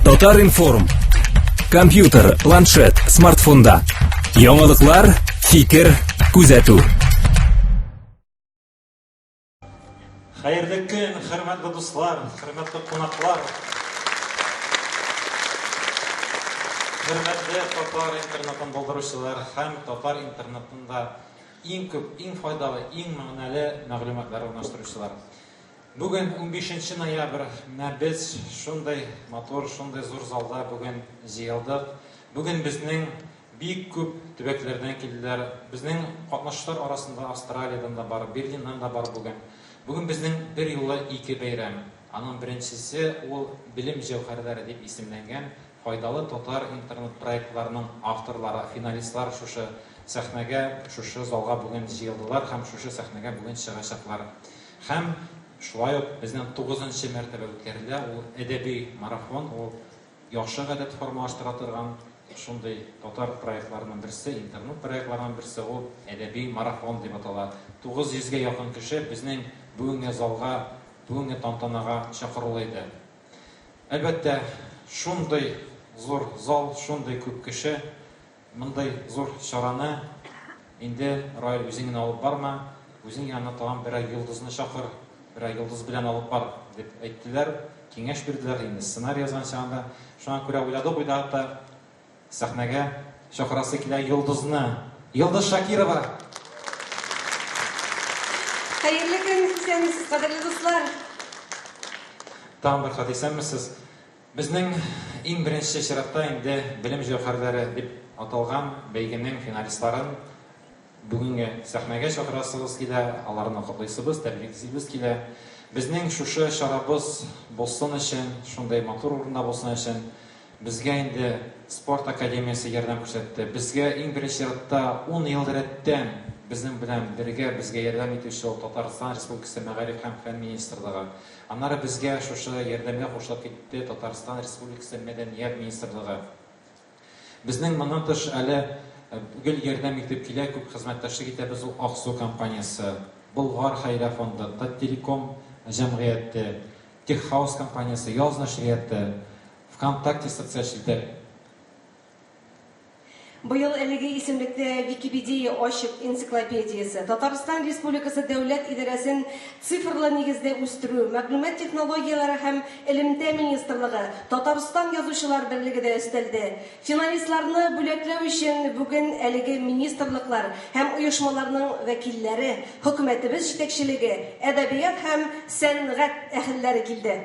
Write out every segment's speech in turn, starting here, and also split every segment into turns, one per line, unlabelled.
Татар-информ. Компьютер, планшет, смартфонда. Яңалыклар, фикер, күзәтү.
Хәерле көн, хөрмәтле дуслар, хөрмәтле кунаклар. Хөрмәтле татар интернетын булдыручылар һәм татар интернетында иң күп, иң файдалы, иң мәгънәле мәгълүматлар урнаштыручылар. Бүген 15 ноябрь без шундай мотор, шундай зур залда бүген җыелдык. Бүген безнең бик күп төбәкләрдән килделәр. Безнең катнашчылар арасында Австралиядән да бар, Берлиннән да бар бүген. Бүген безнең бер юлы ике бәйрәм. Аның беренчесе ул билем җәүһәрләре дип исемләнгән файдалы татар интернет проектларының авторлары, финалистлар шушы сәхнәгә, шушы залга бүген җыелдылар һәм шушы сәхнәгә бүген чыгачаклар. Һәм шулай ук безнең 9нчы мәртәбә үткәрелә ул әдәби марафон, ул яхшы гадәт формалаштыра торган шундый татар проектларының берсе, интернет проектларының берсе ул әдәби марафон дип атала. 900-гә якын кеше безнең бүгенге залга, бүгенге тантанага чакырыла иде. Әлбәттә, шундый зур зал, шундый күп кеше, мондай зур чараны инде Раил үзең алып барма, үзең янына тагын бер йолдызны чакыр, бер йолдыз белән алып бар дип әйттеләр, киңәш бирделәр, инде сценарий язган чагында. Шуңа күрә уйладык, уйда сәхнәгә чакырасы килә йолдызны, Йолдыз Шакирова.
Хәерле көн, исәнмесез, кадерле дуслар.
Тагын бер хат исәнмесез. Безнең иң беренче чиратта инде билем җәүһәрләре дип аталган бәйгенең финалистларын бүгенге сәхнәгә чакырасыбыз килә, аларны котлыйсыбыз, тәбриклибез килә. Безнең шушы чарабыз булсын өчен, шундай мотор урында булсын өчен безгә инде спорт академиясе ярдәм күрсәтте. Безгә иң беренче чиратта 10 ел рәттән безнең белән бергә безгә ярдәм итүче ул Татарстан Республикасы Мәгариф һәм фән министрлыгы. Аннары безгә шушы ярдәмгә кушылып китте Татарстан Республикасы Мәдәният министрлыгы. Безнең моннан тыш әле гел ярдәм итеп килә, күп хезмәттәшлек итәбез ул Аксу компаниясе, Болгар хәйрия фонды, Таттелеком җәмгыяте, Теххаус компаниясе, Яз нәшрияты, ВКонтакте социаль сеть.
Быел әлеге исемлектә Википедия ачык энциклопедиясе, Татарстан Республикасы Дәүләт идарәсен цифрлы нигездә үстерү, мәгълүмат технологияләре һәм элемтә министрлыгы, Татарстан язучылар берлеге дә өстәлде. Финалистларны бүләкләү өчен бүген әлеге министрлыклар һәм оешмаларның вәкилләре, хөкүмәтебез җитәкчелеге, әдәбият һәм сәнгать әһелләре килде.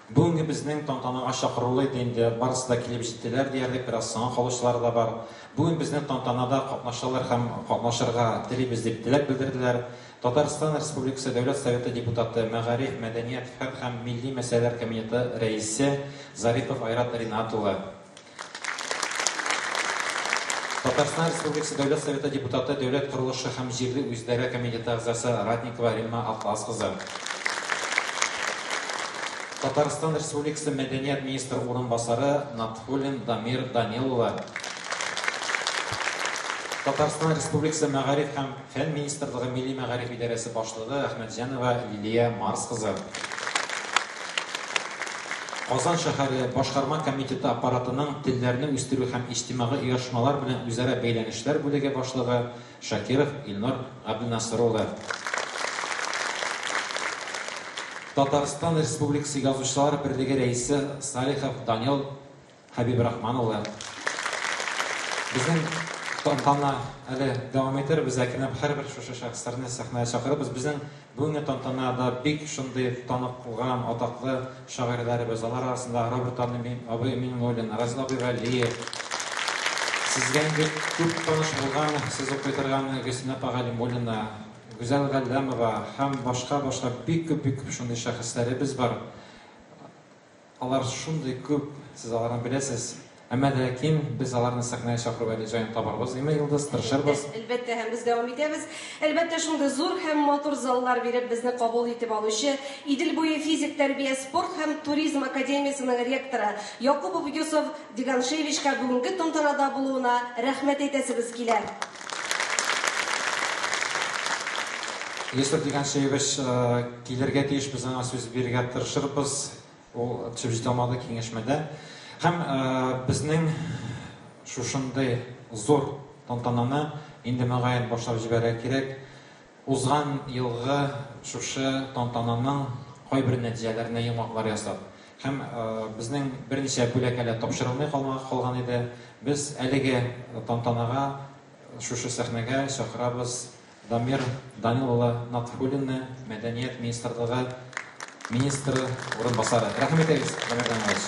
Бүгенге безнең тантанага чакырылу иде инде, барысы да килеп җиттеләр диярлек, бераз соңга калучылар да бар. Бүген безнең тантанада катнашалар һәм катнашырга телибез дип теләк белдерделәр. Татарстан Республикасы Дәүләт Советы депутаты, Мәгариф, Мәдәният, фән һәм милли мәсьәләләр комитеты рәисе Зарипов Айрат Ринат улы. Татарстан Республикасы Дәүләт Советы депутаты, Дәүләт корылышы һәм җирле үзидарә комитеты әгъзасы Ратникова Римма Атлас кызы. Татарстан Республикасы Мәдәният министры урынбасары Натфуллин Дамир Данил улы. Татарстан Республикасы Мәгариф һәм фән министрлыгы милли мәгариф идарәсе башлыгы Әхмәтҗанова Лилия Марс кызы. Казан шәһәре башкарма комитеты аппаратының телләрне үстерү һәм иҗтимагый оешмалар белән үзара бәйләнешләр бүлеге башлыгы Шакиров Илнур Абдунасыр улы. Татарстан Республикасы язучылар берлеге рәисе Салихов Данил Хәбибрахман улы. Безнең тантана әле дәвам итер, без әкренләп һәрбер шушы шәхесләрне сәхнәгә чакырабыз. Безнең бүгенге тантанада бик шундый танылган, атаклы шагыйрьләребез, алар арасында Роберт Абый Миннуллин, Разил Абдулвалиев, сезгә күп таныш булган, сез укый торган Гөлсинә Галимуллина, Гүзәл Галләмова һәм башка бик күп шундый шәхесләребез бар. Алар шундый күп, сез аларны беләсез. Әмма ләкин без аларны сәхнәгә чакырып әле җаен табарбыз. Имә Йолдыз, тырышырбыз.
Әлбәттә, һәм без дәвам итәбез. Әлбәттә, шундый зур һәм матур заллар биреп безне кабул итеп алучы Идел буе физик тәрбия, спорт һәм туризм академиясының ректоры Якубов Юсуф Диганшевичка бүгенге тантанада булуына рәхмәт әйтәсебез килә.
Естер Дигәншевич килергә тиеш безнең сүз бирергә тырышырбыз. Ул төшеп җитә алмады киңәшмәдә. Һәм безнең шушындай зур тантананы инде мөгаен башлап җибәрә кирәк. Узган елгы шушы тантананың кайбер нәтиҗәләренә йомгаклар ясап. Һәм безнең берничә бүләкәләр тапшырылмый калган иде. Без әлеге тантанага шушы сәхнәгә чакырабыз Дамир Даниловна Натфуллина, Мәдәният министрлыгы министры урынбасары. Рәхмәт әйтегез, Дамир Данилович.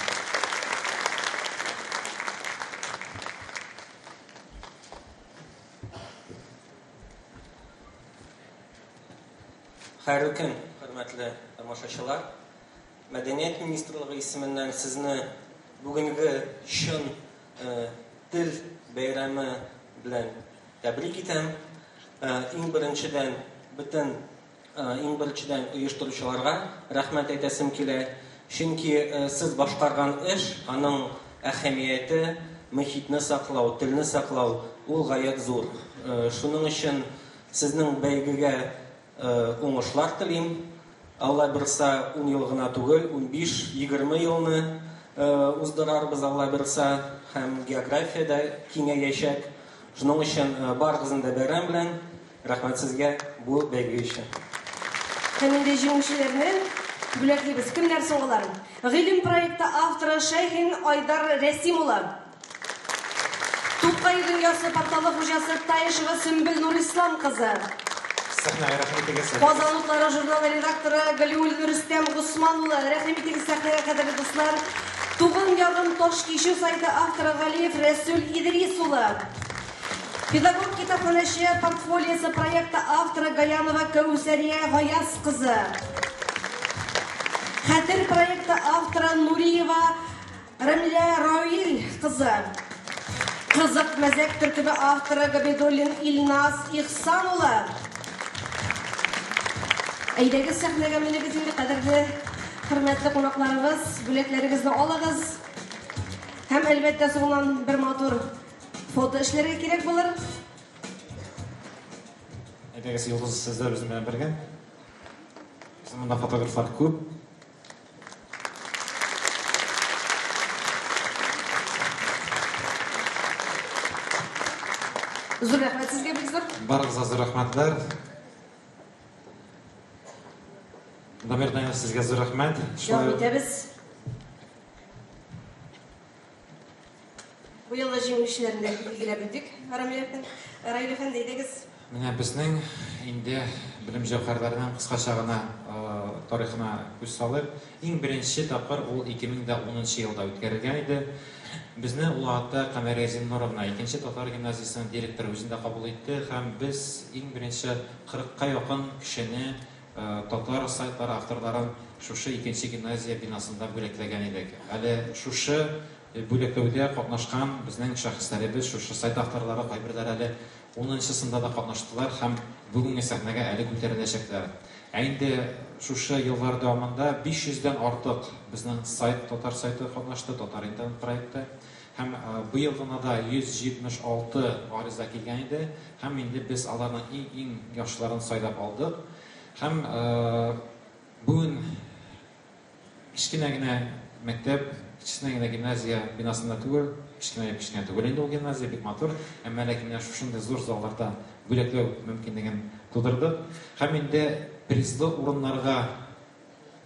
Хәерле көн, хөрмәтле тамашачылар. Мәдәният министрлыгы исеменнән сезне бүгенге чын тел бәйрәме белән тәбрик итәм. Иң беренчедән оештыручыларга рәхмәт әйтәсем килә. Чөнки сез башкарган эш, аның әһәмияте, мөхитне саклау, телне саклау ул гаять зур. Шуның өчен сезнең бәйгегә уңышлар телим. Алла бирса 10 ел гына түгел, 15-20 елны уздырарбыз Алла бирса, һәм географиядә киңәячәк. Шуның өчен барыгызны да бәйрәм белән рәхмәт сезгә бу бәйге өчен.
Һәм инде җиңүчеләрне бүләклибез. Кемнәр соң алар? Гыйлем проекты авторы Шәйхин Айдар Рәсимулла. Тукай дөньясы порталы хуҗасы Таишева Сөмбел Нурислам кызы.
Сәхнәгә рәхмәт әйтегез.
Казанлыклары журналы редакторы Галиул Рөстәм Госманулы. Рәхмәт әйтегез сәхнәгә кадәрле дуслар. Туган ярым Тош кишу сайты авторы Галиев Рәсүл Идрисулы. Педагог китапханәче портфолиосы проекты авторы Гаянова Кәүсәрия Гаяз кызы. Хәтер проекты авторы Нуриева Рәмлә Раил кызы. Кызык мәзәк төркеме авторы Габидуллин Илназ Ихсанулы. Әйдәгез сәхнәгә менегез инде, кадерле хөрмәтле кунакларыбыз, бүләкләрегезне алыгыз. Һәм әлбәттә соңыннан бер матур фото эшләргә кирәк булыр.
Әйтегез, Йолдыз, сез дә безнең белән бергә. Монда фотографлар күп.
Зур рәхмәт сезгә, бик зур.
Барыгызга зур рәхмәтләр. Дамир Данилович, сезгә зур рәхмәт.
Дәвам итәбез. Бу елда җиңүчеләрне билгеләп бирдек. Раил әфәнде, әйдәгез.
Менә безнең инде белем җәүһәрләренең кыскача гына тарихына күз салып, иң беренче тапкыр ул 2010 елда үткәрелгән иде. Безне ул вакытта Камәрия Зиннуровна, 2нче татар гимназиясенең директоры үзендә кабул итте һәм без иң беренче 40-ка якын кешене татар сайтлары авторларын шушы 2нче гимназия бинасында бүләкләгән идек. Әле шушы бүләкләүдә катнашкан безнең шәхесләребез, шушы сайт авторлары кайберләре әле 10-сында да катнаштылар һәм бүгенге сәхнәгә әле күтәреләчәкләр. Инде шушы еллар дәвамында 500дән артык безнең сайт, татар сайты катнашты, татар интернет проекты. Һәм бу елда да 176 ариза килгән иде. Һәм инде без аларның иң яхшыларын сайлап алдык. Һәм бүген кичкенә генә мәктәп, кичкенә генә гимназия бинасында түгел, кичкенә түгел инде ул гимназия, бик матур. Әмма ләкин менә шушындый зур залларда бүләкләү мөмкинлеген тудырдык. Һәм инде призлы урыннарга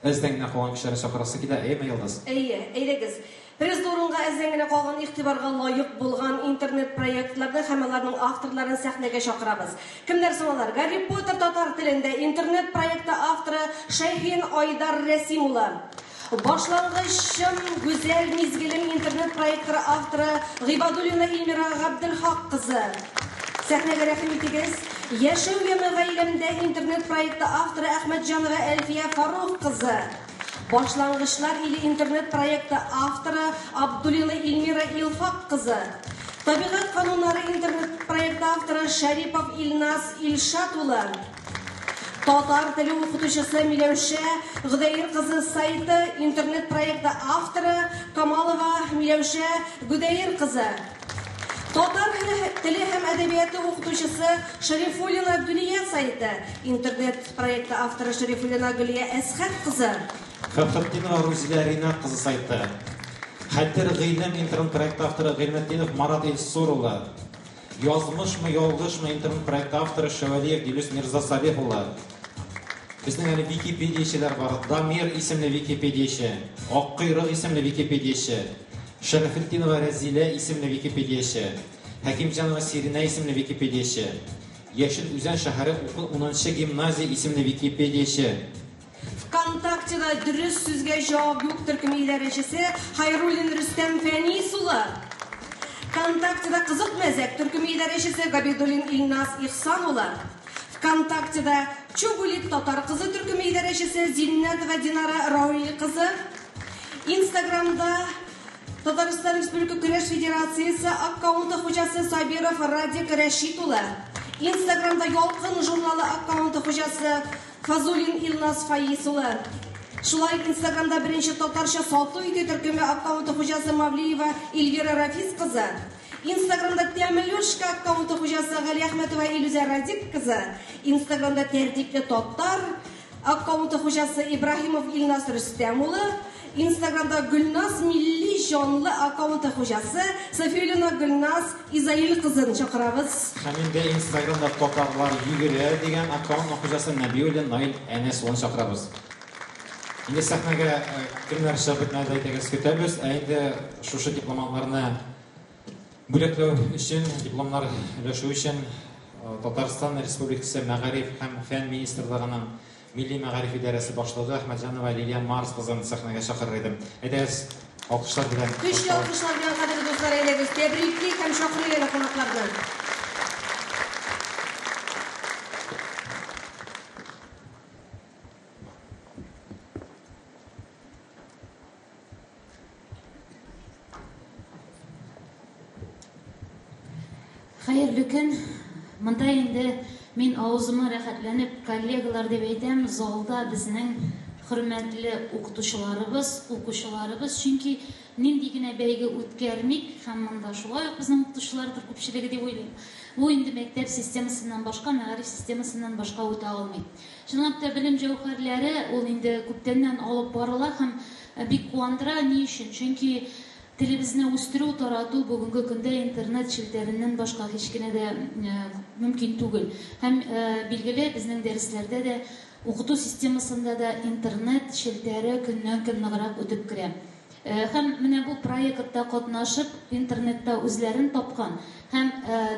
эздәнгән калган кешеләр чакырасы килә. Әйме, Йолдыз?
Әйдәгез. Призлы урынга эздәнгән калган, игътибарга лаек булган интернет проектларны һәм аларның авторларын сәхнәгә чакырабыз. Кемнәр соң алар? Гарри Поттер татар телендә интернет проекты авторы Шәйхин Айдар Рәсимулла. Башлангычым гүзәл мизгелем интернет проекты авторы Гыйбадуллина Илмира Габделхак кызы. Сәхнәгә рәхмәт итегез. Яшәү яңа гаиләмдә интернет проекты авторы Әхмәтҗанова Әлфия Фарух кызы. Башлангычлар иле интернет проекты авторы Абдуллина Илмира Илфак кызы. Табигать кануннары интернет проекты авторы Шарипов Илназ Илшат улы. Татар теле укытучысы Миләүшә Гудәйр кызы сайты интернет проекты авторы Камалова Миләүшә Гудәйр кызы. Татар теле һәм әдәбияты укытучысы Шәрифуллина Гөлия сайты, интернет проекты авторы Шәрифуллина Гөлия Әсхәт кызы.
Фәхретдинова Рузилә Ринат кызы сайты. Хәтер гыйлем интернет проекты авторы Гыйлметдинов Марат Илсур улы. Язмышмы, ялгышмы интернет проекты авторы Шәвәлиев Дилүс Мирза Салих улы. Безнең әле википедиячеләр бар. Дамир исемле википедияче, Аккойрык исемле википедияче, Шәрәфетдинова Рәзилә исемле википедияче, Хәкимҗанова Сирина исемле википедияче, Яшел Үзән шәһәре 10-нчы гимназия исемле википедияче.
ВКонтактеда дөрес сүзгә җавап юк төркеме идарәчесе Хайруллин Рөстәм Фәнис улы. ВКонтактеда кызык мәзәк төркеме идарәчесе Габидуллин Илнас Ихсан улы. ВКонтактеда Чубулит татар кызы төркеме идарәчесе Зиннәтова Динара Рауи кызы. Инстаграмда Татарстан Республика Көрәш Федерациясе аккаунты хуҗасы Сабиров Радик Рәшит улы. Инстаграмда Ялкын журналы аккаунты хуҗасы Фазулин Илнас Фаис улы. Шулай Инстаграмда беренче татарча сату итү төркеме аккаунты хуҗасы Мавлиева Эльвира Рафис кызы. Инстаграмда Тәмелюшка аккаунты хуҗасы Гали Әхмәтова Илүзә Радик кызы. Инстаграмда Тәртипле татар аккаунты хуҗасы Ибраһимов Илнас Рөстәм улы. Инстаграмда Гөлнас Милли җанлы аккаунты хуҗасы Софиуллина Гөлнас Изаил кызын чакырабыз.
Һәм инде Инстаграмда татарлар йөгерә дигән аккаунт хуҗасы Нәбиуллин Наил Әнәс улын чакырабыз. Инде сәхнәгә кемнәр шәбетне әйтәгез көтәбез. Инде шушы дипломатларны бүләкләү өчен, дипломнар өләшү өчен Татарстан Республикасы Мәгариф һәм фән министрлыгының Milli Мәгариф идарәсе башлыгы Әхмәтҗанова Лилия Марс кызын сәхнәгә чакырыр идем. Әйдәгез, алкышлар белән.
Көчле алкышлар белән кадерле дуслар, әйдәгез, тәбрикли һәм чакырыйк кунакларны.
Хәерле көн. Монда инде мин авызыма рәхәтләнеп коллегалар дип әйтәм, залда безнең хөрмәтле укучыларыбыз, чөнки нинди генә бәйге үткәрмик, һәм монда шулай ук безнең укучылардыр күпчелеге дип уйлыйм. Бу инде мәктәп системасыннан башка, мәгариф системасыннан башка үтә алмый. Чынлап та белем җәүһәрләре ул инде күптәннән алып барыла һәм бик куандыра. Ни өчен? Чөнки телебезне үстерү, тарату бүгенге көндә интернет челтәреннән башка һич кенә дә мөмкин түгел. Һәм билгеле безнең дәресләрдә дә, укыту системасында да интернет челтәре көннән-көн ныграк үтеп керә. Һәм менә бу проектта катнашып, интернетта үзләрен тапкан һәм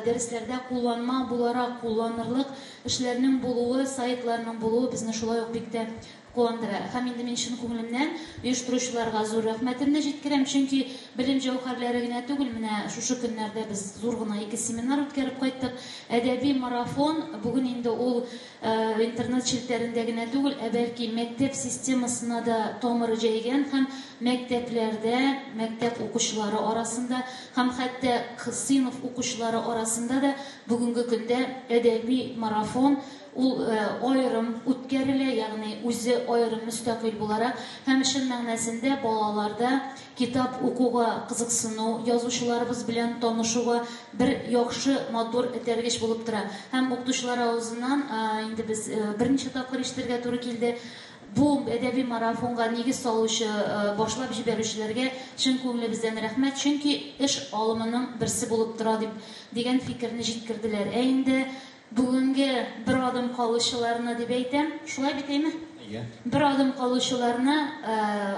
дәресләрдә кулланма буларак кулланырлык эшләрнең булуы, сайтларның булуы безне шулай ук бик тә куандыра. Һәм инде мин чын күңелемнән оештыручыларга зур рәхмәтемне җиткерәм, чөнки белем җәүһәрләре генә түгел, менә шушы көннәрдә без зур гына 2 семинар үткәреп кайттык. Әдәби марафон бүген инде ул интернет челтәрендә генә түгел, бәлки мәктәп системасына да тамыры җәйгән һәм мәктәпләрдә, мәктәп укучылары арасында һәм хәтта сыйныф укучылары арасында да бүгенге көндә әдәби марафон ул аерым үткәрелә, ягъни үзе аерым мөстәкыйль буларак һәм чын мәгънәсендә балаларда китап укуга кызыксыну, язучыларыбыз белән танышуга бер яхшы, матур этәргеч булып тора. Һәм укытучылар авызыннан инде без берничә тапкыр ишетергә туры килде. Бу әдәби марафонга нигез салучы, башлап җибәрүчеләргә чын күңелебездән рәхмәт, чөнки эш алымының берсе булып тора дигән фикерне җиткерделәр. Инде бүгенге бер адым калучыларны дип әйтәм, шулай бит әйме? Бер адым калучыларны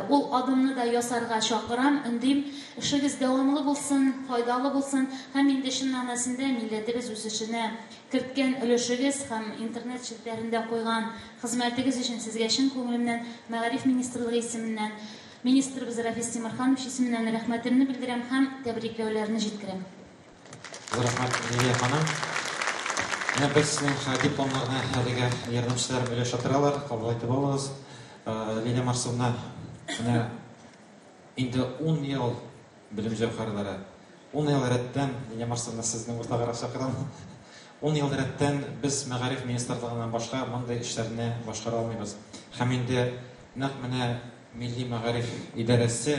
ул адымны да ясарга чакырам, үндим, эшегез дәвамлы булсын, файдалы булсын, һәм инде чын мәгънәсендә милләтебез үсешенә керткән өлешегез һәм интернет челтәрендә куйган хезмәтегез өчен сезгә чын күңелемнән, Мәгариф министрлыгы исеменнән, министрыбыз Рафис Тимерханович исеменнән рәхмәтемне белдерәм һәм тәбрикләүләрне җиткерәм.
Рәхмәт, Лилия ханым. Менә безнең дипломнарны әлегә ярдәмчеләр өләшә торалар, кабул итеп алыгыз. Лилия Марсовна, менә инде 10 ел белем җәүһәрләре. 10 ел рәттән, Лилия Марсовна, сезнең уртагыра чакырам. 10 ел рәттән без Мәгариф министрлыгыннан башка мондый эшләрне башкара алмыйбыз. Һәм инде нәкъ менә Милли Мәгариф идарәсе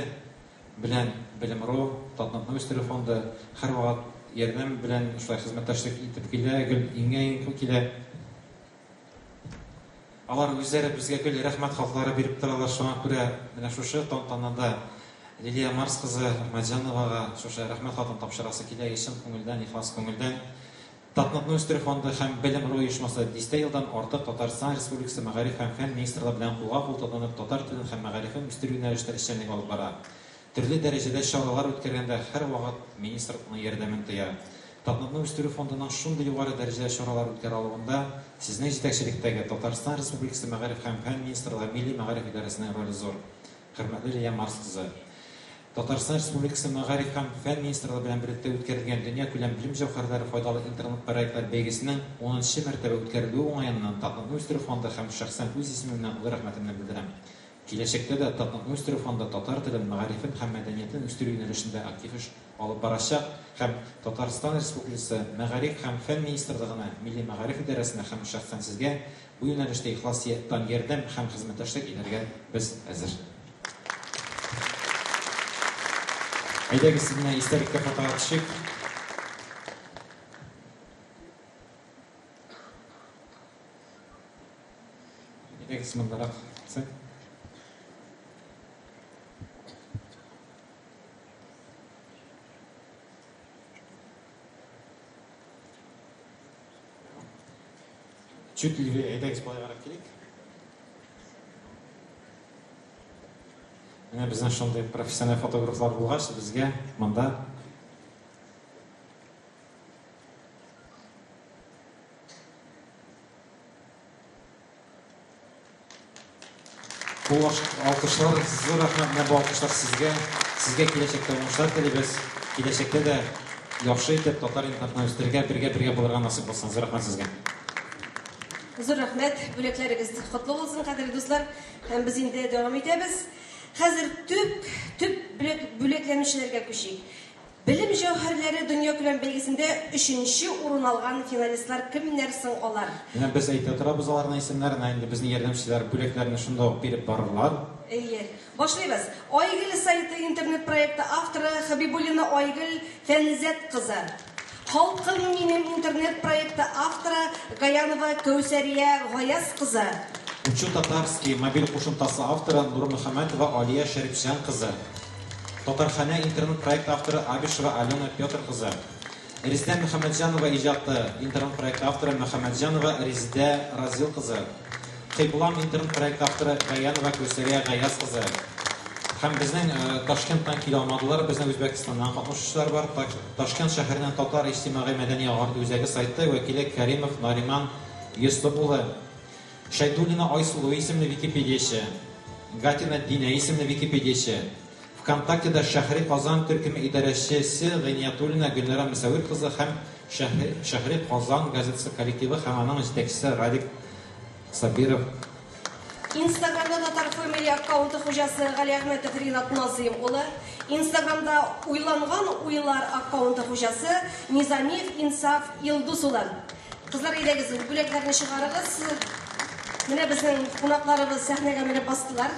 белән Белем.ру, Татнатны үстерү фонды һәрвакыт ярдәм белән шулай хезмәттәшлек итеп килә, гел иңгә килә. Алар үзләре безгә гел рәхмәт хатлары биреп торалар, шуңа күрә менә шушы тантанада Лилия Марс кызы Ахмаджановага шушы рәхмәт хатын тапшырасы килә, ишен күңелдән, ихлас күңелдән. Татнатны үстерү фонды һәм белем ру оешмасы 10 елдан артык Татарстан Республикасы Мәгариф һәм фән министрлыгы белән кулга-кул тотынып татар телен һәм мәгарифен үстерү юнәлештә эшчәнлек алып бара. Төрле дәрәҗәдә чаралар үткәргәндә һәрвакыт министрлыкның ярдәмен тыя. Татнатны үстерү фондының шундый югары дәрәҗәдә чаралар үткәрә алуында сезнең җитәкчелектәге Татарстан Республикасы Мәгариф һәм фән министрлыгы Милли мәгариф идарәсенең роле зур. Хөрмәтле Лилия Марс кызы, Татарстан Республикасы Мәгариф һәм фән министрлыгы белән берлектә үткәрелгән дөнья күләм билем җәүһәрләре файдалы интернет проектлар бәйгесенең 10нчы мәртәбә үткәрелүе уңаеннан Татнатны үстерү фонды һәм шәхсән үз исемемнән улы рәхмәтемне белдерәм. Киләчәктә дә Татнатны үстерү фонды татар телен, мәгарифен һәм мәдәниятен үстерү юнәлешендә актив эш алып барачак һәм Татарстан Республикасы Мәгариф һәм фән министрлыгына, Милли мәгариф идарәсенә һәм шәхсән сезгә бу юнәлештә ихласияттан ярдәм һәм хезмәттәшлек итәргә без әзер. Әйдәгез сезне истәлеккә фотога төшик. Әйдәгез мондарак. Чуть левее, әйдәгез былай карап килик. Менә безнең шундый профессиональ фотографлар булгач, безгә монда бу алкышлар, зур рәхмәт бу алкышлар сезгә киләчәктә уңышлар телибез. Киләчәктә дә яхшы итеп татар интернетны үстерергә, бергә булырга насыйп булсын. Зур рәхмәт сезгә.
Зур рәхмәт, бүләкләрегез котлы булсын, кадерле дуслар. Һәм без инде дәвам итәбез. Хәзер төп бүләкләнүчеләргә күчик. Белем җәүһәрләре дөнья күләм бәйгесендә 3нче урын алган финалистлар кемнәр соң алар?
Менә без әйтә торабыз аларның исемнәрен, инде безнең ярдәмчеләр бүләкләрне шунда ук биреп барырлар.
Әйе. Башлыйбыз. Айгөл сайты интернет проекты авторы Хабибуллина Айгөл Фәнзәт кызы. Халкым минем интернет проекты авторы Гаянова Кәүсәрия Гаяз кызы.
Учу татарский мобиль кушымтасы авторы Нурмөхәмәтова Алия Шәрипҗан кызы. Татархана интернет проект авторы Абишева Алена Петр кызы. Резидә Мөхәммәтҗанова иҗаты интернет проект авторы Мөхәммәтҗанова Резидә Разил кызы. Кыйблам интернет проект авторы Гаянова Кәүсәрия Гаяз кызы. Һәм безнең Ташкенттан килә алмадылар, безнең Үзбәкстаннан катнашучылар бар. Ташкент шәһәреннән татар иҗтимагый мәдәни агарту үзәге сайты вәкиле Кәримов Нариман Йосып улы. Шайдуллина Айсулу исемле Википедияче, Гатина Дина исемле Википедияче, ВКонтактеда Шәһри Казан төркеме идарәчесе Гыйниятуллина Гөлнара Мөсәвир кызы һәм Шәһри Казан газетасы коллективы һәм аның җитәкчесе Радик Сабиров.
Инстаграмда татар фамилия аккаунты хуҗасы Гали Әхмәтов Ринат Назым улы. Инстаграмда уйланган уйлар аккаунты хуҗасы Низамиев Инсаф Илдус улы. Кызлар, әйдәгез, бүләкләрне чыгарыгыз. Менә безнең кунакларыбыз сәхнәгә менеп бастылар.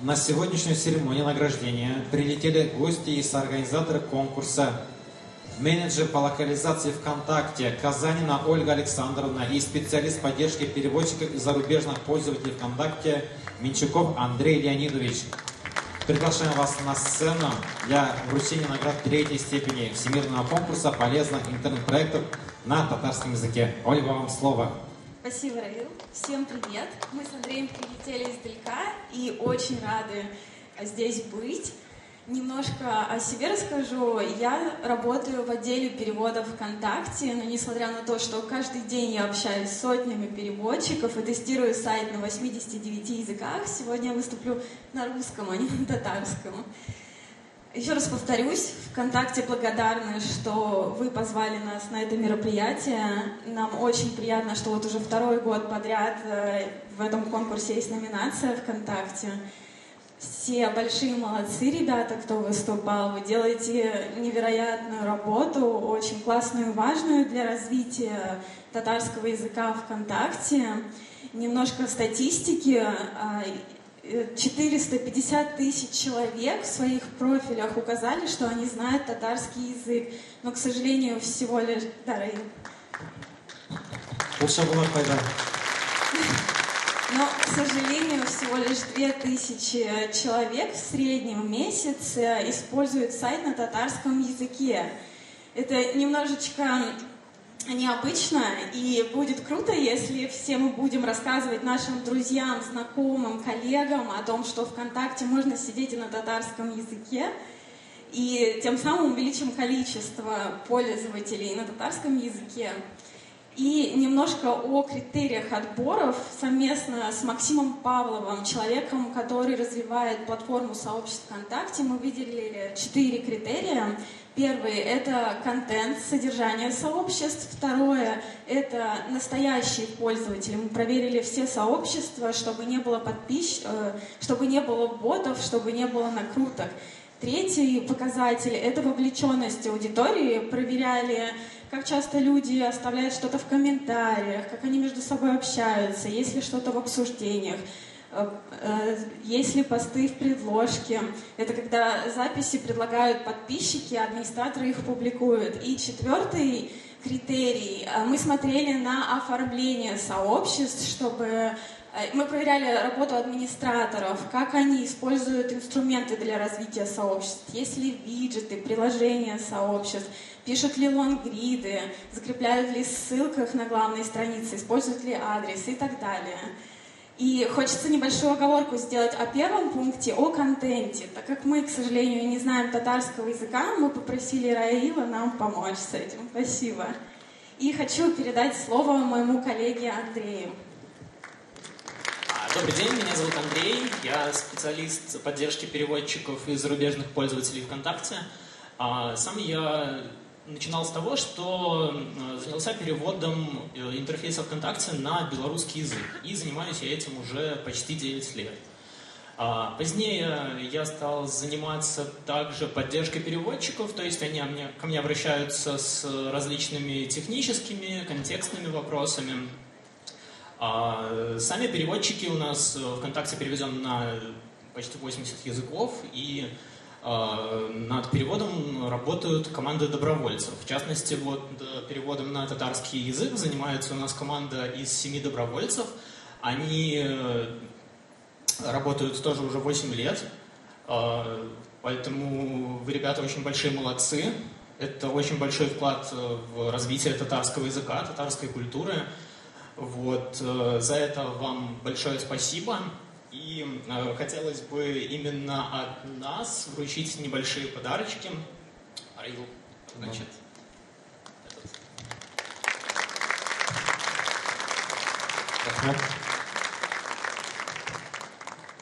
На сегодняшнюю церемонию награждения прилетели гости и соорганизаторы конкурса, менеджер по локализации ВКонтакте Казанина Ольга Александровна и специалист поддержки переводчиков и зарубежных пользователей ВКонтакте Минчуков Андрей Леонидович. Приглашаем вас на сцену для вручения наград 3-й степени всемирного конкурса полезных интернет-проектов на татарском языке. Ольга, вам слово.
Спасибо, Равил. Всем привет. Мы с Андреем прилетели издалека и очень рады здесь быть. Немножко о себе расскажу. Я работаю в отделе переводов ВКонтакте, но несмотря на то, что каждый день я общаюсь с сотнями переводчиков и тестирую сайт на 89 языках, сегодня я выступлю на русском, а не на татарском. Еще раз повторюсь, ВКонтакте благодарны, что вы позвали нас на это мероприятие. Нам очень приятно, что вот уже 2-й год подряд в этом конкурсе есть номинация ВКонтакте. Все большие молодцы, ребята, кто выступал. Вы делаете невероятную работу, очень классную и важную для развития татарского языка ВКонтакте. Немножко статистики. 450 тысяч человек в своих профилях указали, что они знают татарский язык. Но, к сожалению, всего лишь... Да, Раил. Но, к сожалению, всего лишь 2000 человек в среднем в месяц используют сайт на татарском языке. Это немножечко необычно, и будет круто, если все мы будем рассказывать нашим друзьям, знакомым, коллегам о том, что ВКонтакте можно сидеть и на татарском языке, и тем самым увеличим количество пользователей на татарском языке. И немножко о критериях отборов. Совместно с Максимом Павловым, человеком, который развивает платформу сообществ ВКонтакте, мы выделили 4 критерия. Первый – это контент, содержание сообществ. Второе – это настоящие пользователи. Мы проверили все сообщества, чтобы не было чтобы не было ботов, чтобы не было накруток. Третий показатель – это вовлеченность аудитории. Проверяли, как часто люди оставляют что-то в комментариях, как они между собой общаются, есть ли что-то в обсуждениях, есть ли посты в предложке. Это когда записи предлагают подписчики, администраторы их публикуют. И четвертый критерий – мы смотрели на оформление сообществ, чтобы... Мы проверяли работу администраторов, как они используют инструменты для развития сообществ, есть ли виджеты, приложения сообществ, пишут ли лонгриды, закрепляют ли в ссылках на главной странице, используют ли адрес и так далее. И хочется небольшую оговорку сделать о первом пункте, о контенте. Так как мы, к сожалению, не знаем татарского языка, мы попросили Раила нам помочь с этим. Спасибо. И хочу передать слово моему коллеге Андрею.
Добрый день, меня зовут Андрей, я специалист поддержки переводчиков и зарубежных пользователей ВКонтакте. Сам я начинал с того, что занялся переводом интерфейса ВКонтакте на белорусский язык, и занимаюсь я этим уже почти 9 лет. Позднее я стал заниматься также поддержкой переводчиков, то есть они ко мне обращаются с различными техническими, контекстными вопросами. Сами переводчики у нас ВКонтакте переведен на почти 80 языков, и над переводом работают команды добровольцев. В частности, вот переводом на татарский язык занимается у нас команда из 7 добровольцев. Они работают тоже уже 8 лет, поэтому вы, ребята, очень большие молодцы. Это очень большой вклад в развитие татарского языка, татарской культуры. Вот, за это вам большое спасибо. И хотелось бы именно от нас вручить небольшие подарочки. Раил, значит,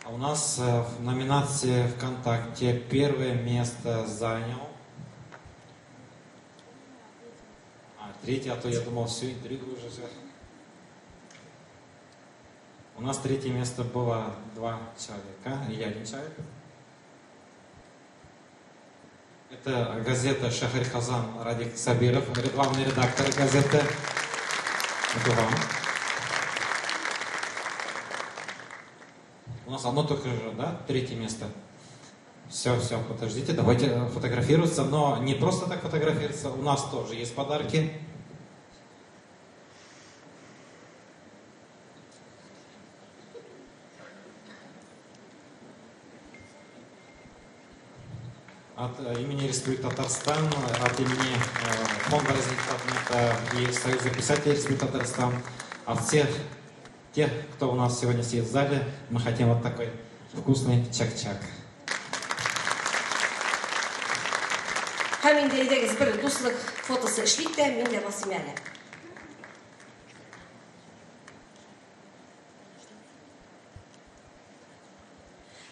А у нас в номинации ВКонтакте первое место занял. Третье, а то я думал, всю интригу уже все. У нас третье место было 2 человека, или 1 человек. Это газета «Шахарь-Хазан» Радик Сабиров, главный редактор газеты. Это вам. У нас одно только же, да? Третье место. Все, подождите, давайте фотографироваться. Но не просто так фотографироваться, у нас тоже есть подарки. От имени Республики Татарстан, от имени Фонда развития и Союза писателей Республики Татарстан, от всех тех, кто у нас сегодня сидит в зале, мы хотим вот такой вкусный чак-чак.
Һәм инде әйдәгез бер дуслык фотосы эшлик тә мин дә басыйм әле.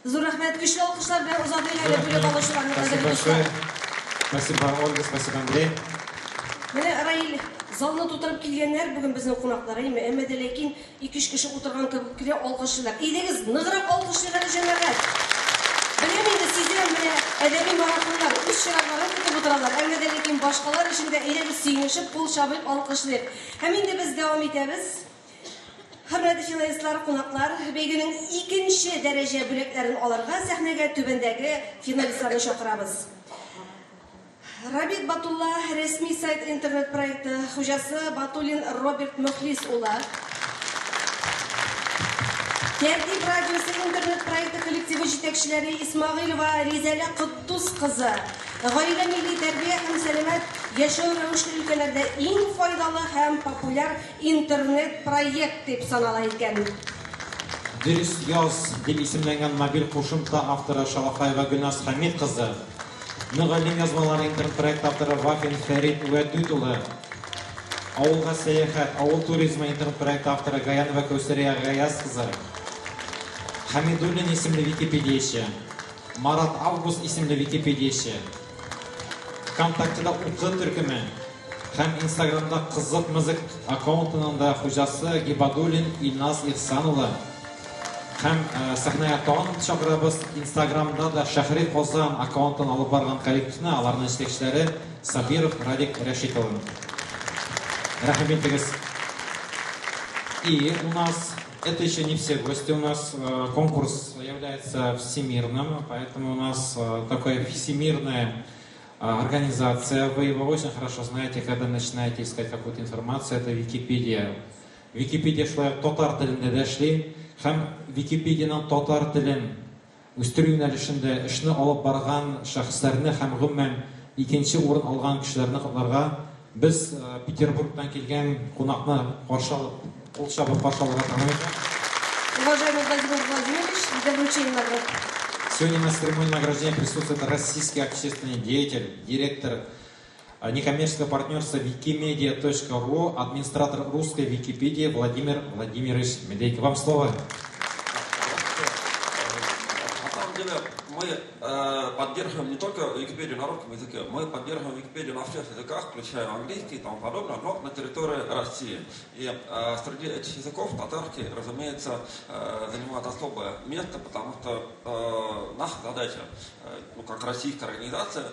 Зур рәхмәт, көчле алкышлар белән озак әйләнеп бүлеп алучыларны кадерле дуслар.
Спасибо, Ольга, спасибо, Андрей.
Менә Раил, залны тутырып килгәннәр бүген безнең кунаклар, әмма дә ләкин 2-3 кеше утырган кебек кенә алкышлыйлар. Әйдәгез, ныграк алкышлыйлар җәмәгать. Беләм инде сизәм, менә әдәби марафоннар үз чыракларын тотып утыралар, әмма дә ләкин башкалар өчен дә әйдәгез сөенешеп, кул чабып алкышлыйк. Һәм инде без дәвам итәбез. Hürmetli finalistlар, qonaqlar, бәйгенең икенче дәрәҗә бүләкләрен алырга сәхнәгә түбәндәге финалистларны чакырабыз. Рабит Батулла, рәсми сайт интернет проекты хуҗасы Батулин Роберт Мөхлис улы. Тәртип радиосы интернет проекты коллективы җитәкчеләре Исмагыйлова Ризалә Кыттус кызы. Гаилә милли тәрбия һәм сәламәт яшәү рәвешле өлкәләрдә иң файдалы һәм популяр интернет проект дип санала икән.
Дөрес яз дип исемләнгән мобиль кушымта авторы Шалафаева Гөлназ Хамид кызы. Мөгаллим язмалары интернет проект авторы Вафин Фәрит Уәдүд улы. Авылга сәяхәт, авыл туризмы интернет проект авторы Гаянова Кәүсәрия Гаяз кызы. Хамидуллин исемле википедияче, Марат Август исемле википедияче, ВКонтактеда укы төркеме һәм Инстаграмда кызык музык аккаунтының да хуҗасы Гибадуллин Илназ Ихсан улы. Һәм сәхнәгә тагын чакырабыз. Инстаграмда да Шәһри Казан аккаунтын алып барган коллективны, аларның җитәкчеләре Сабиров Радик Рәшит улы. Рәхмәт итегез. И у нас это еще не все гости. У нас конкурс является всемирным, поэтому у нас такая всемирная организация. Вы его очень хорошо знаете, когда начинаете искать какую-то информацию. Это Википедия. Википедия шулай татар телендә дәшли. Һәм Википедияның татар телен үстерү юнәлешендә эшне алып барган шәхесләрне һәм гомумән икенче урын алган кешеләрне котларга без Петербургтан килгән кунакны каршы алып
Уважаемый Владимир Владимирович, для вручения наград.
Сегодня на церемонии награждения присутствует российский общественный деятель, директор некоммерческого партнерства wikimedia.ru, администратор русской Википедии Владимир Владимирович Медейко. Вам слово.
Мы поддерживаем не только Википедию на русском языке, мы поддерживаем Википедию на всех языках, включая английский и тому подобное, но на территории России. И среди этих языков татарский, разумеется, занимает особое место, потому что наша задача, как российская организация,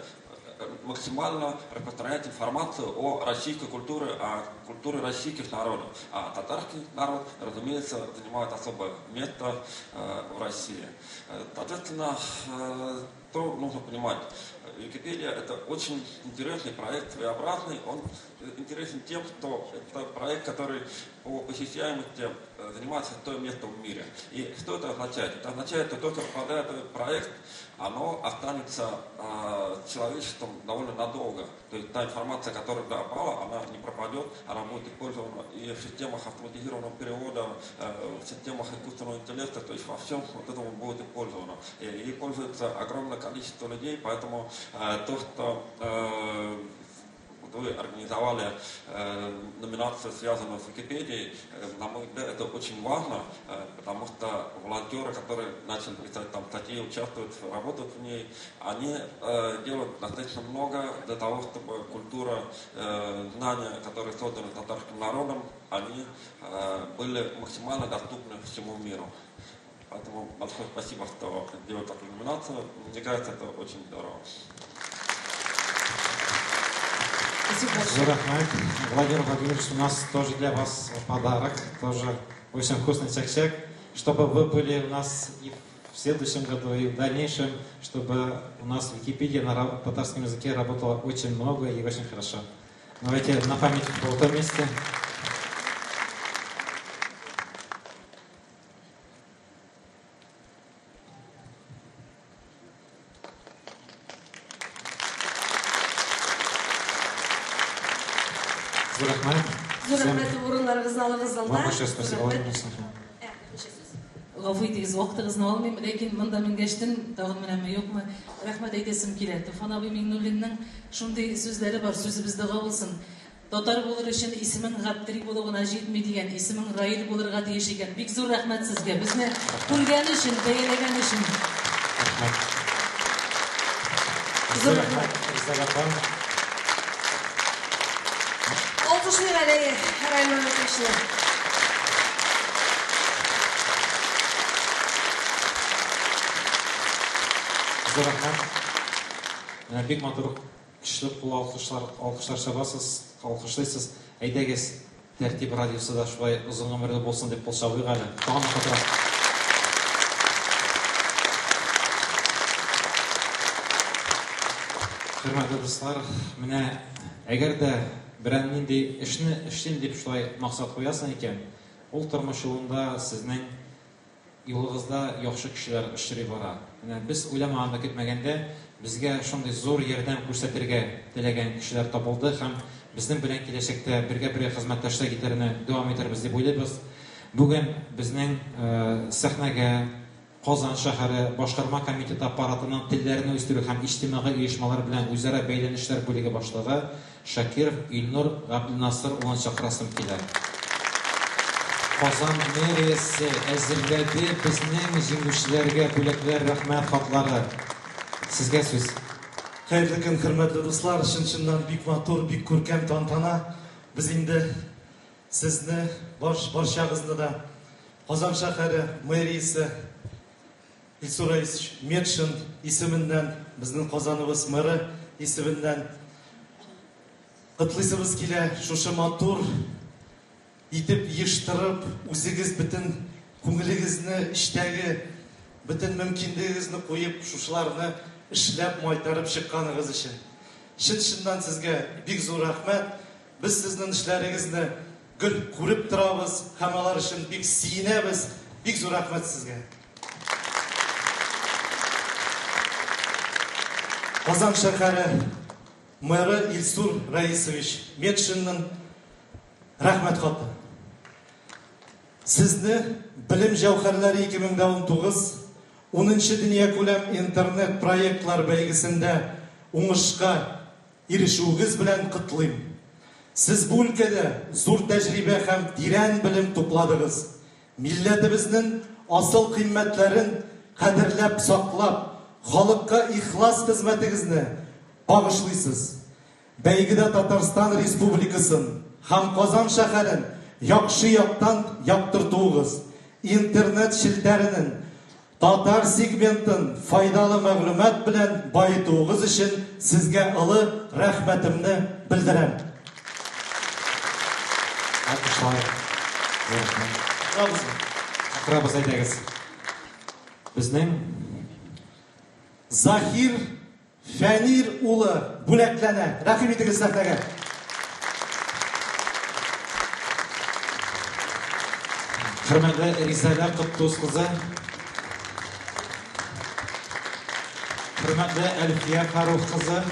максимально распространять информацию о российской культуре, о культуре российских народов. А татарский народ, разумеется, занимает особое место в России. Соответственно, то нужно понимать. Википедия — это очень интересный проект, своеобразный. Он интересен тем, что это проект, который по посещаемости занимает 6-е место в мире. И что это означает? Это означает, что то, что попадает в этот проект, оно останется человечеством довольно надолго. То есть та информация, которая туда попала, она не пропадет, она будет использована и в системах автоматизированного перевода, в системах искусственного интеллекта, то есть во всем вот этому будет использовано. И пользуется огромное количество людей, поэтому то, что вы организовали номинацию, связанную с Википедией, на мой взгляд, это очень важно, потому что волонтеры, которые начали писать там статьи, участвуют, работают в ней, они делают достаточно много для того, чтобы культура, знания, которые созданы татарским народом, они были максимально доступны всему миру. Поэтому большое спасибо, что делают такую номинацию. Мне кажется, это очень здорово.
Владимир Владимирович, у нас тоже для вас подарок, тоже очень вкусный чак-чак, чтобы вы были у нас и в следующем году, и в дальнейшем, чтобы у нас Википедия на татарском языке работала очень много и очень хорошо. Давайте на память в этом месте. Вам большое спасибо.
Гафу итегез, вакытыгызны алмыйм, ләкин монда менгәчтен тагын менәме юкмы, рәхмәт әйтәсем килә. Туфан абый Миңнуллинның шундый сүзләре бар, сүзе бездә булсын. Татар булыр өчен исемең Габдри булуына җитми дигән, исемең Раил булырга тиеш икән. Бик зур рәхмәт сезгә. Безне күргән өчен, бәяләгән өчен. Зур рәхмәт.
Alkışlayın Ali'yi, Rayman Öteş'ine.
Бик матур кишлек кул алкышлар чабасыз, алкышлайсыз. Әйдәгез, тәртип радиосы да шулай озын гомерле булсын дип кылчабыйк әле. Тагын катыра. Хөрмәтле дуслар, менә әгәр дә берәр нинди эшне эшлим дип шулай максат куясың икән, ул тормыш юлында сезнең юлыгызда яхшы кешеләр очрый бара. Менә без уйламаганда, көтмәгәндә безгә шундый зур ярдәм күрсәтергә теләгән кешеләр табылды һәм безнең белән киләчәктә бергә хезмәттәшлек итәрне дәвам итәрбез дип уйлыйбыз. Бүген безнең сәхнәгә Казан шәһәре башкарма комитеты аппаратының телләрне үстерү һәм иҗтимагый оешмалар белән үзара бәйләнешләр бүлеге башлыгы Шакиров Илнур Габдулнасыр улын чакырасым килә. Казан мэриясе әзерләде безнең җиңүчеләргә бүләкләр рәхмәт хатлары. Сезгә сүз.
Хәерле көн, хөрмәтле дуслар, чын-чыннан бик матур, бик күркәм тантана. Без инде сезне барчагызны да Казан шәһәре мэриясе Илсур Метшин исеменнән, безнең Казаныбыз мэры исеменнән котлыйсыбыз килә. Шушы матур итеп еш-тырып, үзегез бөтен күңелегезне, эчтәге бөтен мөмкинлегегезне куеп, шушыларны эшләп майтарып чыкканыгыз өчен. Чын-чыннан сезгә бик зур рәхмәт. Без сезнең эшләрегезне гел күреп торабыз һәм алар өчен бик сөенәбез. Бик зур рәхмәт сезгә. Казан шәһәре мэры Илсур Раисович Метшинның рәхмәт хаты. Сезне Билем җәүһәрләре 2019 10-нчы дөнья күләм интернет проектлар бәйгесендә уңышка ирешүегез белән котлыйм. Сез бу өлкәдә зур тәҗрибә һәм тирән белем тупладыгыз. Милләтебезнең асыл кыйммәтләрен кадерләп саклап, халыкка ихлас хезмәтегезне багышлыйсыз. Бәйгедә Татарстан Республикасын һәм Казан шәһәрен яхшы яктан яктыртуыгыз, интернет шелтәренең татар сегментын файдалы мәгълүмат белән баетуыгыз өчен сезгә олы рәхмәтемне белдерәм.
Акрабыз әйтәгез. Безнең
Захир Фәнир улы бүләкләнә. Рәхим итегез сәхнәгә.
Хөрмәтле Ризалә Коттус кызы, хөрмәтле Әлфия Фарух кызы,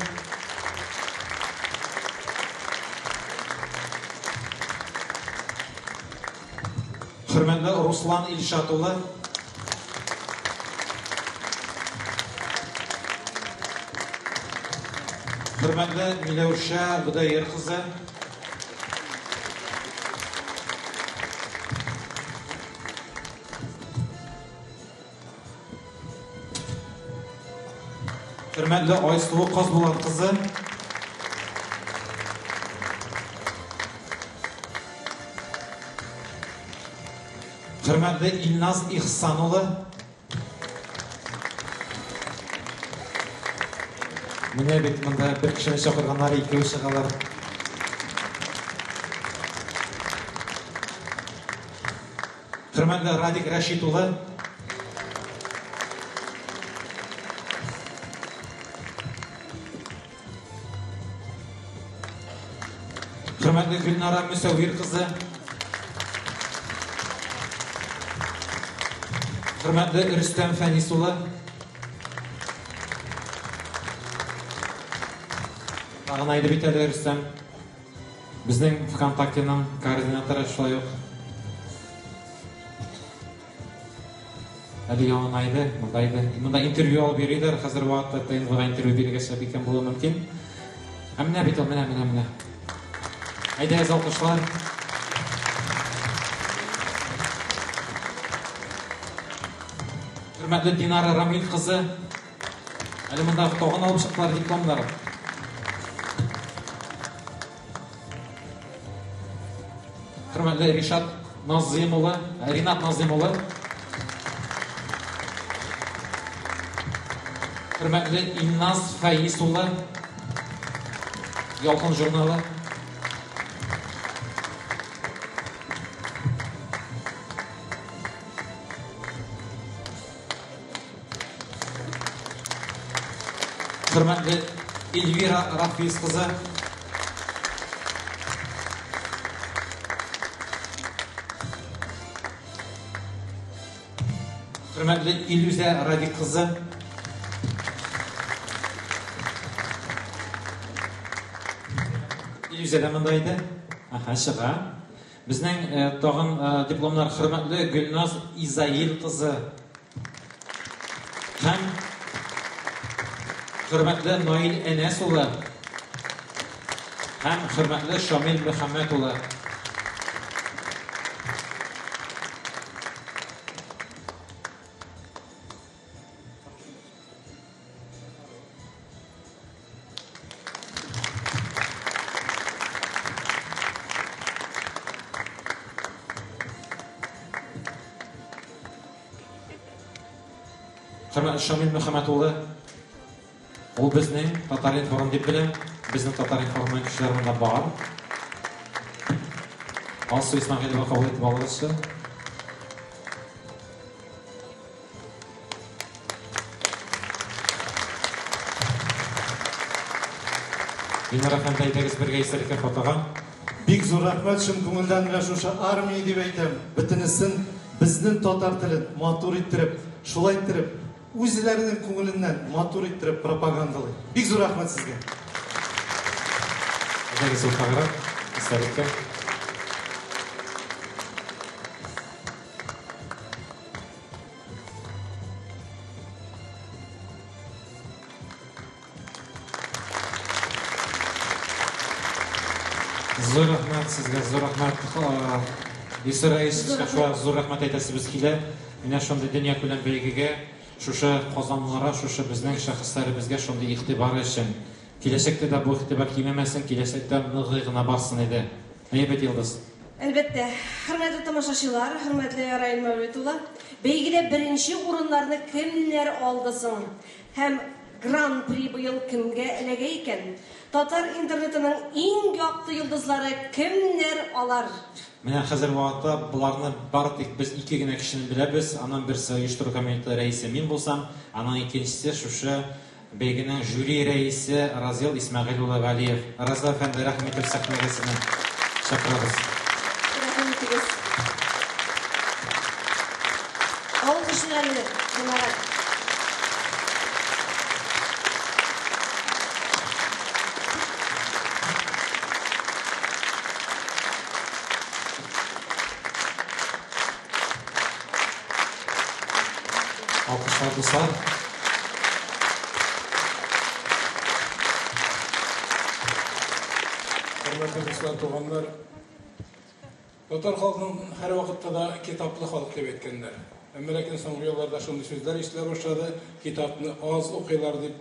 хөрмәтле Руслан Илшат улы, хөрмәтле Миләүшә Будайыр кызы, хөрмәтле Айсылу Казбулат кызы, хөрмәтле Илназ Ихсан улы, менә бит монда бер кешене чакырганнар, икәү чыгалар. Хөрмәтле Радик Рәшит улы, хөрмәтле Гөлнара Мөсәвир кызы, хөрмәтле Рөстәм Фәнис улы, тагын әйтеп бит әле Рөстәм, безнең ВКонтактеның координаторы шулай ук. Әле яңанайды, монда интервью алып йөриләр, хәзер вакытта ТНВ-га интервью бирергә икән булуы мөмкин. Менә бит ул, менә. Әйдәгез, алкышлар. Хөрмәтле Динара Рамил кызы, әле монда тагын алып чыктылар дипломнар. Хөрмәтле Ришат Назым улы, Ринат Назым улы, хөрмәтле Илназ Фәиз улы, Ялкын журналы, Hürmetli Elvira Rafiz kızı. Hürmetli İlüze Radik kızı. İlüze de mındaydı. Aha, şığa. Bizning tag'in diplomlar hurmatli Gulnoz Izayil qizi ham hurmatli Noil Enes o'g'li ham hurmatli Shomil Muhammad o'g'li. Hurmatli Shomil Muhammad o'g'li, u bizning Tatar Inform deb bilim, bizning Tatar Inform kishilarimizdan bor. Osu Ismag'ilova qabul etib olishdi. Dinara qandaydagiz birga istarkan fotoga.
Bek zo'r rahmat, shim ko'ngildan mana shu armiya deb aytam. Bitinisin bizning tatar tilin motor ettirib, shulaytirib, o'zlarining ko'ngilidan motor ettirib propagandalay. Bek zo'r rahmat sizga.
Adagi so'zlarga istarkan. Zo'r rahmat sizga, zo'r rahmat. Yusuf Raisovga zo'r rahmat aytasiz biz kelib. Mana shunday dunyo ko'lam belgiga shusha qozonlara, shusha bizning shaxslarimizga shunday e'tibor uchun. Kelajakda da bu e'tibor kelmasin, kelajakda nig'ig'ina borsin edi. Aybat Yıldız.
Elbette, hürmetli tamaşaçılar, hürmetli Rail Mevlütullah, belgide birinci orunlarını kimler aldısın? Hem Grand Prix bu yıl kimge elegeyken, Tatar internetinin en yaktı yıldızları kimler alar?
Менә хәзер вакытта буларны бары тик biz ике генә кешене беләбез. Аннан берсе оештыру комитеты рәисе мин булсам, аннан икенчесе шушы бәйгенең жюри рәисе Разил Исмәгыйль улы Валиев. Разил әфәнде, рәхмәт итеп сәхнәгә чакырабыз.
Рәхмәт итегез. Алкышларны җимәгать.
Alkışlar dostlar.
Hürmetli dostlar, tuğanlar, Tatar halkının her vakitte da kitaplı halk deb etkenler. Lakin so'nggi yillarda shunday so'zlar eshitila boshladi, kitobni oz o'qiylar deb.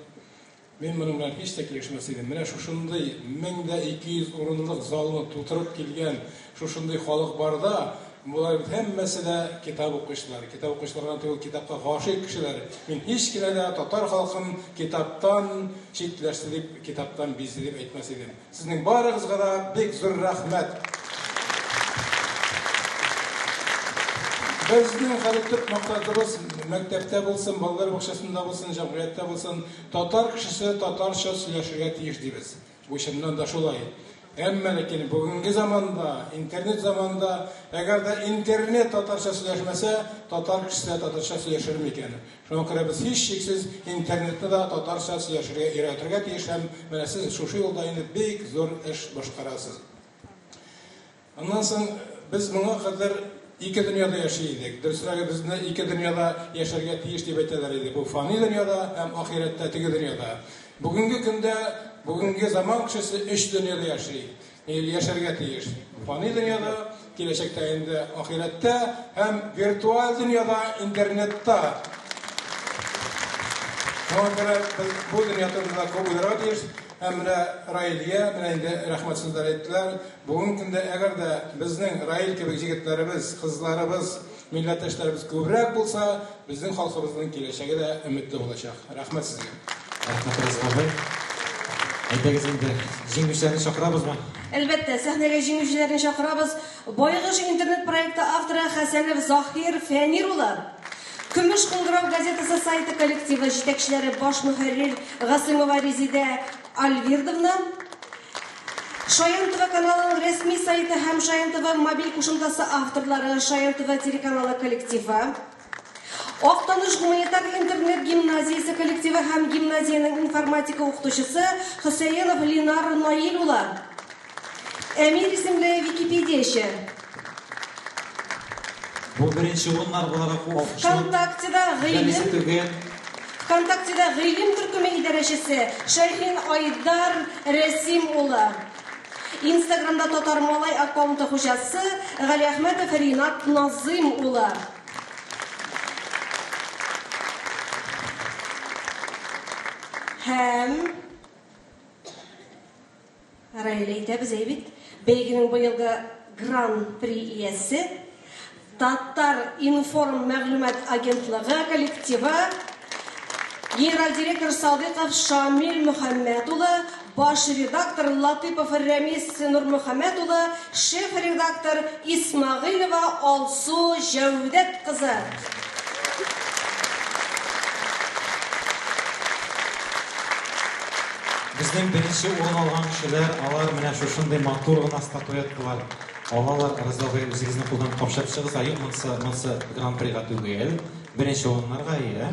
Men buning bilan hech kelishmas edim. Mana shunday 1200 o'rinliq zalni to'tirib kelgan shunday xalq borda, bular hammasi da kitob o'qishlar. Kitob o'qishlardan tugul kitobga g'oshiq kishilar. Men hech kimda Tatar xalqim kitobdan chetlashdi deb, kitobdan bezdi deb aytmas edim. Sizning baringizga da bek zo'r rahmat. Bizning hali Türk maqsadimiz maktabda bo'lsin, bolalar bog'chasida bo'lsin, jamiyatda bo'lsin, Tatar kishisi tatarcha so'zlashga tiyishli deymiz. Bu shundan da shulay. Ammo lekin bugungi zamonda, internet zamonida, agarda internet tatarcha so'zlashmasa, Tatar kishisi tatarcha so'zlashirmi ekan? Shunga ko'ra biz hech cheksiz internetda da tatarcha so'zlashga o'rgatirga tiyish ham, mana siz shu yo'lda endi bek zo'r ish boshqarasiz. Ondan so'ng biz bunga qadar iki dünyada yaşayırdık. Dürüstlüğe bizde iki dünyada yaşarga tiyiş diye aytılırdı. Bu fani dünyada hem ahirette teki dünyada. Bugünkü günde, bugünkü zaman kişisi üç dünyada yaşayır. Yaşarga tiyiş. Fani dünyada, gelecekte indi ahirette hem virtual dünyada, internette. Ona göre bu dünyada kabul tiyiş. Emre Rail'ye, menende rahmetsizler ettiler. Bugün günde eğer de bizning Rail gibi yigitlerimiz, kızlarımız, milletleşlerimiz köbrek bulsa, bizning halkımızın geleceği de ümitli olacak. Rahmet sizge.
Rahmet Razil Bey. Aytagız endi jinguvchilarni chaqirabizmi?
Elbette, sahneye jinguvchilarni chaqiramiz. Boyag'ish internet proyekti avtori Hasanov Zohir Fanirullah. Көмеш Кыңгырау газетасы сайты коллективы жетекчилери баш мөхәррир Гасымова Резида Альвирдовна, Шаян ТВ каналының ресми сайты һәм Шаян ТВ мобиль кушымтасы авторлары Шаян ТВ телеканалы коллективы, Актаныш гуманитар интернет гимназиясы коллективы һәм гимназияның информатика укытучысы Хөсәенов Линар Наил улы, Әмир исемле Википедиячы.
Бу беренче урыннар буларак
ВКонтактеда Гыйлем төркеме идарәчесе Шәйхин Айдар Рәсим улы. Инстаграмда Татар Малай аккаунты хуҗасы Гали Әхмәтов Ринат Назым улы. Һәм Рәйләйтәбез әйбит. Бәйгенең быелгы гран-при иясе Татар информ мәгълүмат агентлыгы коллективы генераль директор Садыйков Шамил Мөхәммәд улы, баш редактор Латыпов Рәмис Нурмөхәммәд улы, шеф редактор Исмагыйлова Алсу Җәүдәт кызы.
Безнең беренче урын алган кешеләр, алар менә шушындай матур гына статуэткалар алалар. Разовый үзегезне кулдан капшап чыгыз, ай монсы гран-прига түгел. Беренче урыннарга ия.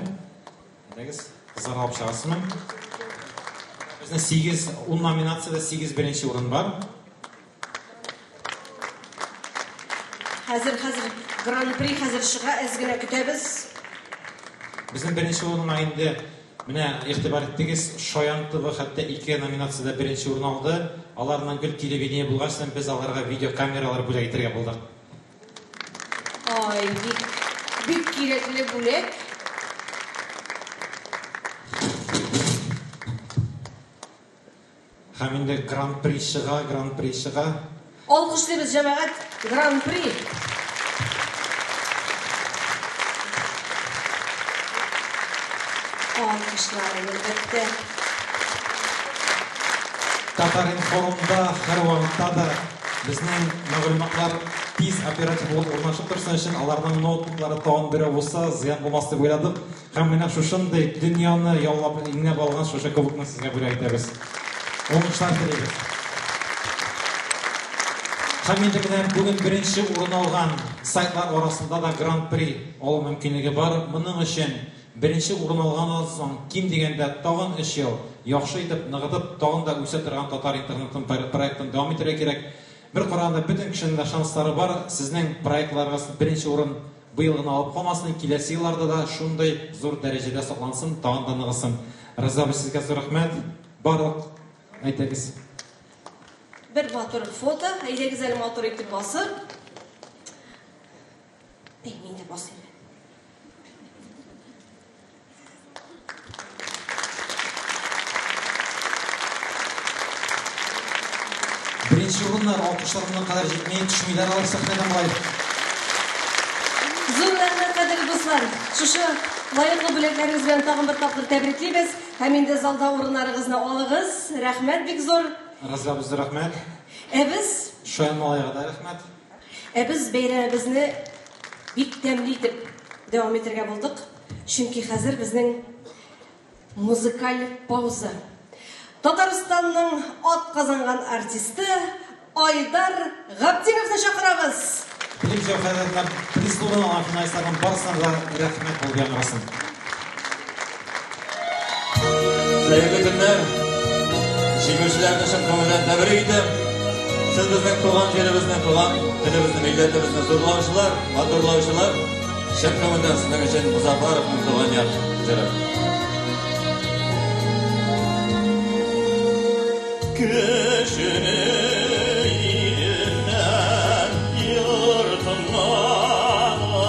Дәгез, кызлар алып чыгасызмы? Безнең 10 номинациядә 8 беренче урын бар.
Хәзер гран-при хәзер чыга, әз генә көтәбез.
Безнең беренче урынга инде менә игътибар иттегез, Шаян ТВ хәтта 2 номинациядә беренче урын алды. Аларның гел телевидение булгач, без аларга видеокамералар бүләк итәргә булдык.
Ай, бик кирәкле бүләк.
Һәм инде гран-при чыга.
Алкышлыйбыз җәмәгать, гран-при. Алкышлар әлбәттә.
Татар информда һәр вакытта да безнең мәгълүматлар тиз оператив булып урнашып торсын өчен аларның ноутбуклары тагын бере булса зыян булмас дип уйладык. Һәм менә шушындай дөньяны яулап иңнәп алган шушы кебекне сезгә бүләк итәбез. Уңышлар телибез. Һәм инде менә бүген беренче урын алган сайтлар арасында да гран-при алу мөмкинлеге бар. Моның өчен беренче урын алганнан соң ким дигәндә тагын 3 ел яхшы итеп, ныгытып, тагын да үсә торган Татар интернетын проектын дәвам итәргә кирәк. Бер караганда бөтен кешенең дә шанслары бар. Сезнең проектларыгыз беренче урын быел гына алып калмасын, киләсе елларда да шундый зур дәрәҗәдә саклансын, тагын да ныгысын. Раза сезгә зур рәхмәт. Барлык әйтегез.
Бер матур фото, әйдәгез әле матур итеп басып. Мин дә басыйм.
Беренче урыннар алкышлар белән кадәр җитмәй төшмиләр алар сәхнәдән булай.
Зур рәхмәт кадерле дуслар. Шушы лаеклы бүләкләрегез белән тагын бер тапкыр тәбриклибез. Һәм инде залда урыннарыгызны алыгыз. Рәхмәт бик зур.
Раза безгә рәхмәт.
Без
Шаян малайга да рәхмәт.
Без бәйрәмебезне бик тәмле итеп дәвам итәргә булдык. Чөнки хәзер безнең музыкаль пауза. Татарстанның атказанган артисты Айдар Габдиновны чакырабыз.
Билек җәүһәрләренә прислугын алган финалистларның барысына да рәхмәт булган булсын.
Хәерле көннәр. Җиңүчеләрне чын күңелдән тәбрик итәм. Сез безнең туган җиребезне, туган телебезне, милләтебезне зурлаучылар, матурлаучылар. Чын күңелдән сезнең өчен Музафаровның туган яр җыры. Köşünü ilimden yurtundan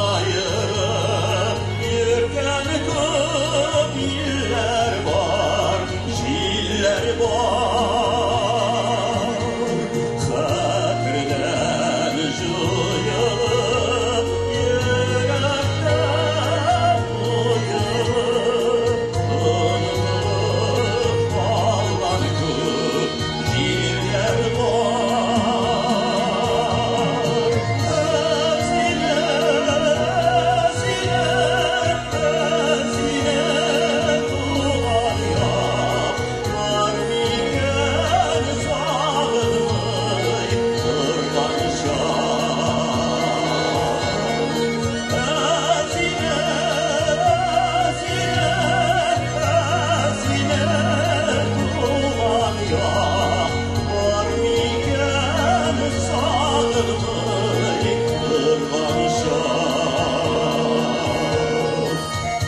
ayırıp yürgen көп iller var, jiller var. Hatırdan juyulup, yürekten uyup, unutulup kalgan көп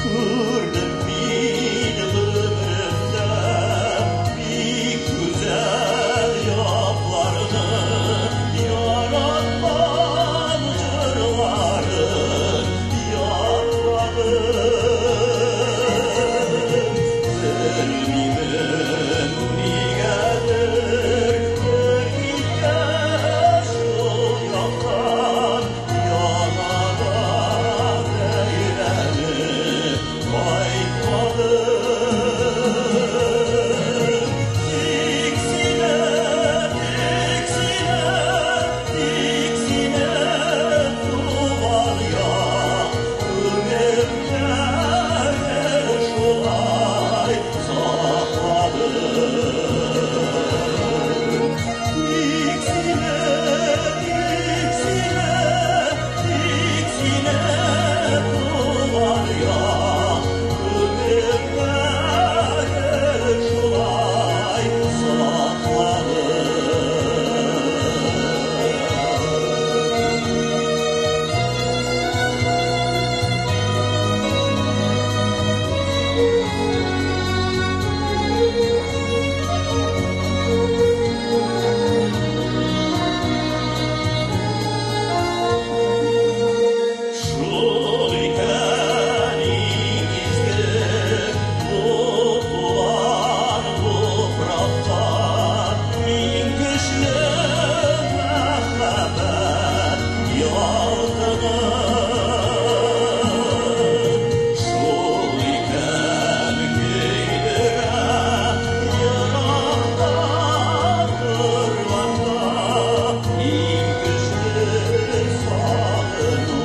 Gördüm bir ömrümde bir güzel yaplarını, yaratman cırların yaplarım. Ölümün nigedir erkekte şu yakan yanadan eğlenip baytmadım. Diksine, diksine, diksine duvar ya, ömürler şolay sakladım. Diksine, diksine, diksine duvar ya, ömürler şolay sakladım. Şol ikeninizde tutulan topraqdan min güçlü məhdəbət yardınız. Şol ikən geydirə yaraqdan qırlanda min güçlü sağını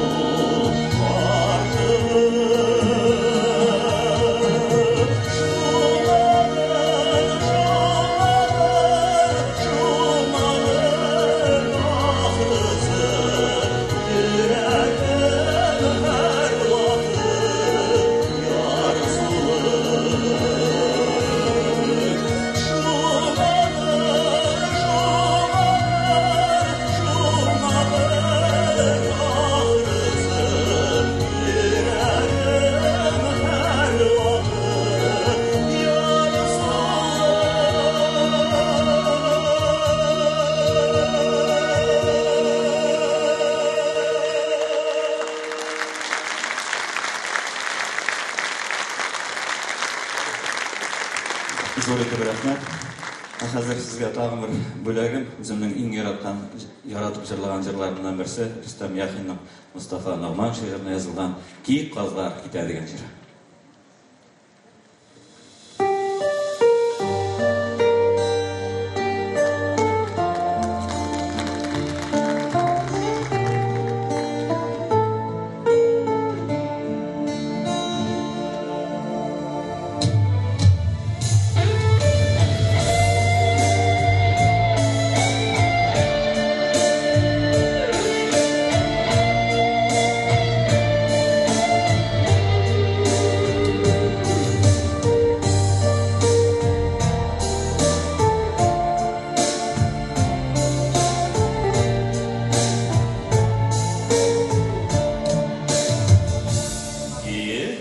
Зор итеп рәхмәт. Хәзер сезгә тагын бер бүләгем, үземнең иң яратып җырлаган җырларымнан берсе Рөстәм Яхинның Мустафа Ногман шигыренә язылган "Киек казлар китә" дигән җыр.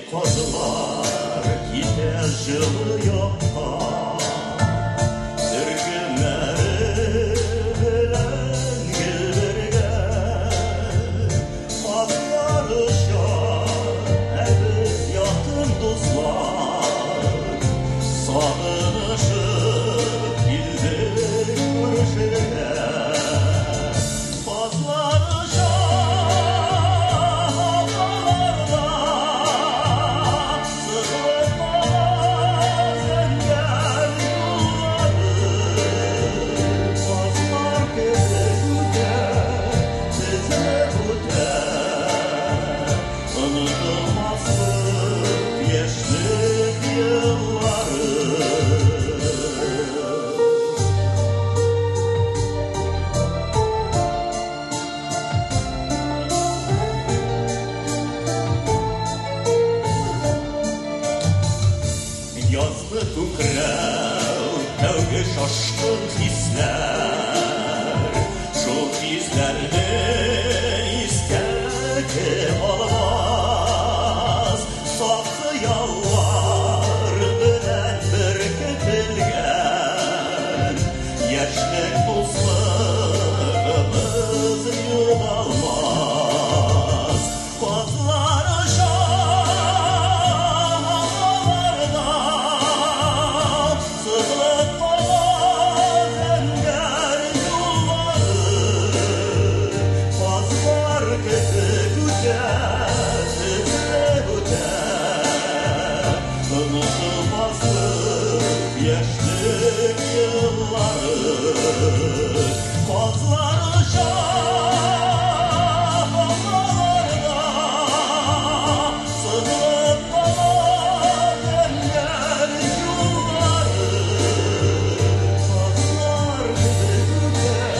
Kozlar gider жылы yoqqa, Türkmenleri bilen gülberge, Azlarışar eviz yakın dostlar, Sağınışıp bildik görüşürge. Yazlı kukrau, tövbe şaşkın hisler, şu hislerini isterdi olmaz, saklı хыяллар белән беркетелгән, яшьлек дуслыгыбыз югалмас. Казлар шаһарларда сызылып калган зәңгәр юллары, казлар кебек unutulmazlık yaşlık yılları, kozları şahalarda sığıp kalan enler yolları, kozlar güzel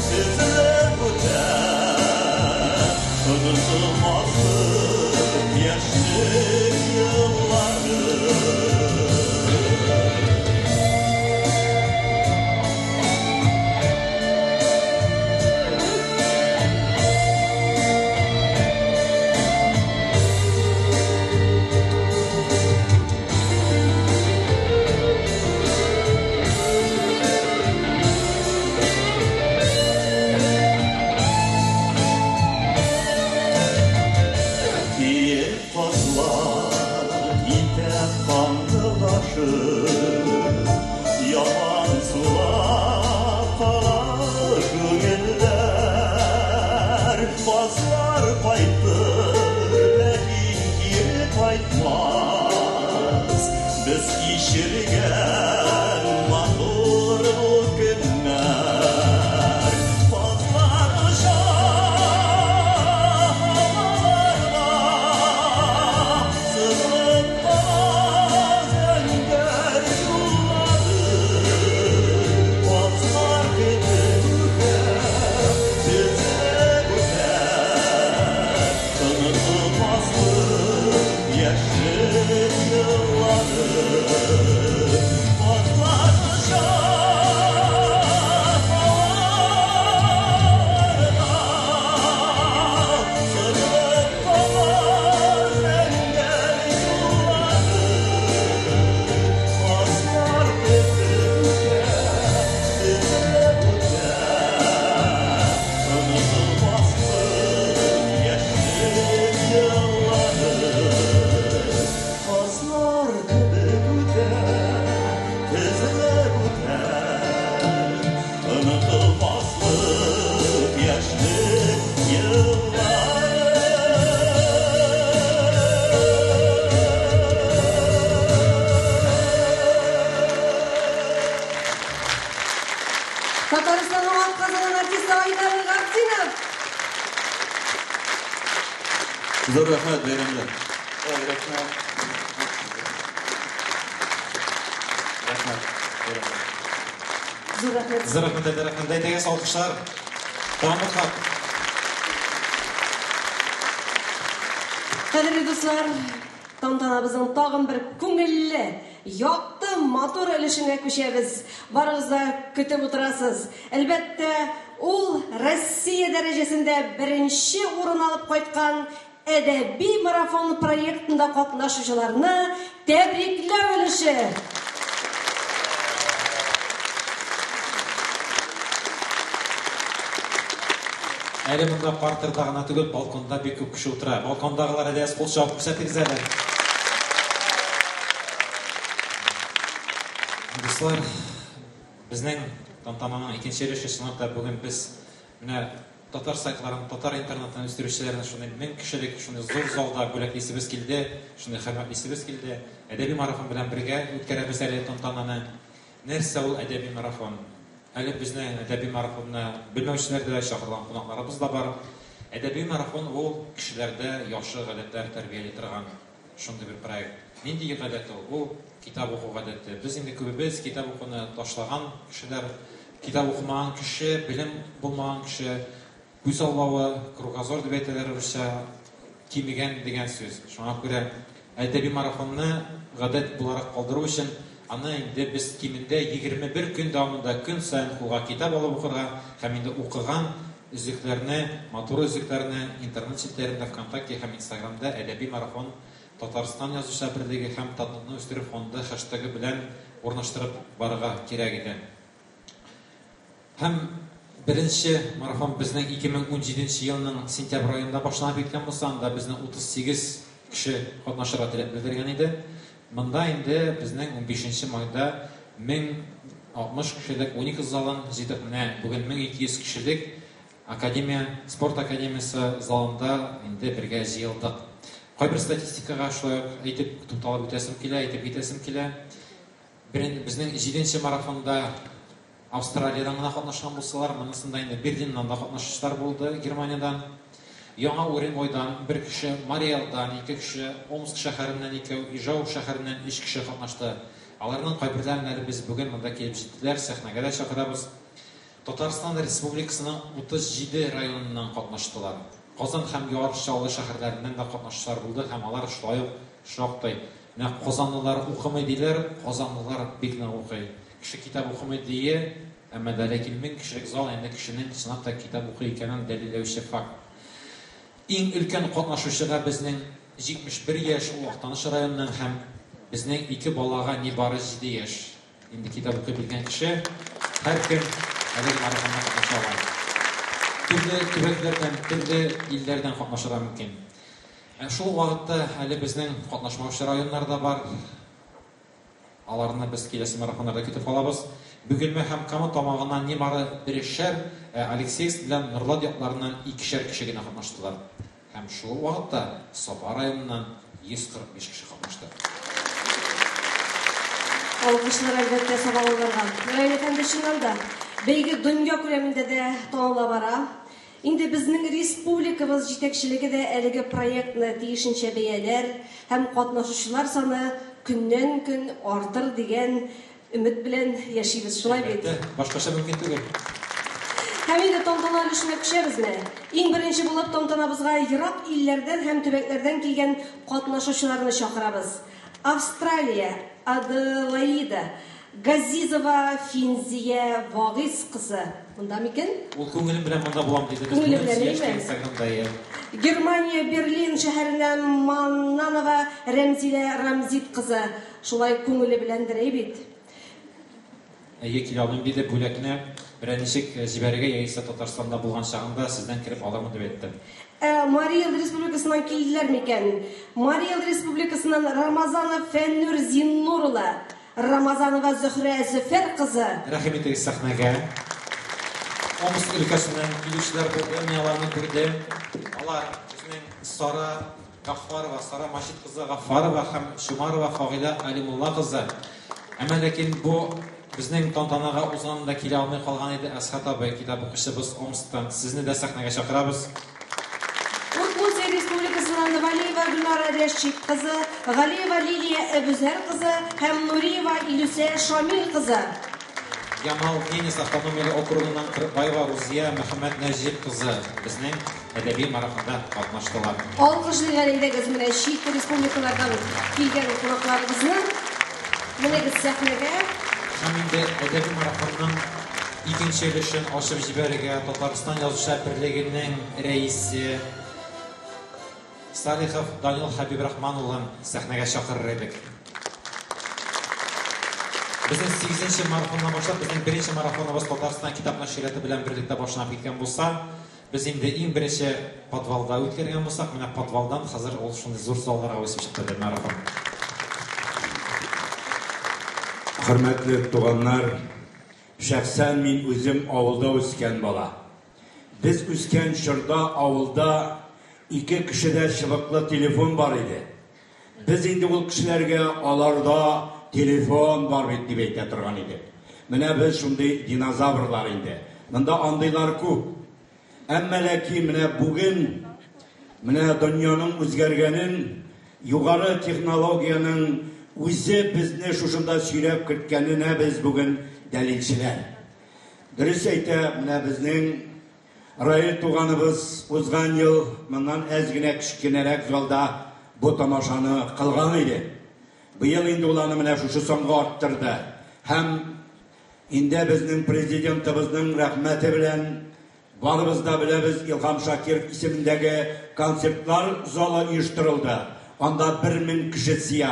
sizler güzel, unutulmazlık yaşlık yılları. Yalan sular kalar gönüller, bazlar kayıttır lakin geri kaytmaz. Biz kişirgen matur bu günler, bazlar şahalarda sızıp kalan zengər
Татарстанның атказанын артисті Айдар Габдинов.
Зор рахмет, бәйрәмләр.
Зор рахмет.
Зор рахмет, рахмет. Дәйтегез алкышлар. Тамамлыкка.
Кадерле дуслар, тантанабызның тагын бер күңелле, якты, матур өлешенә күчәбез. Барыгыз да көтеп утырасыз. Әлбәттә, ул Россия дәрәҗәсендә беренче урын алып кайткан әдәби марафон проектында катнашучыларны тәбрикләү өлеше.
Әле монда партерда гына түгел, балконда бик күп кеше утыра. Балкондагылар әдәс кул чабып күрсәтегез әле. Дуслар, безнең тантананың икенче өлеше чынлыкта бүген без менә татар сайтларын, татар интернетын үстерүчеләрне шундый 1000 кешелек шундый зур залда бүләклисебез килде, шундый хөрмәтлисебез килде. Әдәби марафон белән бергә үткәрәбез әле тантананы. Нәрсә ул әдәби марафон? Әле безнең әдәби марафонны белмәүчеләр дә чакырган кунакларыбыз да бар. Әдәби марафон ул кешеләрдә яхшы гадәтләр тәрбияли торган шундый бер проект. Нинди гадәт ул? Ул китап уку гадәте. Без инде күбебез китап укуны ташлаган кешеләр, китап укымаган кеше, белем булмаган кеше, күз аллавы, кругозор дип әйтәләр русча, кимегән дигән сүз. Шуңа күрә әдәби марафонны гадәт буларак калдыру өчен аны инде без кимендә 21 көн дәвамында көн саен кулга китап алып укырга һәм инде укыган үзекләрне, матур үзекләрне интернет челтәрендә, ВКонтакте һәм Инстаграмда әдәби марафон Татарстан Язучылар берлеге һәм Татарны үстерү фонды хэштегы белән урнаштырып барырга кирәк иде. Һәм беренче марафон безнең 2017 елның сентябрь аенда башланып киткән булса, анда безнең 38 кеше катнашырга теләк белдергән иде. Монда инде безнең 15 майда 1060 кешелек 12 залын җитеп, менә бүген 1200 кешелек спорт академиясе залында инде бергә җыелдык. Кайбер статистикага шулай әйтеп туталып үтәсем килә, әйтеп китәсем килә. Безнең 7нче марафонда Австралиядан гына катнашкан булсалар, монысында инде Берлиннан да катнашучылар булды, Германиядан. Яңа Оренбойдан 1 кеше, Мариэлдан 2 кеше, Омск шәһәреннән 2, Ижау шәһәреннән 3 кеше катнашты. Аларның кайберләрен әле без бүген монда килеп җиттеләр, сәхнәгә дә чакырабыз. Татарстан Республикасының 37 районыннан катнаштылар. Казан һәм Ярышчалы шәһәрләреннән дә катнашучылар булды һәм алар шулай ук шактый. Менә Казанлылар укымый диләр, Казанлылар бик нык укый. Кеше китап укымый дие, әмма дә ләкин 1000 кешелек зал инде кешенең чынлап та китап укый икәнен дәлилләүче факт. Иң өлкән катнашучыга безнең 71 яшь ул Актаныш районыннан һәм безнең 2 балага нибары 7 яшь. Инде китап укый белгән кеше һәр көн әлеге марафонда катнаша ала. Төрле төбәкләрдән, төрле илләрдән катнашырга мөмкин. Шул вакытта әле безнең катнашмаучы районнар да бар. Аларны без киләсе марафоннарда көтеп алабыз. Бөгелмә һәм Кама тамагыннан нибары 1-шәр, Алексеевск белән Норлат якларыннан 2-шәр кеше генә катнаштылар. Һәм шул вакытта Саба районыннан 145 кеше катнашты.
Алкышлар әлбәттә Сабалыларга. Мирай әфәнде, чыннан да бәйге дөнья күләмендә дә таныла бара. Инде безнең республикабыз җитәкчелеге дә әлеге проектны тиешенчә бәяләр һәм катнашучылар саны көннән-көн артыр дигән өмет белән яшибез, шулай бит.
Башкача мөмкин түгел.
Һәм инде тантана өлешенә төшәбез менә. Иң беренче булып тантанабызга ерак илләрдән һәм төбәкләрдән килгән катнашучыларны чакырабыз. Австралия, Аделаида, Газизова Финзия Вагыз кызы. Монда микән?
Ул күңелем белән монда булам диде.
Күңелем белән. Германия Берлин шәһәреннән Маннанова Рәмзилә Рамзит кызы. Шулай күңеле беләндер бит.
Килә алмыйм диде, бүләкне берәр ничек җибәрергә яисә Татарстанда булган чагында сездән кирип алырмы дип әйтте.
Мариэл Республикасыннан килделәр микән? Мариэл Республикасыннан Рамазанов Фәннур Зиннурова, Рамазанова Зөһрә Зөфәр кызы.
Рәхим итегез сәхнәгә. Омск өлкәсеннән килүчеләр булды, мин аларны күрдем. Алар безнең Сара Гафарова, Сара Машит кызы Гафарова һәм Шумарова Фагыйлә Алимулла кызы. Әмма ләкин бу безнең тантанага узганда килә алмый калган иде. Әсхат абый, китап укучыбыз Омсктан. Сезне дә сәхнәгә чакырабыз.
Удмуртия Республикасыннан Валиева Гөлнара Рәшит кызы, Галиева Лилия Әбүзәр кызы һәм Нуриева Илүсә Шамил кызы.
Ямал Денис автономияле округыннан Кырбаева Рузия Мөхәммәд Нәҗип кызы безнең әдәби марафонда катнаштылар.
Алкышлый галендәгез менә чит республикалардан килгән кунакларыбызны менә сәхнәгә.
Һәм инде әдәби марафонның икенче өлешен ачып җибәрергә Татарстан Язучылар берлегенең рәисе Салихов Данил Хәбибрахман улын сәхнәгә чакырыр идек. Безнең 8нче марафоннан башлап, безнең 1нче марафоныбыз Татарстан китап нәшрияты белән берлектә башланып киткән булса, без инде иң беренче подвалда үткәргән булсак, менә подвалдан хәзер ул шундый зур залларга үсеп чыкты марафон.
Хөрмәтле туганнар, шәхсән мин үзем авылда үскән бала. Без үскән чорда авылда 2 кешедә чыбыклы телефон бар иде. Без инде ул кешеләргә аларда телефон бар бит дип әйтә торган идек. Менә без шундый динозаврлар инде. Монда андыйлар күп. Әмма ләкин менә бүген менә дөньяның үзгәргәнен, югары технологияның үзе безне шушында сөйләп киткәненә без бүген дәлилчеләр. Дөрес әйтә, менә безнең Раил туганыбыз узган ел моннан әз генә кечкенәрәк залда бу тамашаны кылган иде. Быел инде ул аны менә шушы соңга арттырды. Һәм инде безнең президентыбызның рәхмәте белән барыбыз да беләбез, Илһам Шакиров исемендәге концертлар залы оештырылды. анда 1000 кеше сыя.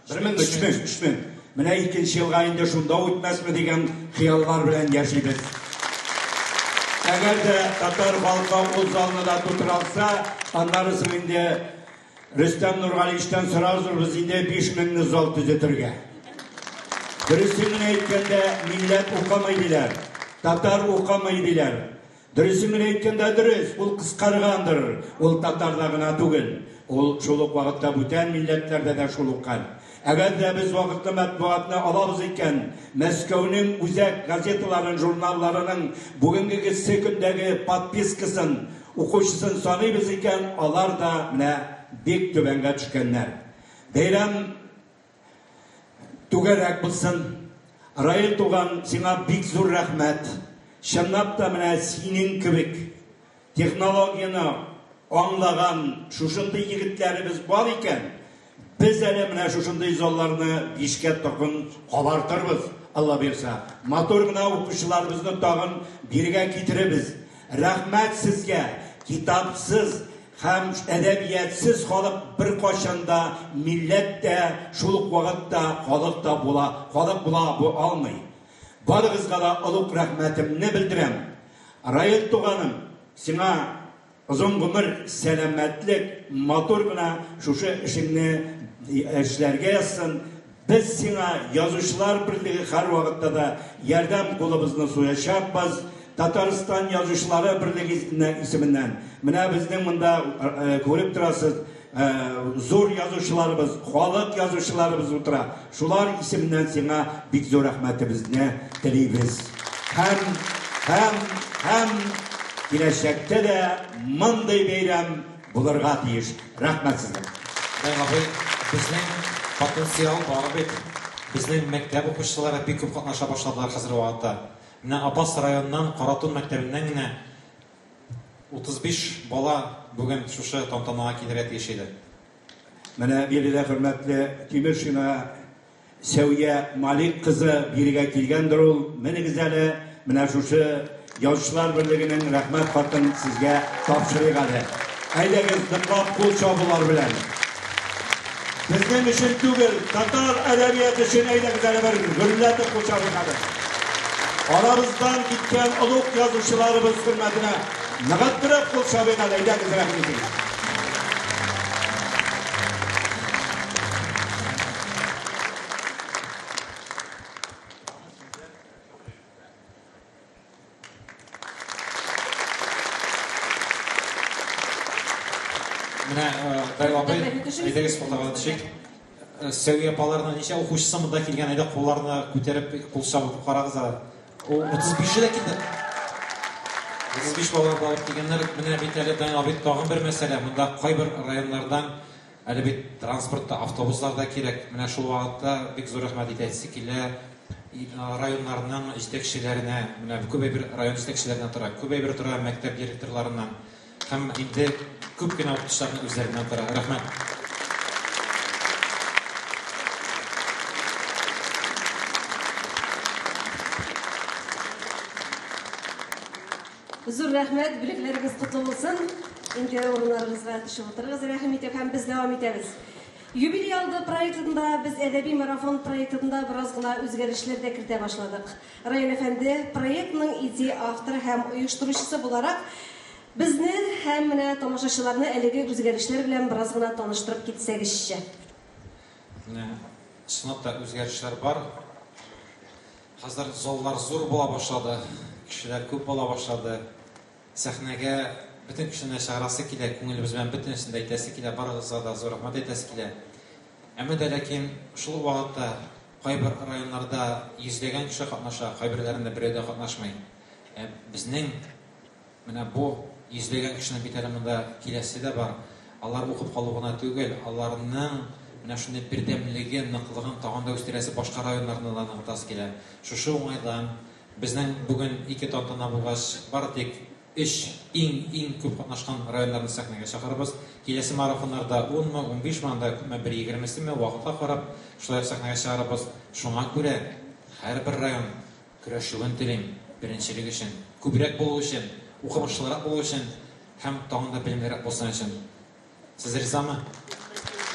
3000. Менә 2нче елга инде шунда үтмәсме дигән хыяллар белән яшибез. Әгәр дә татар халкы үз алдына тутыра алса, аннары соң инде Рөстәм Нургалиевичтан сорарбыз инде 5000 зал төзетергә. Дөресен әйткәндә, милләт укымый диләр, татар укымый диләр. Дөресен әйткәндә дөрес, ул кыскаргандыр, ул татарда гына түгел. Ул шул ук вакытта бүтән милләтләрдә дә шул ук хәл. Әгәр дә без вакытлы матбугатны алабыз икән, Мәскәүнең үзәк газеталарын, журналларының бүгенге көндәге подпискасын, укучысын саныйбыз икән, алар да менә бик түбәнгә төшкәннәр. Бәйрәм түгәрәк булсын. Раил туган, сиңа бик зур рәхмәт. Чынлап та менә синең кебек технологияны аңлаган шушындай егетләребез бар икән. Biz әле менә шушындай залларны 5кә тагын кабартырбыз, Алла бирсә. Мотор гына укучыларыбызны тагын биргә китеребез. Рәхмәт сезгә. Китапсыз һәм әдәбиятсыз халык бер кашанда милләт тә, шул ук вакытта халык та була, бу алмый. Барыгызга да олуг рәхмәтемне белдерәм. Раил туганым, сиңа озын гомер, сәламәтлек, мотор гына шушы эшеңне эшләргә язсын. Без сиңа язучылар берлеге һәр вакытта да ярдәм кулыбызны суячакбыз. Татарстан язучылары берлеге исеменнән. Менә безнең монда күреп торасыз, зур язучыларыбыз, халык язучыларыбыз утыра. Шулар исеменнән сиңа бик зур рәхмәтебезне телибез. Һәм киләчәктә дә мондый бәйрәм булырга тиеш. Рәхмәт сезгә.
Безнең потенциал бар бит. Безнең мәктәп укучылары бик күп катнаша башладылар хәзер вакытта. Менә Апас районнан Каратун мәктәбеннән генә 35 бала бүген шушы тантанага килергә тиеш иде.
Менә биредә хөрмәтле Тимершина Сәвия Малик кызы бирегә килгәндер ул. Менегез әле менә шушы язучылар берлегенең рәхмәт хатын сезгә тапшырыйк әле. Әйдәгез, ныклап кул чабулар белән. Безнең өчен түгел, татар әдәбияты өчен әйдәгез әле бер гөрләтеп кул чабыйк. Арабыздан киткән олуг язучыларыбыз хөрмәтенә нигъмәт кул чабыйк әле, әйдәгез рәхмәт.
Әйдәгез фотоға төшик. Сәвия апаларның ничә укучысы монда килгән, әйдә кулларны күтәреп, кул чабып карагыз. Ул 35 дә килде. 35 балалар алып килгәннәр. Менә бит әле тагын бер мәсьәлә. Монда кайбер районнардан әле бит транспортта, автобусларда кирәк. Менә шул вакытта бик зур рәхмәт итәсе килә районнарның җитәкчеләренә, менә күбәйбер район җитәкчеләренә тора, күбәйбер тора мәктәп директорларыннан. Һәм инде күп кенә укучыларның үзләреннән тора. Рәхмәт.
Зур рәхмәт, бүләкләрегез котлы булсын. Инде урыннарыгызга төшеп утырыгыз, рәхим итеп, һәм без дәвам итәбез. Юбилей алды проектында, без әдәби марафон проектында бераз гына үзгәрешләр дә кертә башладык. Район әфәнде проектның идея авторы һәм оештыручысы буларак безне һәм менә тамашачыларны әлеге үзгәрешләр белән бераз гына таныштырып китсәгезчә.
Сынапта үзгәрешләр бар. Хәзер заллар зур була башлады, кешеләр күп була башлады. Сәхнәгә бөтен кешене чыгарасы килә, күңелебез белән бөтенсен дә әйтәсе килә, барыгызга да зур рәхмәт әйтәсе килә. Әмма дә ләкин шул вакытта кайбер районнарда йөзләгән кеше катнаша, кайберләрендә берәү дә катнашмый. Безнең менә бу йөзләгән кешенең бит әле монда киләсе дә бар. Алар укып калу гына түгел, аларның менә шундый бердәмлеген, ныклыгын тагын да үстерәсе башка районнарда да ныгытасы килә. Шушы уңайдан безнең бүген 2 тантана булгач, бары тик 3 иң күп катнашкан районнарны сәхнәгә чакырабыз. Киләсе марафоннарда 10-15 меңдә, 120 мең вакытка карап, шулай сәхнәгә чыгарабыз. Шуңа күрә һәрбер район көрәшүен телим, беренчелек өчен, күбрәк булу өчен, укымышлырак булу өчен һәм тагын да белемлерәк булсын өчен. Сез ризамы?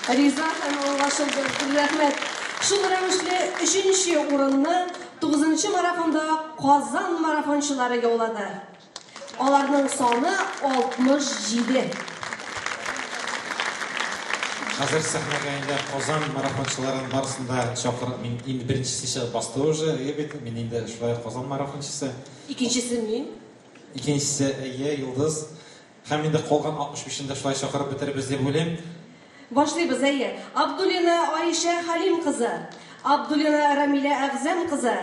Риза һәм аңлашылды. Рәхмәт. Шул рәвешле 3-нче урынны 9-нчы марафонда Казан марафончылары яулады. Аларның саны 67.
Хәзер сәхнәгә инде Казан марафончыларын барысында чакырып, мин инде беренчесе басты уже, мин инде шулай Казан марафончысы.
Икенчесе мин.
Икенчесе Йылдыз. Һәм инде калган 65-нде шулай чакырып бетербез дип уйлыйм.
Башлыйбыз, әйе. Абдуллина Айша Халим кызы, Абдуллина Рамиля Әгзәм кызы,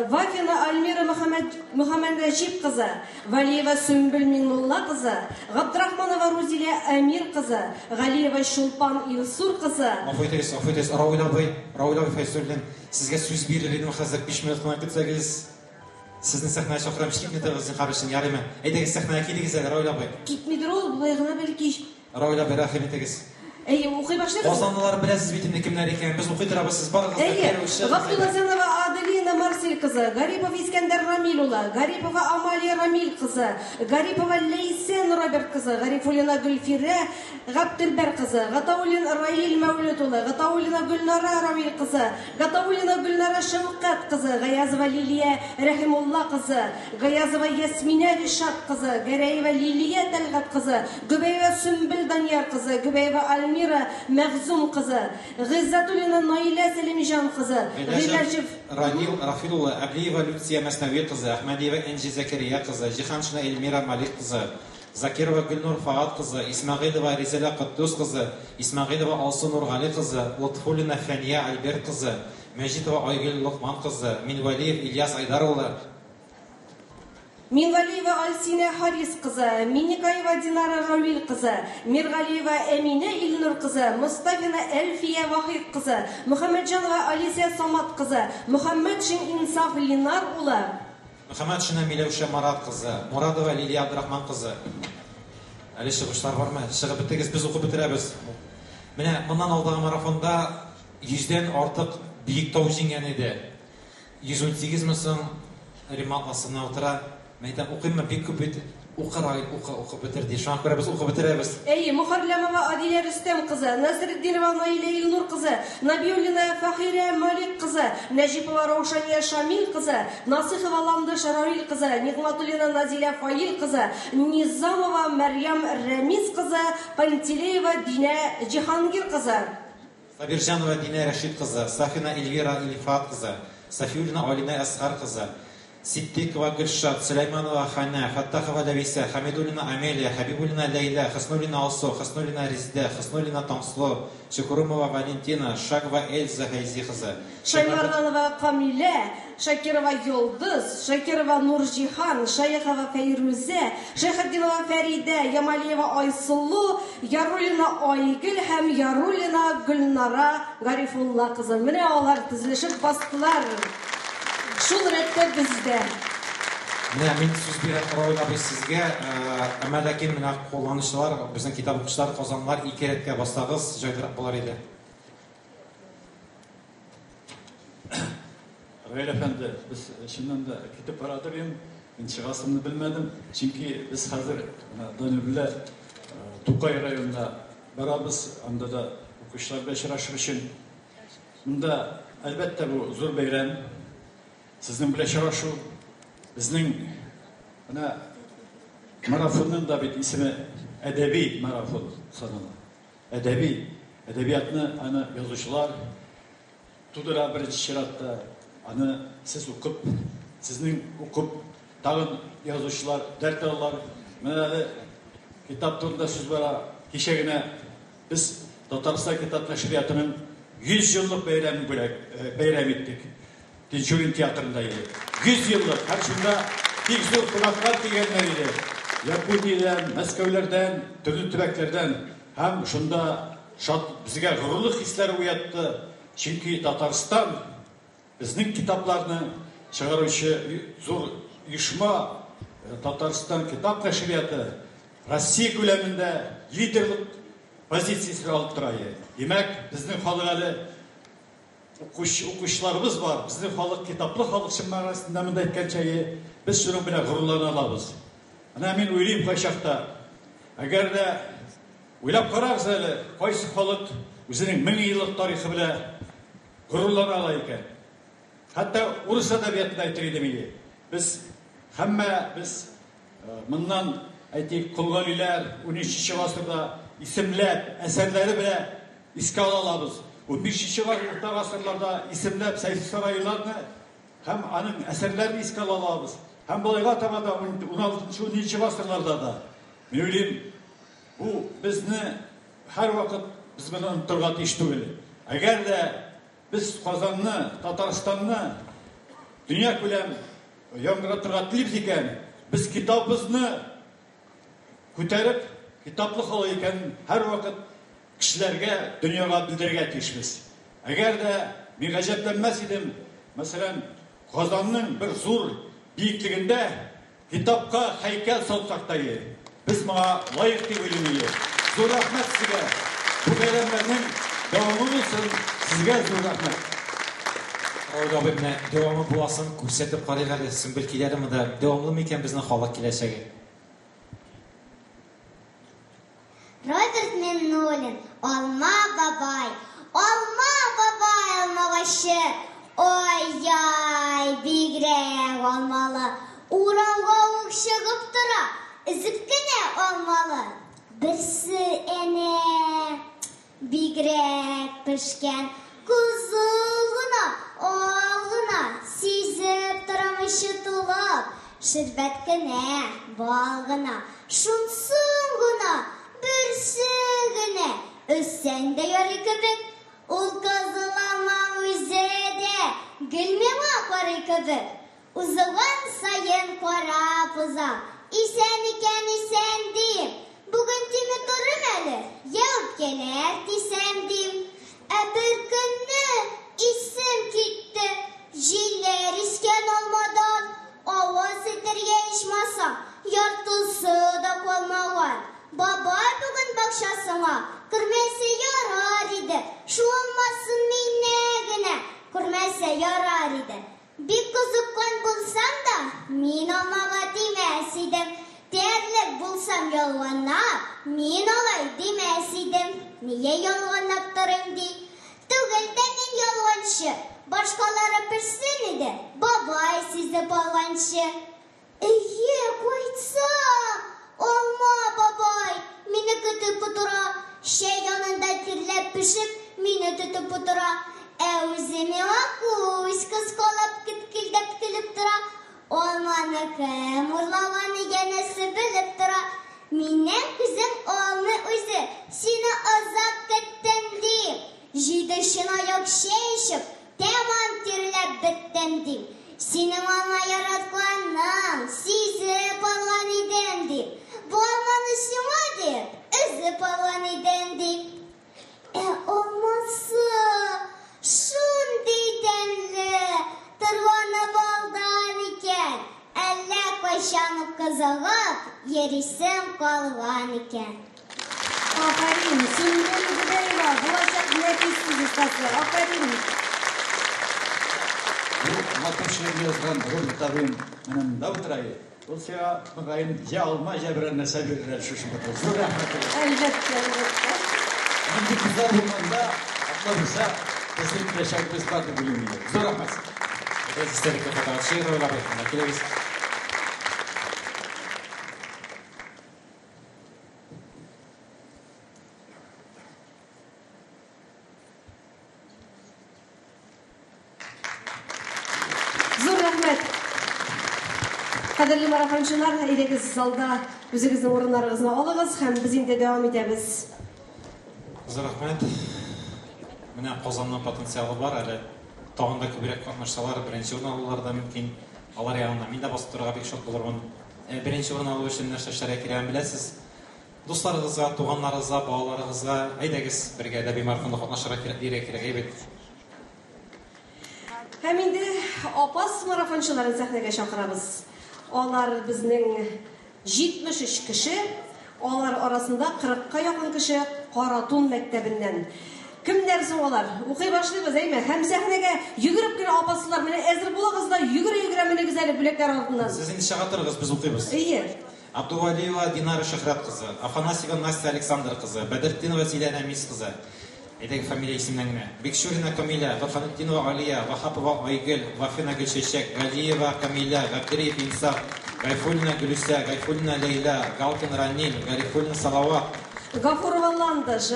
Вафина Альмира Мөхәммәд Нәҗип кызы, Валиева Сөмбел Миңнулла кызы, Габдрахманова Рузилә Әмир кызы, Галиева Шулпан Илсур кызы.
Афуйтес, Рауил абый Файсуллин, сезгә сүз бирелгән хәзер 5 минут кына көтсәгез, сезне сәхнәгә чакырам, китмәдегез, хәбәрсен ярыймы? Әйдәгез сәхнәгә килегез, Рауил абый.
Китмидер ул, булай гына бәлки.
Рауил абый, рәхим итегез.
Әйе, укый башлыйбыз.
Казанлылар беләсез бит инде кемнәр икән, без укый торабыз, сез барыгыз да
әйе, Габдуллазанова Аделина Марсель кызы, Гарипов Искәндәр Рамил улы, Гарипова Амалия Рамил кызы, Гарипова Лейсен Роберт кызы, Гарифуллина Гөлфирә Габделбәр кызы, Гатауллин Раил Мәүлид улы, Гатауллина Гөлнара Равил кызы, Гатауллина Гөлнара Шәвкәт кызы, Гаязова Лилия Рәхимулла кызы, Гаязова Ясмина Ришат кызы, Гәрәева Лилия Тәлгат кызы, Гөбәева Сөмбел Данияр кызы, Гөбәева Альмира Мәгъзум кызы, Гыйззатуллина Наилә Сәлимҗан кызы, Гыйләҗев
Рафил улы, Әблиева Люция Мәснәви кызы, Әхмәдиева Энҗи Закирия кызы, Җиһаншина Эльмира Малик кызы, Закирова Гөлнур Фагат кызы, Исмәгыйлова Ризалә Кыттус кызы, Исмәгыйлова Алсу Нургали кызы, Лутфуллина Фәния Альберт кызы, Мәҗитова Айгөл Лукман кызы, Минвалиев Ильяс Айдар улы,
Минвалиева Альсина Харис кызы, Миникаева Динара Равил кызы, Миргалиева Әминә Илнур кызы, Мустафина Әлфия Вахид кызы, Мөхәммәтҗанова Алисия Самат кызы, Мөхәммәтшин Инсаф Линар улы,
Мөхәммәтшина Миләүшә Марат кызы, Мурадова Лилия Абдрахман кызы. Әле чыгышлар бармы? Чыгып бетегез, без укып бетерәбез. Менә моннан алдагы марафонда 100дән артык Биектау җиңгән иде. 118 мең ремонт асына утыра. Мәйтәм укыйммы, бик күп бит. Укып бетерде. Шуңа күрә без укып бетерәбез.
Әйе, Мөхәррәмова Адилә Рөстәм кызы, Насретдинова Наилә Илнур кызы, Набиуллина Фахирә Малик кызы, Нәҗипова Раушания Шамил кызы, Насыйхова Ландыш Равил кызы, Нигъматуллина Назилә Фаил кызы, Низамова Мәрьям Рәмис кызы, Пантелеева Динә Җиһангир кызы,
Сабирҗанова Динә Рәшид кызы, Сафина Эльвира Илфат кызы, Сафиуллина Алина Әсгар кызы, Ситтикова Гөлшат, Сулейманова Хана, Фаттахова Ләвисә, Хамидуллина Амелия, Хабибуллина Ләйлә, Хыснуллина Алсу, Хыснуллина Резидә, Хыснуллина Таңсылу, Шөкүрумова Валентина, Шагва Эльза Фәйзи кызы,
Шаймарданова Камилә, Шакирова Йолдыз, Шакирова Нурҗихан, Шаяхова Фәйрүзә, Шәйхетдинова Фәридә, Ямалиева Айсылу, Яруллина Айгөл һәм Яруллина Гөлнара Гарифулла кызы. Менә алар тезелешеп бастылар. Шул рәттә бездә.
Менә мин сүз бирә Рауил абый сезгә, әмма ләкин менә кулланучылар, безнең китап укучылар, Казанлар 2 рәткә бассагыз, җайлырак булар иде.
Рәйл әфәнде, без шуннан да китеп барадыр идем, мин чыгасымны белмәдем, чөнки без хәзер Данилбилә Тукай районында барабыз, анда да укучылар белән очрашыр өчен. Монда әлбәттә бу зур бәйрәм. Сезнең белән очрашу, безнең менә марафонның да бит исеме әдәби марафон санала. Әдәбиятны аны язучылар тудыра беренче чиратта, аны сез укып, сезнең укып, тагын язучылар, дәрт алалар. Менә әле китап турында сүз бара. Кичә генә без Татарстан китап нәшриятының 100 еллык бәйрәм иттек. Тинчурин театрында иде. 100 еллык. Һәр шунда бик зур кунаклар килгәннәр иде. Якутиядән, Мәскәүләрдән, төрле төбәкләрдән. Һәм шунда безгә горурлык хисләре уятты. Чөнки Татарстан безнең китапларны чыгаручы зур оешма, Татарстан китап нәшрияты Россия күләмендә лидерлык позициясен алып тора. Демәк, безнең халык әле укучыларыбыз бар. Безнең халык китаплы халык чын мәгънәсендә монда әйткәнчә, без шуның белән горурлана алабыз. Менә мин уйлыйм кайчакта, әгәр дә уйлап карагыз әле, кайсы халык үзенең 1000 еллык тарихы белән горурлана ала икән. Хәтта урыс әдәбиятында әйтер идем инде. Без моннан әйтик Кулгалиләр 13-нче гасырда исемләп әсәрләре белән искә алабыз. 15-нче гасырларда исемләп Сәйфи Сарайларны һәм аның әсәрләрен искә алабыз. Һәм болайга таба да 16-17-нче гасырларда да. Мин уйлыйм, бу безне һәр вакыт без моны онытырга тиеш түгел. Әгәр дә biz Казанны, Татарстанны дөнья күләм яңгыратырга телибез икән, без китабыбызны күтәреп, китаплы халык икән һәр вакыт кешеләргә, дөньяга белдерергә тиешбез. Әгәр дә мин гаҗәпләнмәс идем, мәсәлән, Казанның бер зур биеклегендә китапка һәйкәл салсак та иде. Без моңа лаек дип уйлыйм. Зур рәхмәт сезгә. Бу бәйрәмнәрнең дәвамы булсын. Sizga zor rahmat.
Olga bibne devamı bulasın, күрсәтеп карыйк әле, Сөмбел киләреме дә, дәвамлы микән безнең халык киләчәге?
Роберт Миннуллин, Алма бабай, алмагачы, ой-яй, бигрәк алмалы, уралга ук чыгып тора, изеп кенә алмалы, берсе әнә бигрәк пешкән, кызылгына, алгына, сизеп торамышы тулып, шәрбәт кенә, балгына, шунсын гына, берсе генә, өссәндә ярый кебек, ул кызылама үзе дә, гөлмәңә карый кебек, узган саен карап узам, исән икән исән дим, бүген тиме торым әле, яуып келер дисәм дим. Ә бер көнне исем китте, җилләр искән алмадан, аваз итәргә ичмасам, яртысы да калмаган. Бабай бүген бакчасына кермәсә ярар иде, шулмасын мине генә күрмәсә ярар иде. Бик кызыккан булсам да, мин алмага тимәс идем. Терлек булсам ялганнап, мин алай димәс идем. Нигә ялганнап торыйм ди? Түгел дә мин ялганчы, башкалары пешсен иде, бабай сизеп алганчы. Әйе, кайтса, алма бабай, мине көтеп утыра, чәй янында тирләп пешеп, мине тотып утыра. Ә үзе миңа күз кыскалап киткилдәп килеп тора. Алманы кем урлаганы янәсе белеп тора. Миннән күзем алмый үзе, сине азап кеттем ди. Җиде чынаяк чәй эчеп, тәмам тирләп беттем ди. Синең алма яратканың, сизеп алган идем ди. Бу алманы сиңа дип, өзеп алган идем ди. Алмасы шундый тәмле, торганы балдан икән. Әллә кайчан ук кызыгып, йөрисем калган икән.
Афәрин, Сөмбел Гүдәева, булачак нәфис үзәсе. Афәрин.
Матушка язган роль табын менән Давытрай. Ул сиңа мөгаен я алма җәбрән нәрсә бирерләр шушы бит. Зур рәхмәт.
Әлбәттә.
Инде кызлар булганда, атларса, безнең киләчәкбез бар дип уйлыйм. Зур рәхмәт.
Без истәлеккә фотография роллары киләбез.
Зур рәхмәт. Кадерле марафончылар, әйдәгез залда үзегезнең урыннарыгызны алыгыз һәм без инде дәвам итәбез.
Зур рәхмәт. Менә Казанның потенциалы бар әле. Тагын да күбрәк катнашсалар, беренче урын алуларда мөмкин. Алар ягында мин дә басып торырга бик шат булырмын. Беренче урын алу өчен нәрсә эшләргә кирәген беләсез. Дусларыгызга, туганнарыгызга, балаларыгызга әйдәгез бергә әдәби марафонда катнашырга кирәк бит.
Һәм инде апас марафончыларын сәхнәгә чакырабыз. Алар безнең 73 кеше, алар арасында 40-ка якын кеше Каратун мәктәбеннән. Кемнәр соң алар? Укый башлыйбыз, әйме? Һәм сәхнәгә йөгереп кенә апасылар менә әзер булыгыз да, йөгерә менегез әле бүләкләр артыннан.
Сез инде чыгатырыгыз, без укыйбыз.
Әйе.
Абдувалиева Динара Шөһрәт кызы, Афанасьева Настя Александр кызы, Бәдретдинова Зилә Нәмис кызы, Әйдәге фамилия исемнән генә. Бикшурина Камиля, Вафанутдинова Алия, Вахапова Айгөл, Вафина Гөлчәчәк, Галиева Камиля, Габдриев Инсаф, Гайфуллина Гөлүсә, Гайфуллина Лейла, Галкин Ранил, Гарифуллин Салават.
Гафурова Ландыш,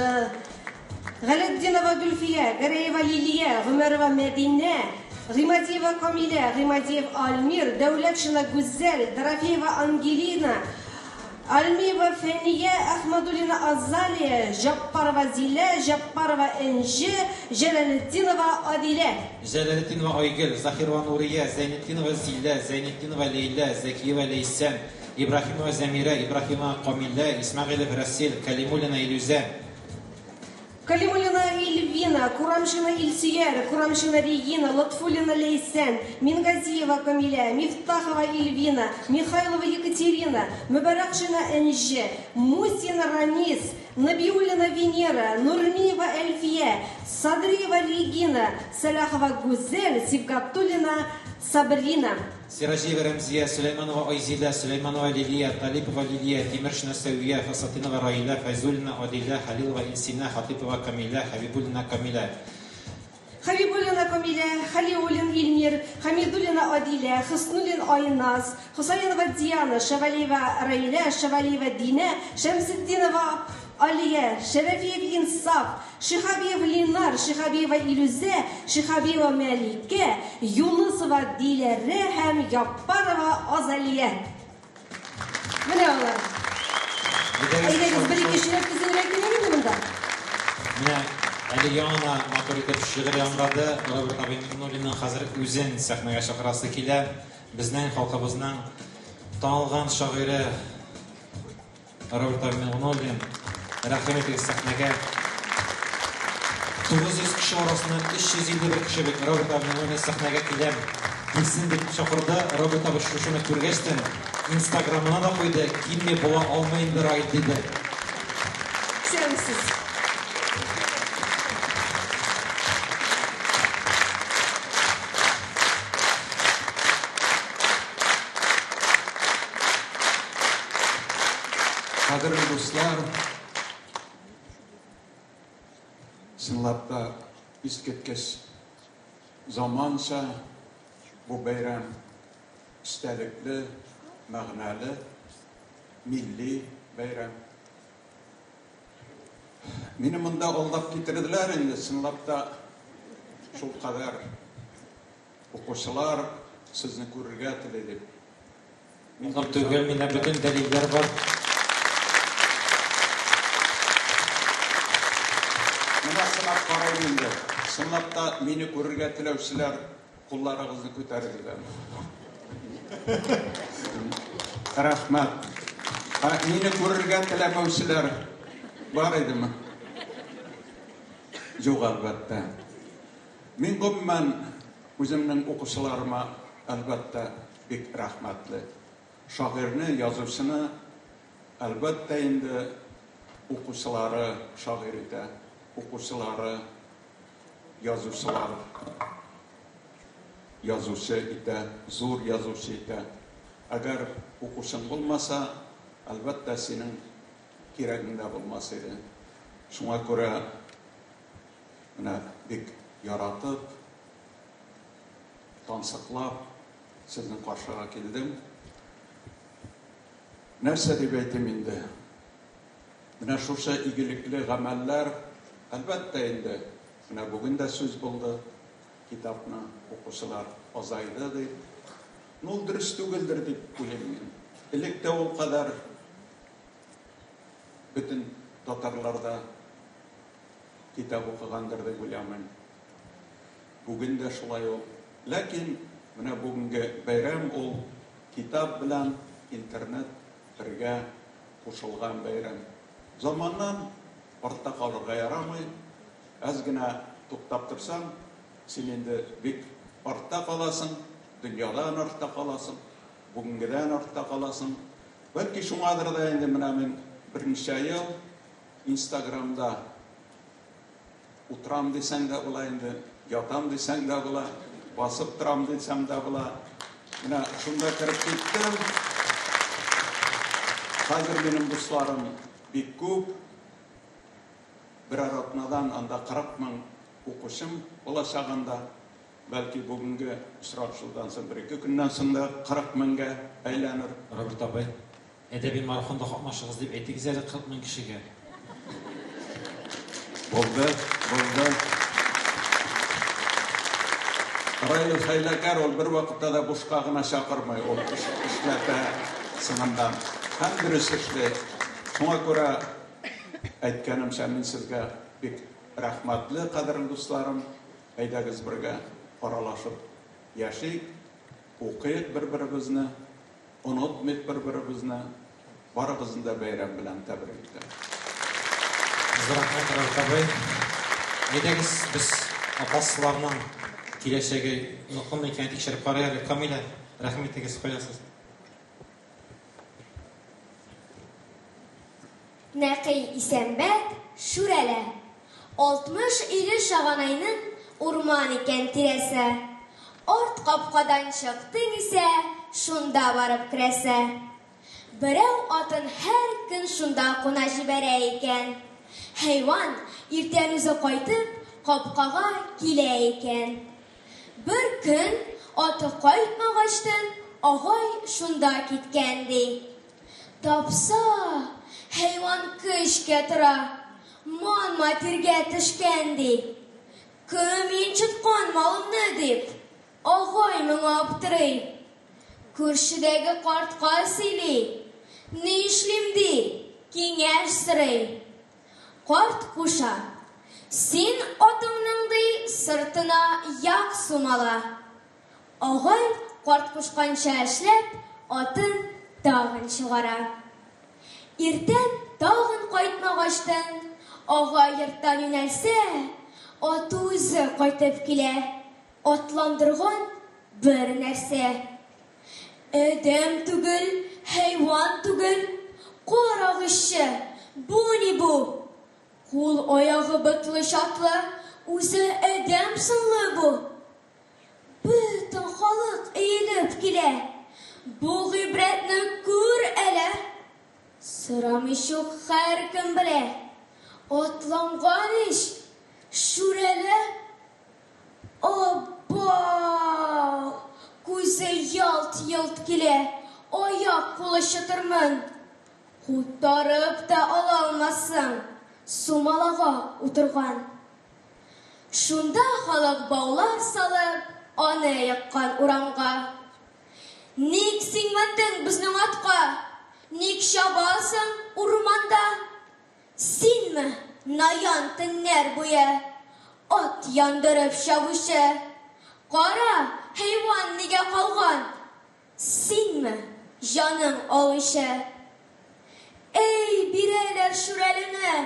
Галетдинова Гөлфия, Гареева Лилия, Гумерова Мәдинә, Гыймадиева Камиля, Гыймадиев Альмир, Дәүләтшина Гүзәл, Дорофеева Ангелина, Альмиева Фәния, Ахмадуллина Азалия, Жаппарова Зилә, Жаппарова Энжи, Җәләлетдинова Адилә.
Җәләлетдинова Айгөл, Захирова Нурия, Зәйнетдинова Зилә, Зәйнетдинова Лейла, Зәкиева Лейсән, Ибрахимова Зәмирә, Ибрахимова Камилә, Исмәгыйлев Расил, Калимуллина Илүзә.
Калимуллина Ильвина, Курамшина Ильсияр, Курамшина Регина, Латфуллина Лейсен, Мингазиева Камиля, Мифтахова Ильвина, Михайлова Екатерина, Мубаракшина Энже, Мусина Рамис, Набиуллина Венера, Нурмиева Эльфия, Садриева Регина, Саляхова Гузель, Сибгатуллина Сабрина.
Сиражиева Рамзия, Сулейманова Айзиля, Сулейманова Лилия, Талипова Лилия, Тимиршина Сәвия, Фасатинова Раиля, Файзуллина Адиля, Халилова Инсина, Хатипова Камиля, Хабибуллина Камиля.
Хабибуллина Камиля, Халиуллин Ильмир, Хамидуллина Адиля, Хуснуллин Айназ, Хусайнова Диана, Шавалиева Раиля, Шавалиева Дина, Шамсиддинова Алия, Шарафиев Инсаф, Шихабиев Линар, Шихабиева Илүзә, Шихабиева Мәликә, Юнысова Диләрә һәм Яппарова Азалия. Менә алар. Әйдәгез бер-ике шигырь төзегрәк киләме монда?
Менә әле яңа матур итеп шигырь яңгырады. Роберт Абимнуллинның хәзер үзен сәхнәгә чакырасы килә. Безнең халкыбызның танылган шагыйре Роберт Абимнуллин рәхмәт итегез сәхнәгә. 900 кеше арасыннан 351 кеше бит Роберт Абимнуллин сәхнәгә килә. Килсен дип чакырды. Роберт Абы шушыны күргәчтен Инстаграмына да куйды. Килми була алмыйдыр ай диде.
Сәмсез.
Кадерле дуслар, чынлап та искиткеч заманча бу бәйрәм истәлекле, мәгънәле, милли бәйрәм. Мине монда алдап китерделәр инде, чынлап та шул кадәр укучылар сезне күрергә теләде.
Мин түгел, миндә бөтен дәлилләр бар.
Менә сынап карайм инде. Сынап та мине күрергә теләүчеләр кулларыгызны күтәрегез. Рәхмәт. Мине күрергә теләмәүчеләр бар идеме? Юк, әлбәттә. Мин гомумән үземнең укучыларыма әлбәттә бик рәхмәтле. Шагыйрьне, язучыны әлбәттә инде укучылары шагыйрь итә. Укучылары язучылар язучы итә, зур язучы итә. Әгәр укучың булмаса, әлбәттә синең кирәгең дә булмас иде. Шуңа күрә менә бик яратып, тансыклап сезнең каршыга килдем. Нәрсә дип әйтим инде? Менә шушы игелекле гамәлләр әлбәттә инде. Менә бүген дә сүз булды. Китапны укучылар азайды дип. Ул дөрес түгелдер дип уйлыйм. Элек тә ул кадәр бөтен татарларда китап укыгандыр дип уйлыйм. Бүген дә шулай ул. Ләкин менә бүгенге бәйрәм ул китап белән интернет бергә кушылган бәйрәм. Заманнан артта калырга ярамый. Аз гына туктап торсаң, син инде бик артта каласың, дөньядан артта каласың, бүгенгедән артта каласың. Бәлки шуңадыр да инде менә мин берничә ел Инстаграмда утрам дисәң дә була инде, ятам дисәң дә була, басып торам дисәң дә була. Менә шунда киреп киттем. Хәзер минем дусларым бик күп. bir аратнадан анда 40 000 укучым булачагында, бәлки бүгенге очрашудан соң 1-2 көннән соң да 40 000-га әйләнер.
Роберт абай, әдәби марафонда катнашыгыз дип әйтегез әле 40 000 кешегә.
Булды. Раил хәйләкәр ул бер вакытта да бушка гына чакырмый, ул эшләтә сынамдан. Һәм дөрес эшләй. Шуңа күрә әйткәнемчә мин сезгә бик рәхмәтле, кадерле дусларым. Әйдәгез бергә аралашып яшик, укыйк бер-беребезне, онытмыйк бер-беребезне. Барыбызны да бәйрәм белән тәбрик итәм.
Рәхмәт Роберт абай. Әйдәгез без апасларның киләчәге ныклы икәнен тикшереп карыйк. Камилә, рәхмәтегез куясыз.
Нәкый Исәнбәт Шүрәлә 60 иле Шаганайның урман икән тирәсе. Арт капкадан чыктың исә, шунда барып керәсә. Берәү атын һәр көн шунда куна җибәрә икән. Хайван иртән үзе кайтып капкага килә икән. Бер көн аты кайтмагачтан агай шунда киткән ди. Тапса, хайван көчкә тора, ман-матиргә төшкән ди. Кем мин чыткан малымны дип, агай моңа аптырый. Күршедәге картка сөйли, ни эшлим ди, киңәш сорый. Карт куша, син атыңның ди сыртына як сумала. Агай карт кушканча эшләп, атын тагын чыгара. Иртән тагын кайтмагачтан, агай йорттан юнәлсә, аты үзе кайтып килә. Атландырган бер нәрсә. Әдәм түгел, хайван түгел, карагызчы, бу ни бу? Кул аягы бытлы шатлы, үзе әдәм сынлы бу. Бөтен халык эелеп килә. Бу гыйбрәтне күр әле. Сорамыйчук һәркем белә. Атланган иш Шүрәле. Обба! Күзе ялт-йылт килә. Аяк кулы чытырмын. Кутарып та ала алмассың. Сумалага утырган. Шунда халык баулар салып, аны яккан урамга. Ник син мендең безнең атка? Ник чабасың урманда? Синме наян төннәр буе ат яндырып чабучы? Кара, хайван нигә калган? Синме җаның алучы? Эй, бирәләр Шүрәлене,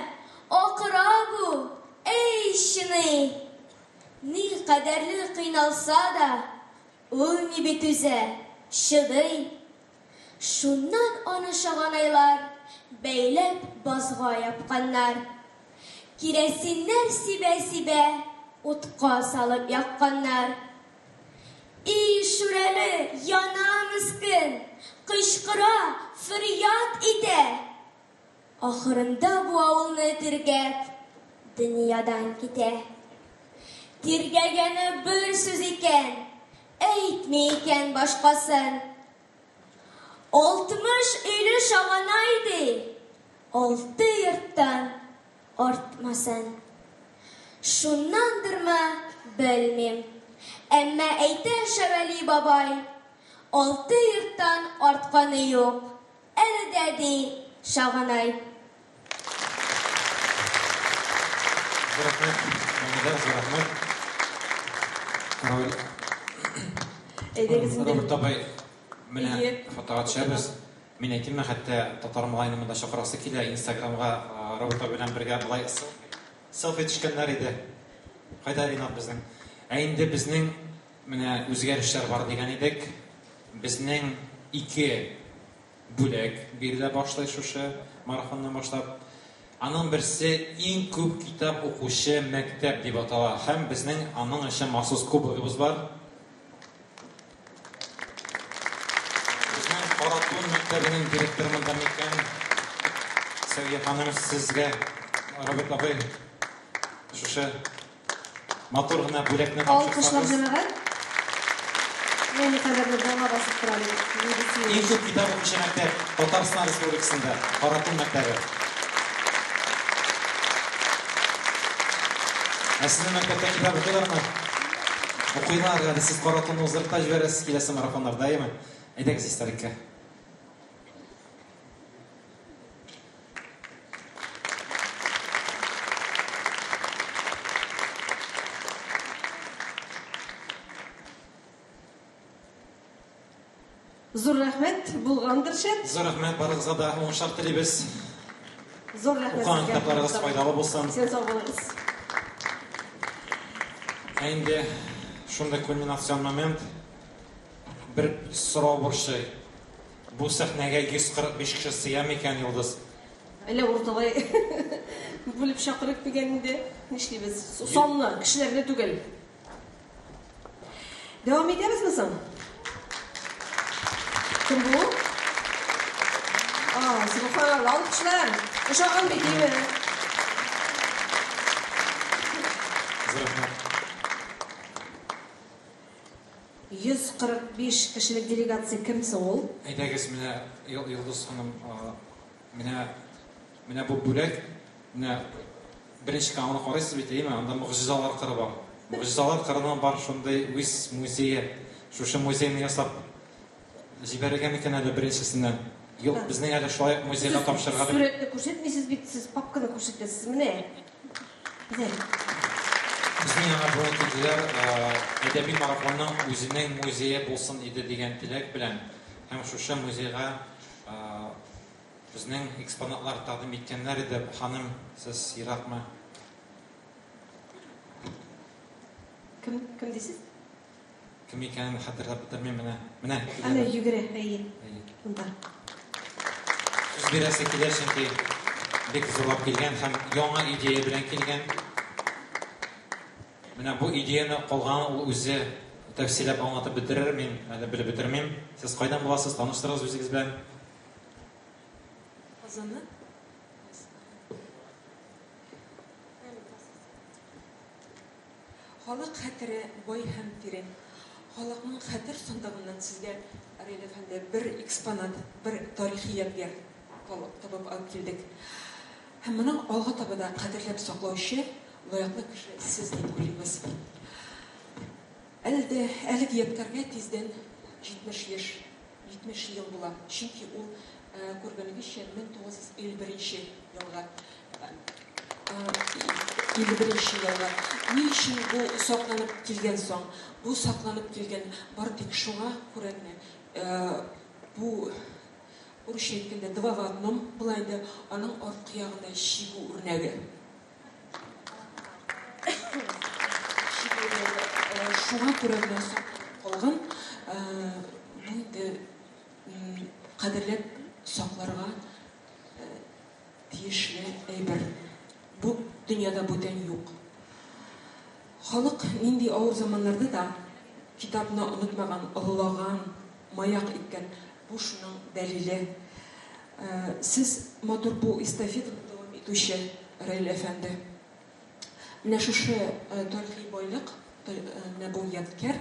акыра бу, эй шыны. Ни кадәрле кыйналса да, ул ни бит үзе чыдый. Шуннан аны Шаганайлар бәйләп базга япканнар. Кирәсиннәр сибә-сибә утка салып якканнар. И Шүрәле яна мискин, кычкыра, фәрят итә. Ахырында бу авылны тиргәп, дөньядан китә. Тиргәгәне бер сүз икән, әйтми икән башкасын. 60 иле Шаганай ди, 6 йорттан артмасын. Шуннандырмы, белмим. Әмма әйтә Шәвәли бабай, 6 йорттан артканы юк. Әле дә ди Шаганай.
Роберт абай, менә фотога төшәбез. Мин әйтим, хәтта татар малайны монда чакырасы килә Инстаграмга Роберт абай белән бергә булай селфи төшкәннәр иде. Кайда Ринат безнең? Ә инде безнең менә үзгәрешләр бар дигән идек. Безнең 2 бүләк бирелә башлый шушы марафонны башлап. Аның берсе иң күп китап укучы мәктәп дип атала. Һәм безнең аның өчен махсус кубогыбыз бар. Безнең Каратун мәктәбенең директоры монда микән? Сәвия ханым, сезгә Роберт абай шушы матур гына бүлекне
Алкышлар
тапшырсагыз.
җәмәгать. Менә кадәрле дәва басып тора бит.
Иң күп китап укучы мәктәп Татарстан Республикасында Каратун мәктәбе. Сезнең мәктәптә китап укыйлармы? Укыйлар, әле сез Каратунны уздырта җибәрәсез киләсе марафоннарда, әйеме? Әйдәгез истәлеккә.
Зур рәхмәт булгандыр шәт.
Зур рәхмәт, барыгызга да уңышлар телибез.
Зур рәхмәт.
Укыган китапларыгыз файдалы булсын.
Сез сау булыгыз.
Инде шундай кульминацион момент. Бер сорау борчый. Бу сәхнәгә 145 кеше сыя микән, Йолдыз?
Әле урталай бүлеп чакырып дигәндә нишлибез? Санлы кешеләрне түгел. Дәвам итәбезме соң? Кем бу? Сибафа, алкышлар. Ошаган бит име?
Зурахмат.
145 кешелек делегация кемсе ул?
Әйдәгез, менә Йолдыз ханым, менә бу бүләк, менә беренче каналны карыйсыз бит, әйеме? Анда мугҗизалар кыры бар. Мугҗизалар кырынан бар шундай үз музее. Шушы музейны ясап җибәргән икән әле беренчесеннән. Юк, безнең әле шулай музейга тапшырырга.
Сүрәтне күрсәтмисез бит, сез папканы күрсәтәсез, менә.
Безнең яңа бүләкләр әдәби марафонның үзенең музее булсын иде дигән теләк белән һәм шушы музейга безнең экспонатлар тәкъдим иткәннәр иде. Ханым, сез еракмы?
Кем дисез?
Кем икәнен хәтерләп бетермим менә.
Аны йөгерә, әйе. Монда.
Сүз бирәсе килә, чөнки бик зурлап килгән һәм яңа идея белән килгән. Менә бу идеяны калган ул үзе тәфсилләп аңлатып бетерер, мин әле белеп бетермим. Сез кайдан буласыз? Таныштырыгыз үзегез белән.
Казаннан. Халык хәтере бай һәм тирән. Халыкның хәтер сундыгыннан сезгә Рәйлә әфәнде бер экспонат, бер тарихи ядгар табып алып килдек. Һәм моның алга табыда кадерләп саклаучы лаяклы кеше сез дип уйлыйбыз. Әлеге ядгарга тиздән 70 ел була. Чөнки ул күргәнегезчә 1951 елга Ни өчен бу сакланып килгән соң? Бу сакланып килгән бар тик шуңа күрә генә. Бу урысча әйткәндә два в одном була иде, аның арткы ягында чигү үрнәге. Шуңа күрә генә калган бу кадерләп сакларга тиешле әйбер. Бу дөньяда бүтән юк. Халык нинди авыр заманнарда да китапны онытмаган, олылаган, маяк иткән. Бу шуның дәлиле. Сез матур бу эстафетаны дәвам итүче Рәйлә әфәнде. Менә шушы тарихи байлык, менә бу ядкар,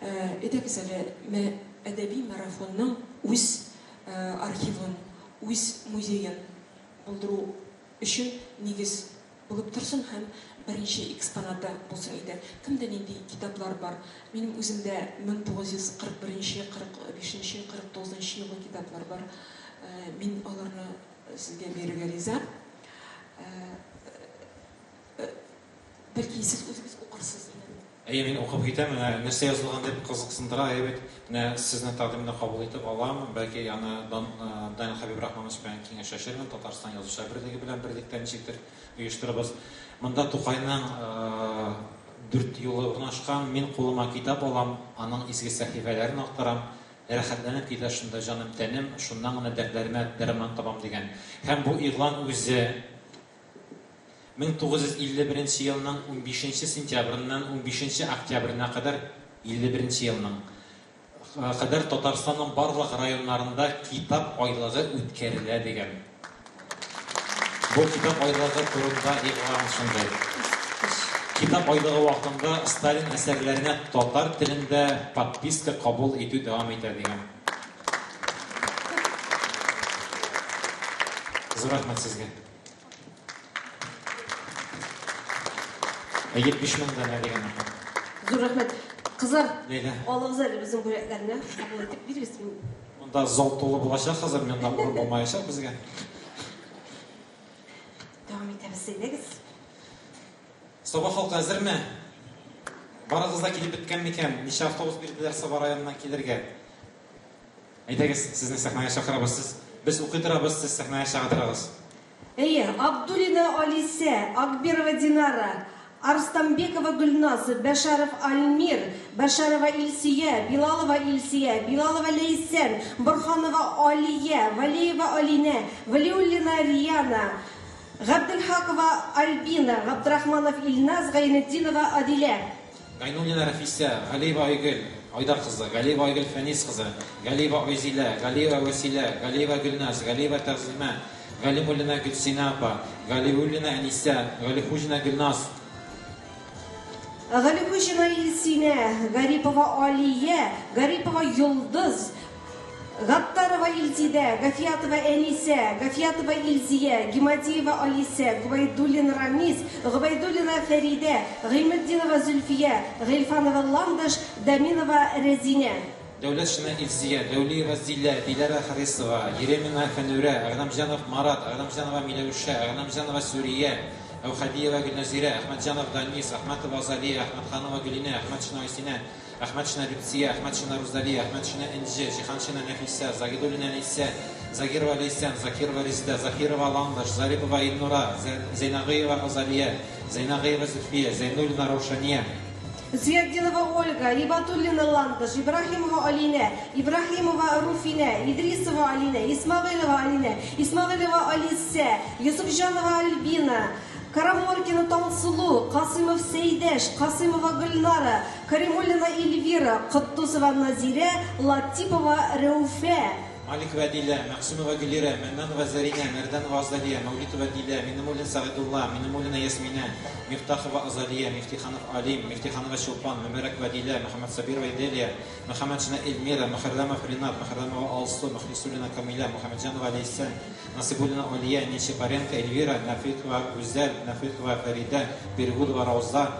әйдәгез әле әдәби марафонның үз архивын, үз музеен булдыру өчен нигез булып торсын һәм беренче экспонаты булсын иде. Кемдә нинди китаплар бар? Минем үземдә 1941, 45, 49 елгы китаплар бар. Мин аларны сезгә бирергә риза. Бәлки сез үзегез укырсыз.
Мин укып китәм, нәрсә язылган дип кызыксындыра, әйбәт. Менә сезне тәкъдимне кабул итеп алам. Бәлки яны Данил Хәбиб Рахманович белән киңәшләшермен, Татарстан Язучылар берлеге белән берлектә ничектер оештырабыз. Монда Тукайның 4 юлы урнашкан, мин кулыма китап алам, аның изге сәхифәләрен актарам, рәхәтләнеп китә шунда җаным тәнем, шуннан гына дәртләремә дәрман табам дигән. Һәм бу игълан үзе 1951 елның 15 сентябреннән 15 октябренә кадәр 51 елның кадәр Татарстанның барлык районнарында китап айлыгы үткәрелә дигән. Бу китап айлыгы турында игълан шундый. Китап айлыгы вакытында Сталин әсәрләренә татар телендә подписка кабул итү дәвам итә дигән. Зур рәхмәт сезгә. 70 мең дән дигән.
Зур рәхмәт. Кызлар,
Ләйлә.
алыгыз әле безнең бүләкләрне кабул итеп бирегез.
Монда зал тулы булачак, хәзер монда булмаячак безгә.
Дәвам итәбез, сөйләгез.
Саба халкы әзерме? Барыгыз да килеп беткән микән? Ничә автобус бирделәр Саба районыннан килергә? Әйтегез, сезне сәхнәгә чакырабыз. Без укый торабыз, сез сәхнәгә чыгартырабыз.
Әйе, Абдуллина Алиса, Акберова Динара, Арстамбекова Гульназ, Бәшәров Альмир, Бәшәрова Илсия, Билалова Илсия, Билалова Лейсен, Бурханова Алия, Валиева Алина, Валиуллина Рияна, Габдельхакова Альбина, Габдрахманов Ильназ, Гайнетдинова Адилә.
Гайнуллина Рафиса, Галиева Айгөл, Айдар кызы, Галиева Айгөл Фәнис кызы, Галиева Айзилә, Галиева Василә, Галиева Гөлназ, Галиева Тәгъзимә, Галимуллина Гөлсина апа, Галиуллина Әниса, Галихужина Гөлназ.
Галихужина Илсина, Гарипова Алия, Гарипова Йолдыз, Гаттарова Илзидә, Гафиятова Әниса, Гафиятова Илзия, Гимадиева Алиса, Губайдуллин Рамис, Губайдуллина Фәридә, Гыйлметдинова Зөлфия, Гыйлфанова Ландыш, Даминова Резина.
Дәүләтшина Илсия, Дәүлиева Зилә, Дилара Харисова, Еремина Фәнүрә, Агнамҗанов Марат, Агнамҗанова Миләүшә, Агнамҗанова Сүрия, Әүхәдиева Гөлназира, Әхмәтҗанов Данис, Әхмәтова Залия, Әхмәтханова Гөлинә, Әхмәтшина Айсина, Әхмәтшина Рүпсия, Әхмәтшина Рузалия, Әхмәтшина Энҗе, Җиһаншина Нәфисә, Загидуллина Нисә, Загирова Лейсән, Закирова Резидә, Захирова Ландыш, Зарипова Илнура, Зейнагыева Азалия, Зейнагыева Зөлфия, Зейнуллина Раушания.
Зияддинова Ольга, Ибатуллина Ландыш, Ибрахимова Алина, Ибрахимова Руфина, Идрисова Алина, Исмагыйлова Алина, Исмагыйлова Алиса, Юсуфҗанова Альбина, Караморкина Тансулу, Касымов Сейдеш, Касымова Гульнара, Каримуллина Эльвира, Кыттусова Назирә, Латипова Рәүфә.
Маликова Дилә, Мәхсүмова Гөлира, Мәннанова Зарина, Мәрданова Азалия, Мәүлитова Дилә, Минемуллин Сагидулла, Минемуллина Ясмина, Мифтахова Азалия, Мифтиханов Алим, Мифтиханова Чулпан, Мөбәрәкова Дилә, Мөхәммәд Сабирова Иделия, Мөхәммәдшина Эльмира, Мөхәррәмов Ринат, Мөхәррәмова Алсу, Мөхлисуллина Камиля, Мөхәммәдҗанова Лейсән, Насибуллина Алия, Нечипаренко Эльвира, Нафикова Гүзәл, Нафикова Фәридә, Бергудова Рауза.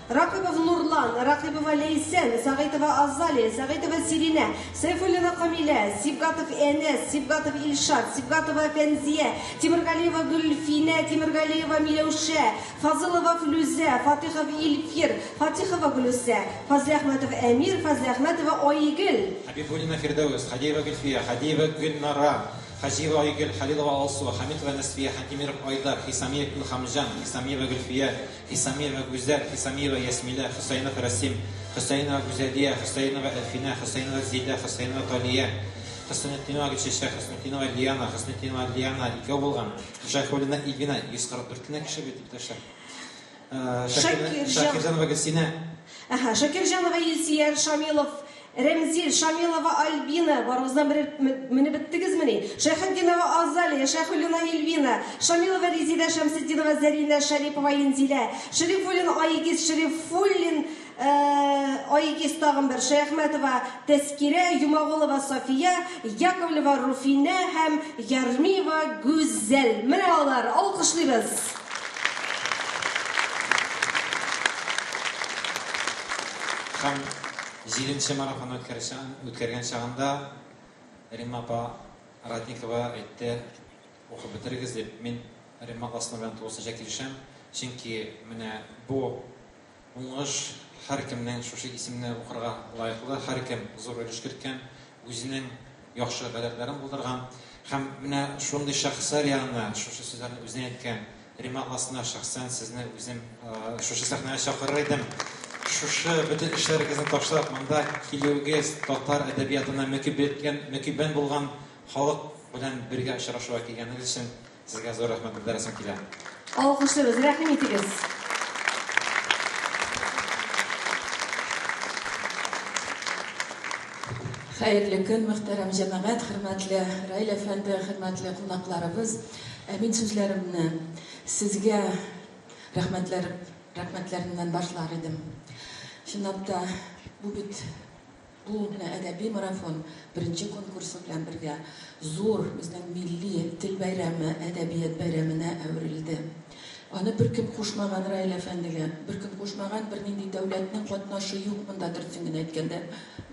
Ракипов Нурлан, Ракипова Лейсен, Сагитова Азалия, Сагитова Сирина, Сайфуллина Камиля, Сибгатов Энес, Сибгатов Ильшат, Сибгатова Фензия, Тимиргалиева Гульфина, Тимиргалиева Миләүшә, Фазылова Флүзә, Фатихов Илфир, Фатихова Гөлүсә, Фазли Әхмәтов Әмир, Фазли Әхмәтова Айгөл.
Хабибуллина Фирдәүс, Хадиева Гөлфия, Хадиева Гөлнара, Хажиева Айгөл, Халилова Алсу, Хамитова Насфия, Хатимиров Айдар, Хисамиев Илхамжан, Хисамиева Гөлфия, Хисамиева Гүзәл, Хисамиева Ясмилә, Хусайнов Расим, Хусайнова Гүзәлия, Хусайнова Әлфина, Хусайнова Зилә, Хусайнова Талия, Хусайнова Гөлшәшә, Хусайнова Лиана, Хусайнова Лиана, икәү булган. Шайхуллина Ильвина, 144 кенә кеше бит иптәшләр. Шакирҗанова Гөлсинә.
Шакирҗанова Илсия, Шамилов Рәмзил, Шамилова Альбина, барыбыздан менеп беттегезмени? Шәйхетдинова Азалия, Шәйхуллина Эльвина, Шамилова Резидә, Шәмсетдинова Зарина, Шәрипова Инзилә, Шәрифуллин Айгиз, Шәрифуллин Айгиз тагын бер, Шәйхмәтова Тәскирә, Юмагулова София, Яковлева Руфина һәм Ярмиева Гүзәл. Менә алар, алкышлыйбыз.
Җиденче марафон үткәргән чагында Римма апа Радникова әйтте, укып бетерегез дип. Мин Римма апасының белән тулысынча килешәм. Чөнки менә бу уңыш һәркемнең шушы исемне укырга лаеклы, һәркем зур өлеш керткән, үзенең яхшы гадәтләрен булдырган һәм менә шундый шәхесләр янына шушы сүзләрне үзенә әйткән Римма апасына шәхсән сезне үзем шушы сәхнәгә чакырыр идем. Шушы бөтен эшләрегезне ташлап, монда килүегез татар әдәбиятына мөкиббән булган халык белән бергә очрашуга килгәнегез өчен сезгә зур рәхмәт белдерәсем килә.
Алкышлыйбыз, рәхим итегез.
Хәерле көн, мөхтәрәм җәмәгать, хөрмәтле Раил әфәнде, хөрмәтле кунакларыбыз. Мин сүзләремне сезгә
рәхмәтләреннән башлар идем. Чынлап та бу бит бу әдәби марафон беренче конкурсы белән бергә зур безнең милли тел бәйрәме, әдәбият бәйрәменә әверелде. Аны беркем кушмаган Раил әфәндегә, беркем кушмаган бернинди дәүләтнең катнашы юк монда дөресен генә әйткәндә.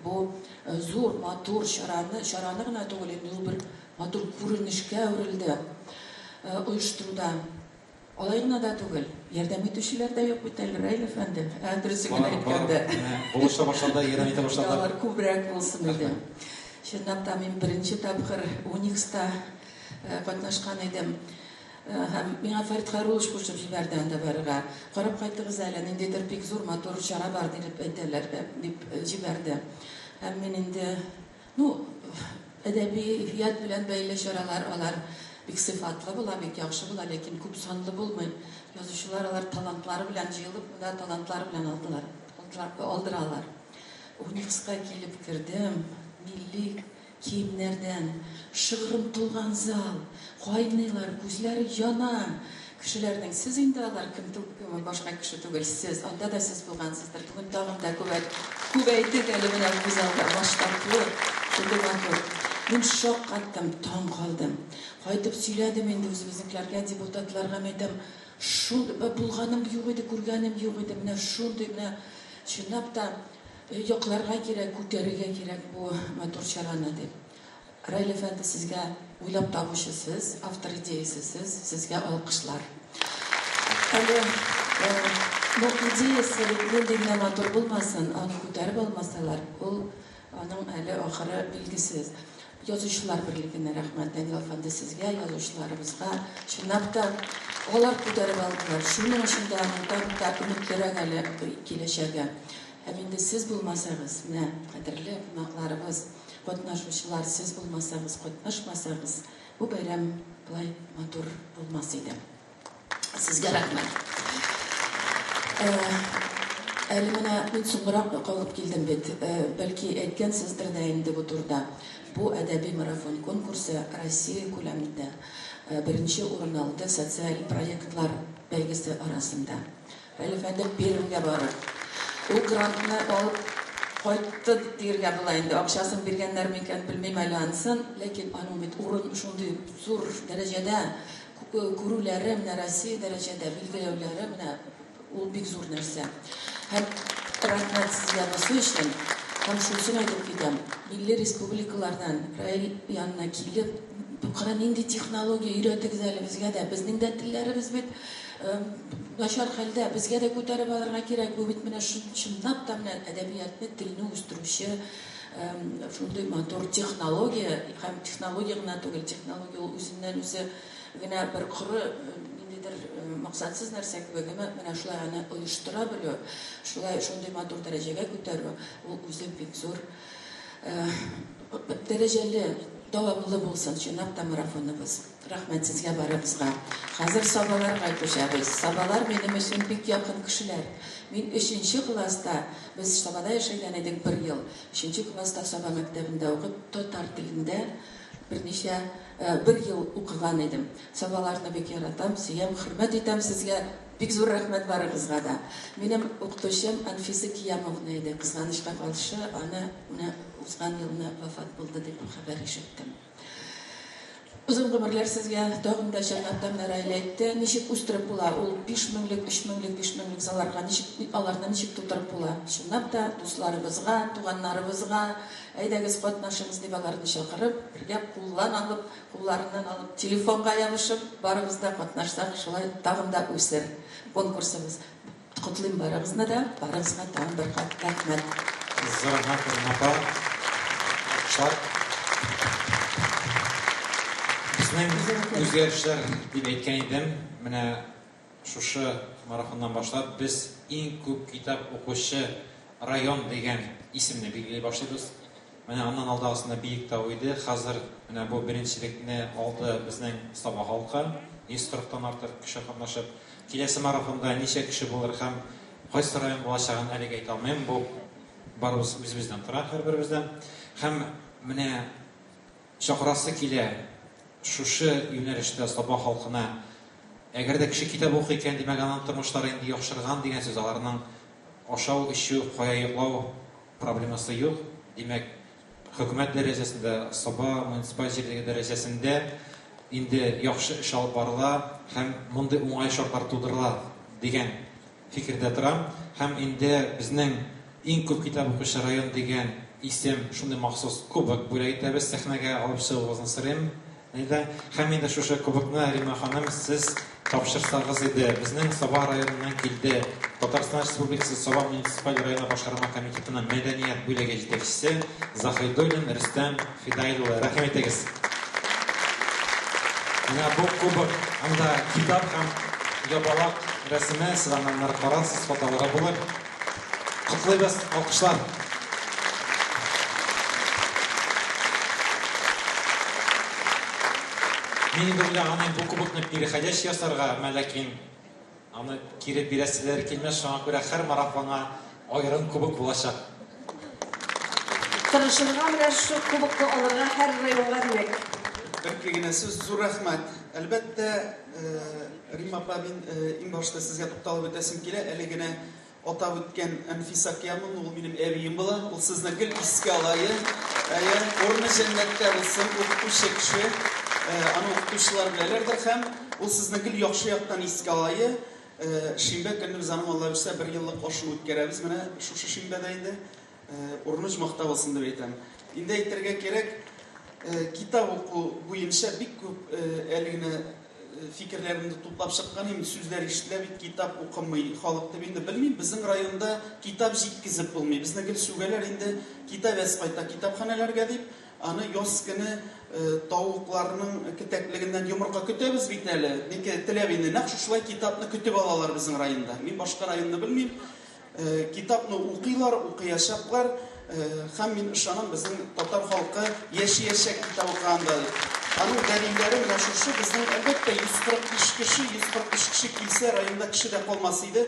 Бу зур, матур чараны гына түгел, инде ул бер матур күренешкә әверелде. Оештыруда алай гына да түгел, ярдәм итүчеләр дә юк бит әле Раил әфәнде. Дөресен генә әйткәндә.
Булыша башлады, ярдәм итә башлады.
Алар күбрәк булсын иде. Чынлап та мин беренче тапкыр Уникста катнашкан идем. Һәм миңа Фәрит Харулович кушып җибәрде анда барырга. Карап кайтыгыз әле, ниндидер бик зур матур чара бар дип әйтәләр, дип җибәрде. Һәм мин инде, әдәбият белән бәйле чаралар алар бик сыйфатлы була, бик яхшы була, ләкин күп санлы булмый. Язучылар алар талантлары белән җыелып, монда талантлары белән алдыралар. Уникска килеп кердем, милли киемнәрдән, шыгрым тулган зал, кайныйлар, күзләре яна. Кешеләрнең сез инде алар кем түгел, башка кеше түгел, сез, анда да сез булгансыздыр. Бүген тагын да күбәйдек әле менә бу залда баштаклы, шундый матур. Мин шок каттым, таң калдым. Кайтып сөйләдем инде үзебезнекеләргә, депутатларга әйтәм, шундый булганым юк иде, күргәнем юк иде, менә шундый, менә чынлап та якларга кирәк, күтәрергә кирәк бу матур чараны дип. Раил әфәнде, сезгә уйлап табучысыз, автор идеясысыз, сезгә алкышлар. Әле бу идеясы нинди генә матур булмасын, аны күтәреп алмасалар, ул аның әле ахыры билгесез. Язучылар берлегенә рәхмәт, Данил әфәнде, сезгә, язучыларыбызга. Чынлап та алар күтәреп алдылар. Шуның өчен дә монда өметлерәк әле киләчәгә. Һәм инде сез булмасагыз, менә кадерле кунакларыбыз, катнашучылар, сез булмасагыз, катнашмасагыз, бу бәйрәм булай матур булмас иде. Сезгә рәхмәт. Әле менә мин соңрак калып килдем бит. Бәлки әйткәнсездер дә инде бу турда. Бу әдәби марафон конкурсы Россия күләмендә беренче урын алды социаль проектлар бәйгесе арасында. Раил әфәнде Пермгә барып, ул грантны алып кайтты диергә була инде. Акчасын биргәннәр микән белмим әле ансын, ләкин аның бит урын шундый зур дәрәҗәдә күрүләре, менә Россия дәрәҗәдә билгеләүләре, менә ул бик зур нәрсә. Һәм рәхмәт сезгә бусы өчен. Һәм шусын әйтеп китәм, милли республикалардан Раил янына килеп, кара нинди технология өйрәтегез әле безгә дә, безнең дә телләребез бит начар хәлдә, безгә дә күтәреп алырга кирәк. Бу бит менә чынлап та менә әдәбиятны, телне үстерүче шундый матур технология, һәм технология гына түгел, технология ул үзеннән үзе генә бер коры ниндидер максатсыз нәрсә кебек, менә шулай аны оештыра белү, шулай шундый матур дәрәҗәгә күтәрү, ул үзе бик зур дәрәҗәле, дәвамлы булсын чынлап та марафоныбыз. Рәхмәт сезгә барыбызга. Хәзер сабаларга күчәбез. Сабалар минем өчен бик якын кешеләр. Мин 3нче класста, без Сабада яшәгән идек 1 ел. 3нче класста Саба мәктәбендә укып, татар телендә берничә 1 ел укыган идем. Сабаларны бик яратам, сөям, хөрмәт итәм сезгә. Бик зур рәхмәт барыгызга да. Минем укытучым Анфиса Киямовна иде. Кызганычка каршы, аны узган елны вафат булды дип хәбәр ишеттем. Узын гомерләр сезгә тагын да җәннәттән Раил әйтте. Ничек үстереп була? Ул 5000лек, 3000лек заларга аларны ничек тутырып була? Чынлап та дусларыбызга, туганнарыбызга, әйдәгез катнашыгыз дип аларны чакырып, бергә куллан алып, кулларыннан алып, телефонга ябышып, барыбыз да катнашсак, шулай тагын да үсер конкурсыбыз. Котлыйм барыгызны да, барыгызга тагын бер кат рәхмәт.
Безнең үзгәрешләр дип әйткән идем, менә шушы марафоннан башлап без иң күп китап укучы район дигән исемне билгеләй башлыйбыз. Менә аннан алдагысында Биектау иде, хәзер менә бу беренчелекне алды безнең Саба халкы, 140тан артык кеше катнашып. Киләсе марафонда ничә кеше булыр һәм кайсы район булачагын әлегә әйтә алмыйм. Бу барыбыз үзебездән тора, һәрберебездән. Һәм менә чакырасы килә шушы юнәлештә Саба халкына Әгәр дә кеше китап укый икән, димәк аның тормышлары инде яхшырган дигән сүз. Аларның ашау, эчү, кая йоклау проблемасы юк. Димәк, хөкүмәт дәрәҗәсендә, Саба муниципаль җирлеге дәрәҗәсендә инде яхшы эш алып барыла һәм мондый уңай шартлар тудырыла дигән фикердә торам. Һәм инде безнең иң күп китап укучы район дигән исем шундый махсус кубок бүләк итәбез, сәхнәгә алып чыгуыгызны сорыйм. Һәм инде шушы кубокны Рима ханым сез тапшырсагыз иде. Безнең Саба районыннан килде. Татарстан Республикасы Саба муниципаль районы башкарма комитетының мәдәният бүлеге җитәкчесе Заһидуллин Рөстәм Фидайлы. Рәхмәт итегез. Менә бу кубок, анда китап һәм ябалак рәсеме, сызганнар карасыз, фотолары булыр. Котлыйбыз, алкышлар. Мин инде уйлаган бу кубокны переходящий ясарга, ләкин аны кире бирәселәр килмәс, шуңа күрә һәр марафонга аерым кубок булачак.
Тырышырга менә шу кубокны алырга һәр районга димәк.
Бәлки генә сүз зур рәхмәт. Әлбәттә, Рима апа, мин иң башта сезгә тукталып үтәсем килә. Әле генә атап үткән Әнфиса Киямын, ул минем әбием була. Ул сезне гел искә алайы. Урыны җәннәттә булсын, укытучы кеше. Аны укытучылар беләләрдер һәм ул сезне гел яхшы яктан искә алайы. Шимбә көнне без аның Алла бирсә 1 еллык ашын үткәрәбез. Менә шушы шимбәдә инде урыныч мактап булсын дип әйтәм. Инде әйтергә кирәк, китап уку буенча бик күп әлегенә фикерләрне туплап чыккан инде, сүзләр ишетелә, бит китап укымый халык дип инде белмим. Безнең районда китап җиткизеп булмый. Безне гел сүгәләр инде китап әз кайта китапханәләргә дип, аны яз көне тавыкларның китәклегеннән йомырка көтәбез бит әле. Ник теләп инде нәкъ шулай китапны көтеп алалар безнең районда. Мин башка районны белмим. Китапны укыйлар, укыячаклар. Һәм мин ышанам, безнең татар халкы яши-яшәк китап укыганда. Аның дәлилләре менә шушы. Безнең әлбәттә 143 кеше килсә, районда кеше дә калмас иде.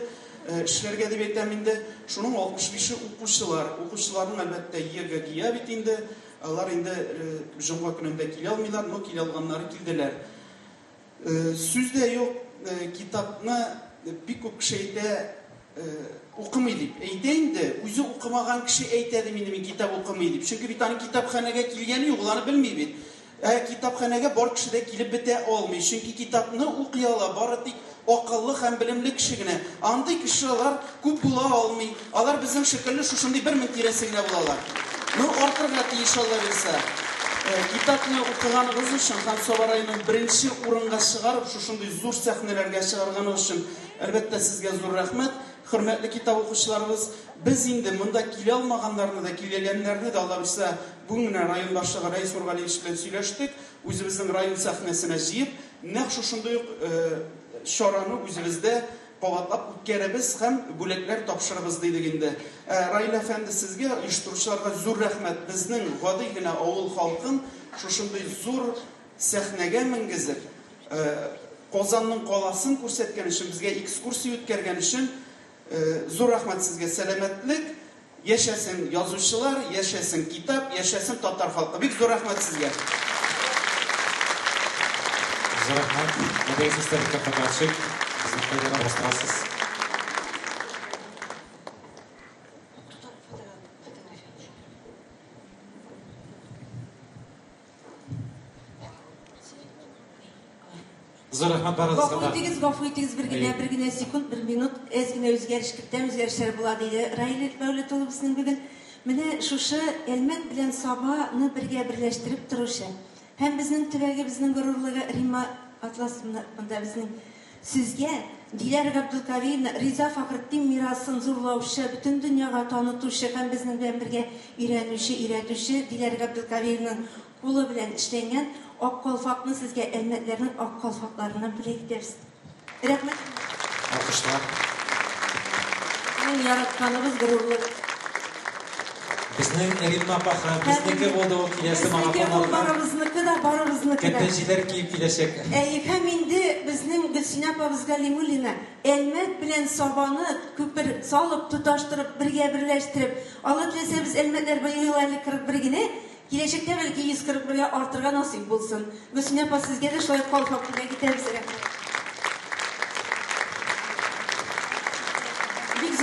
Эшләргә дип әйтәм инде. Шуның 65-е укучылар. Укучыларның әлбәттә егә бит инде. Алар инде җомга көнендә килә алмыйлар, но килә алганнары килделәр. Сүз дә юк, китапны бик күп кеше әйтә, укымый дип. Әйтә инде, үзе укымаган кеше әйтә ди минем китап укымый дип. Чөнки бит аны китапханәгә килгәне юк, аны белми бит. Китапханәгә бар кеше дә килеп бетә алмый. Чөнки китапны укый ала бары тик акыллы һәм белемле кеше генә. Андый кешеләр күп була алмый. Алар безнең шикелле шушындый 1000 тирәсе генә булалар. Ну, артырга тиеш Алла бирсә. Китапны укыганыгыз өчен һәм Саба районын 1-нче урынга чыгарып, шушындый зур сәхнәләргә чыгарганыгыз өчен әлбәттә сезгә зур рәхмәт. Хөрмәтле китап укучыларыбыз, без инде монда килә алмаганнарны да, килгәннәрне дә Алла бирсә, бүген район башлыгы Рәис Нургалиевич белән сөйләштек. Үзебезнең район сәхнәсенә җыеп, нәкъ шушындый шараны үзебездә кабатлап үткәрәбез һәм бүләкләр тапшырабыз дидек инде. Раил әфәнде, сезгә, оештыручыларга зур рәхмәт. Безнең гади генә авыл халкын шушындый зур сәхнәгә менгезеп, Казанның каласын күрсәткән өчен, безгә экскурсия үткәргән өчен зур рәхмәт сезгә. Сәламәтлек, яшәсен язучылар, яшәсен китап, яшәсен татар халкы. Бик зур рәхмәт сезгә.
Зур рәхмәт. Надеюсь, историк Фаташик, Заһидуллин Рөстәм. Зур рәхмәт барыгызга.
Гафу итегез, бер генә секунд, 1 минут, әз генә үзгәреш кертәм, үзгәрешләр була диде. Раил Мәүләтуллов безнең бүген менә шушы Әлмәт белән Сабаны бергә берләштереп торучы. Һәм безнең төбәге, безнең горурлыгы Рима Атласында безнең сезгә Диләр Габдулкавиевна Риза Фахретдин мирасын зурлаучы, бөтен дөньяга танытучы һәм безнең белән бергә өйрәтүче Диләр Габдулкавиевнаның кулы белән эшләнгән ак калфакны сезгә Әлмәтләрнең ак калфакларына бүләк итәбез. Рәхмәт.
Алкышлар.
Мин яратканыбыз горурлык.
Безнең Рима апа, безнеке булды ул киләсе марафоннарга.
Барыбызныкы.
Кәтәҗиләр киеп киләчәк.
Һәм инде безнең Гөлсинә апабыз Галимуллина Әлмәт белән Сабаны күпер салып, тоташтырып, бергә берләштереп, Алла теләсә без Әлмәтләр быел 41 генә, киләчәктә бәлки 141-гә артырга насыйп булсын. Гөлсинә апа, сезгә дә шулай калфак бүләк итәбез.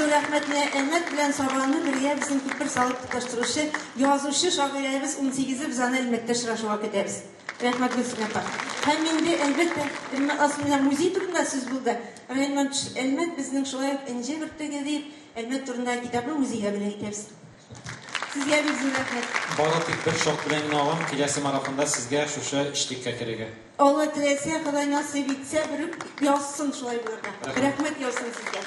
зур рәхмәтне Әлмәт белән Сабаны бергә безнең күпер салып тоташтыручы язучы шагыйрәбез 18 без аны Әлмәттә очрашуга көтәбез. Рәхмәт Гөлсем апа. Һәм инде әлбәттә асылында музей турында сүз булды. Әлмәт безнең шулай энҗе бертеге дип Әлмәт турында китапны музейга белән итәбез. Сезгә бик зур рәхмәт.
Бары тик бер шарт белән генә алам, киләсе марафонда сезгә шушы эшлеккә керергә.
Алла теләсә, Ходай насыйп итсә, бер язсын шулай булырга. Рәхмәт язсын сезгә.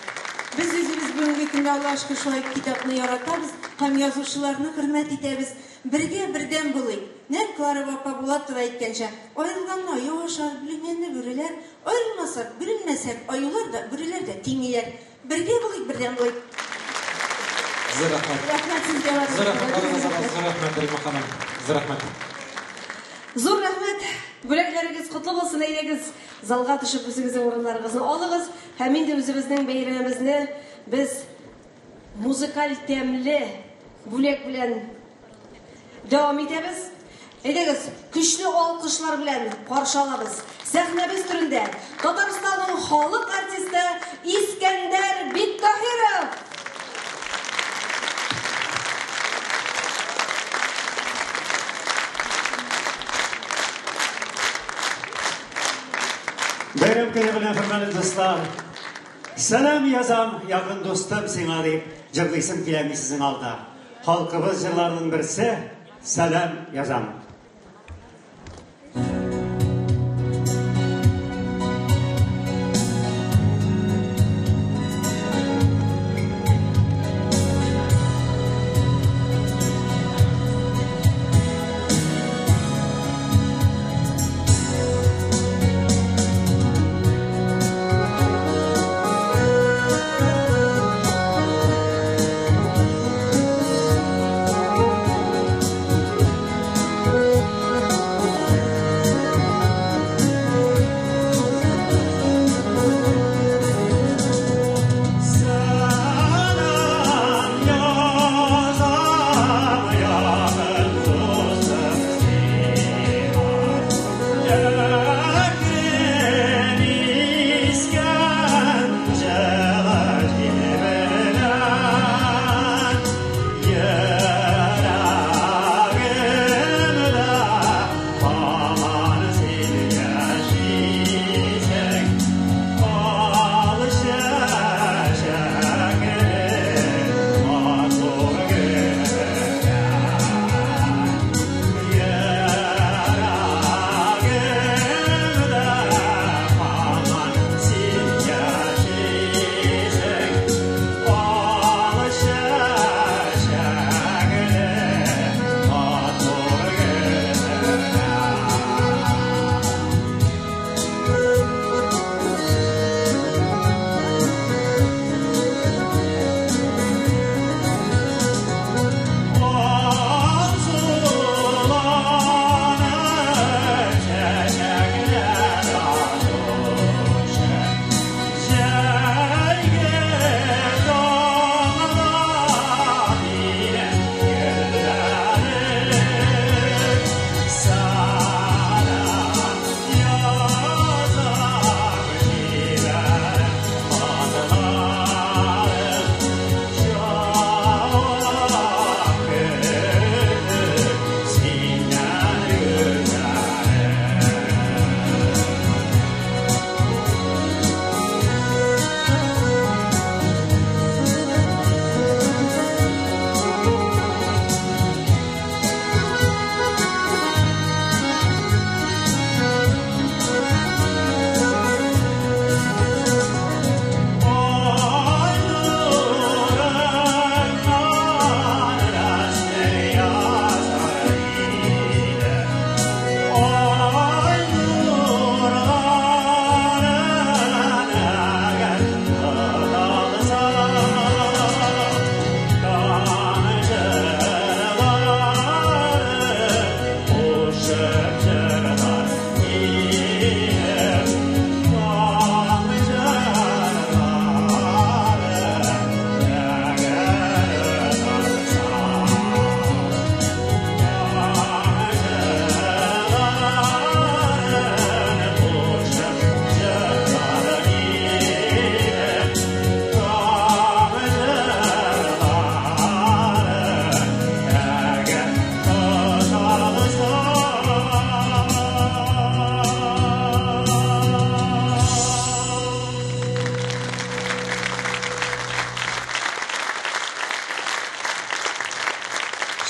Без үзебез бүгенге көндә Аллаһка шөкер шулай китапны яратабыз һәм язучыларны хөрмәт итәбез. Бергә бердәм булыйк. Нәкъ Клара апа Булатова әйткәнчә, аерылганда яшар, бүленгәндә бүреләр, аерылмасак, бүленмәсәк, аюлар да, бүреләр дә тиңиләр. Бергә булыйк, бердәм булыйк.
Зур рәхмәт.
Рәхмәт сезгә.
Зур рәхмәт.
Зур рәхмәт. Бүләкләрегез котлы булсын, әйдәгез. Залга төшеп үзегезнең урыннарыгызны алыгыз. Һәм инде үзебезнең бәйрәмебезне без музыкаль тәмле бүләк белән дәвам итәбез. Әйдәгез, көчле алкышлар белән каршы алабыз. Сәхнәбез түрендә Татарстанның халык артисты Искәндәр Биттаһиров.
Бәйрәм көне белән хөрмәтле дуслар, сәлам язам, якын достым сиңа дип җырлыйсым килә сезнең алда. Халкыбыз җырларының берсе сәлам язам.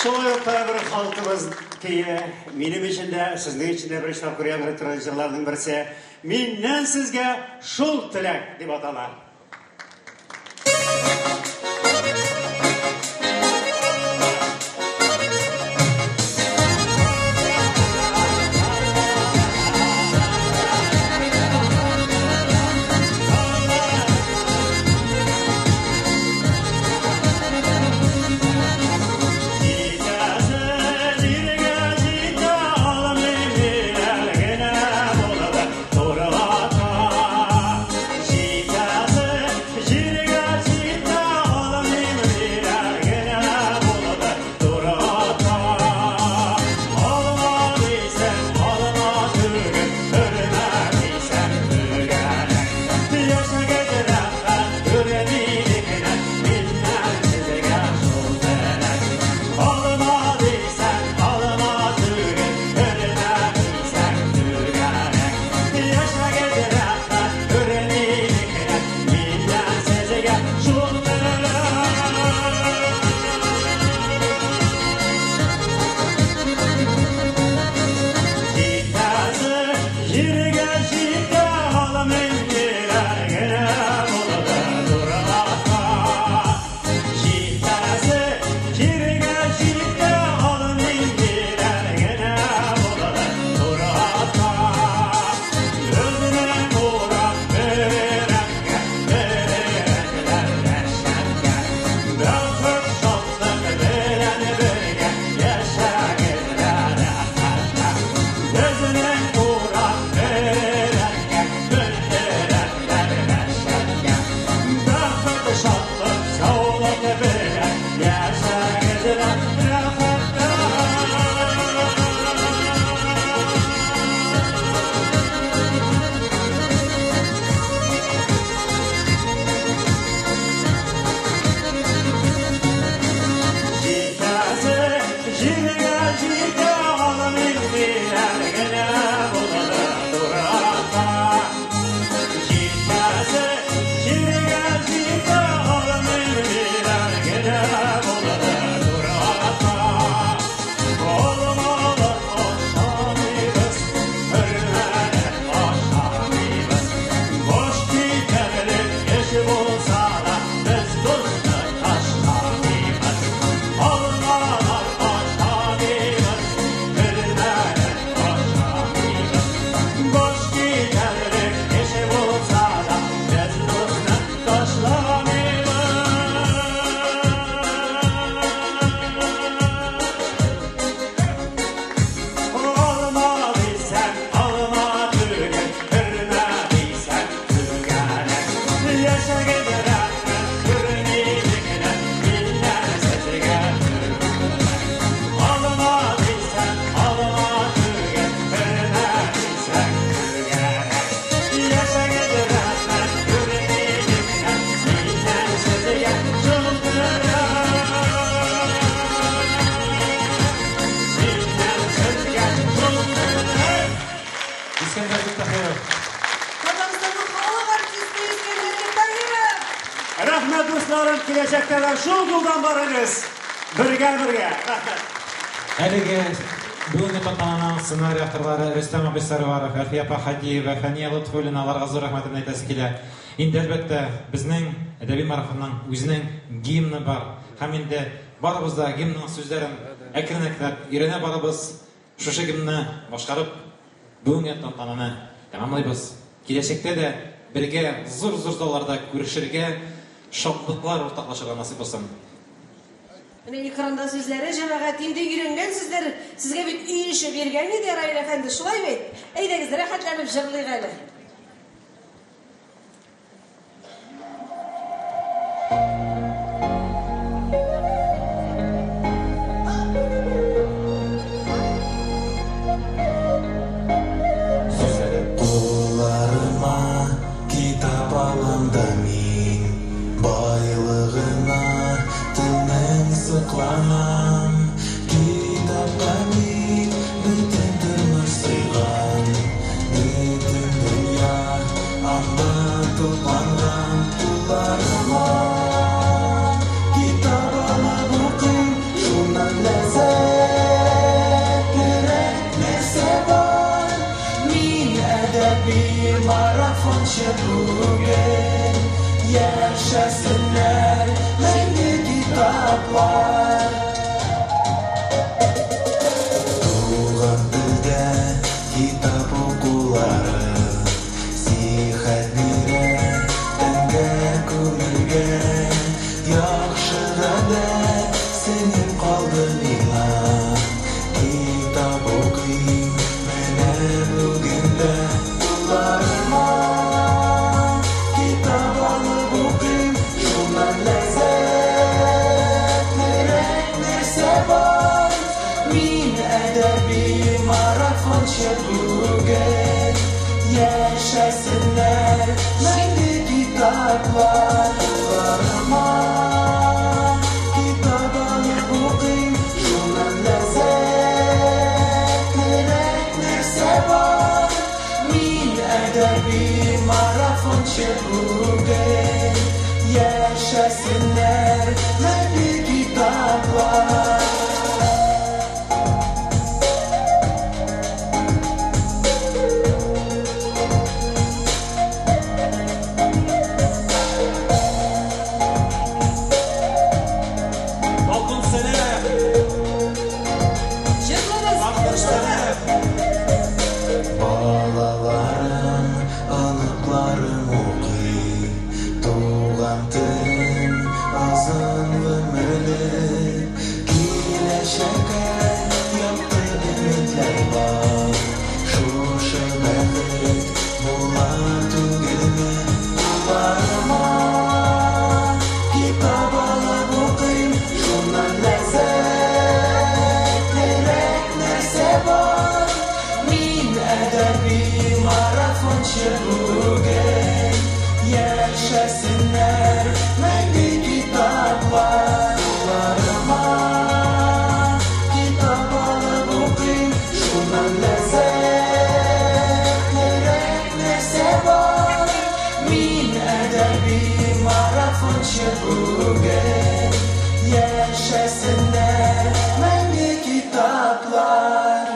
Шулай ук bir халкыбыз кие, минем өчен дә, сезнең өчен дә бер тапкыр яңгырый торган җырларның берсе. Миннән сезгә шул теләк дип атала. Рәхмәт дусларым, киләчәктә дә шул юлдан барыгыз. Бергә.
Әлеге бүгенге тантананың сценарий авторлары Рөстәм Абыйсаров, Әлфия Пахадиева, Фәния Лотфуллина, аларга зур рәхмәтемне әйтәсе килә. Инде әлбәттә безнең әдәби марафонның үзенең гимны бар. Һәм инде барыбыз да гимнның сүзләрен әкренләп өйрәнә барабыз. Шушы гимнны башкарып бүгенге тантананы тәмамлайбыз. Киләчәктә дә бергә зур залларда күрешергә, шатлыклар уртаклашырга насыйп булсын.
Менә экранда сүзләре, җәмәгать инде өйрәнгән сүзләр. Сезгә бит үй ише биргән иде Равил әфәнде, шулай бит? Әйдәгез, рәхәтләнеп җырлыйк әле.
Let's bugün yaşasınlar мәңгі kitaplar. Туған тілде kitap оқулары сихат берер тәнге көңілге яхшы ғадат сенен қалды миңа kitap оқим менә бүген дә кулларыма kitap алып оқим шуннан ләззәтлерәк нәрсә бар мин әдәби марафончы бүген яшәсеннәр мәңге kitaplar. Кулларыма kitap алып оқим шуннан ләззәтлерәк нәрсә бар мин әдәби марафончы бүген яшәсеннәр мәңге kitaplar. Балаларым, анıklarım оқи, туған тілім азан өмірлі, келешекке якты үмітлер бар, шушы бәхет болар түгелме. Кулларыма kitap алып оқим, шуннан ләззәтлерәк нәрсә бар мин әдәби марафончы бүген яшәсеннәр мәңге kitaplar. Кулларыма kitap алып оқим, шуннан ләззәтлерәк нәрсә бар мин әдәби марафончы бүген яшәсеннәр мәңге kitaplar.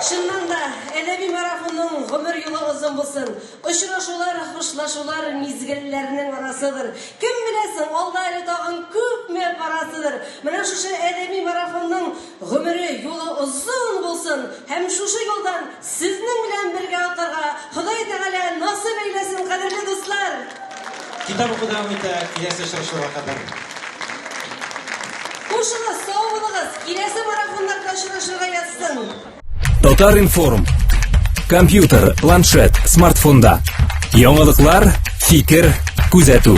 Шыннан да, әдәби марафонның гомер юлы озын булсын. Очрашулар, хушлашулар мизгелләренең арасыдыр. Кем беләсен, алда әле тагын күпме барасыдыр. Менә шушы әдәби марафонның гомере юлы озын булсын. Һәм шушы юлдан сезнең белән бергә атарга Ходай Тәгалә насыйп әйләсен, кадерле дуслар.
Китап уку дәвам итә, киләсе очрашуга кадәр.
Кушыгыз, сау булыгыз, киләсе марафоннарда очрашырга язсын.
Татар-информ. Компьютер, планшет, смартфонда. Яңалыклар, фикер, күзәтү.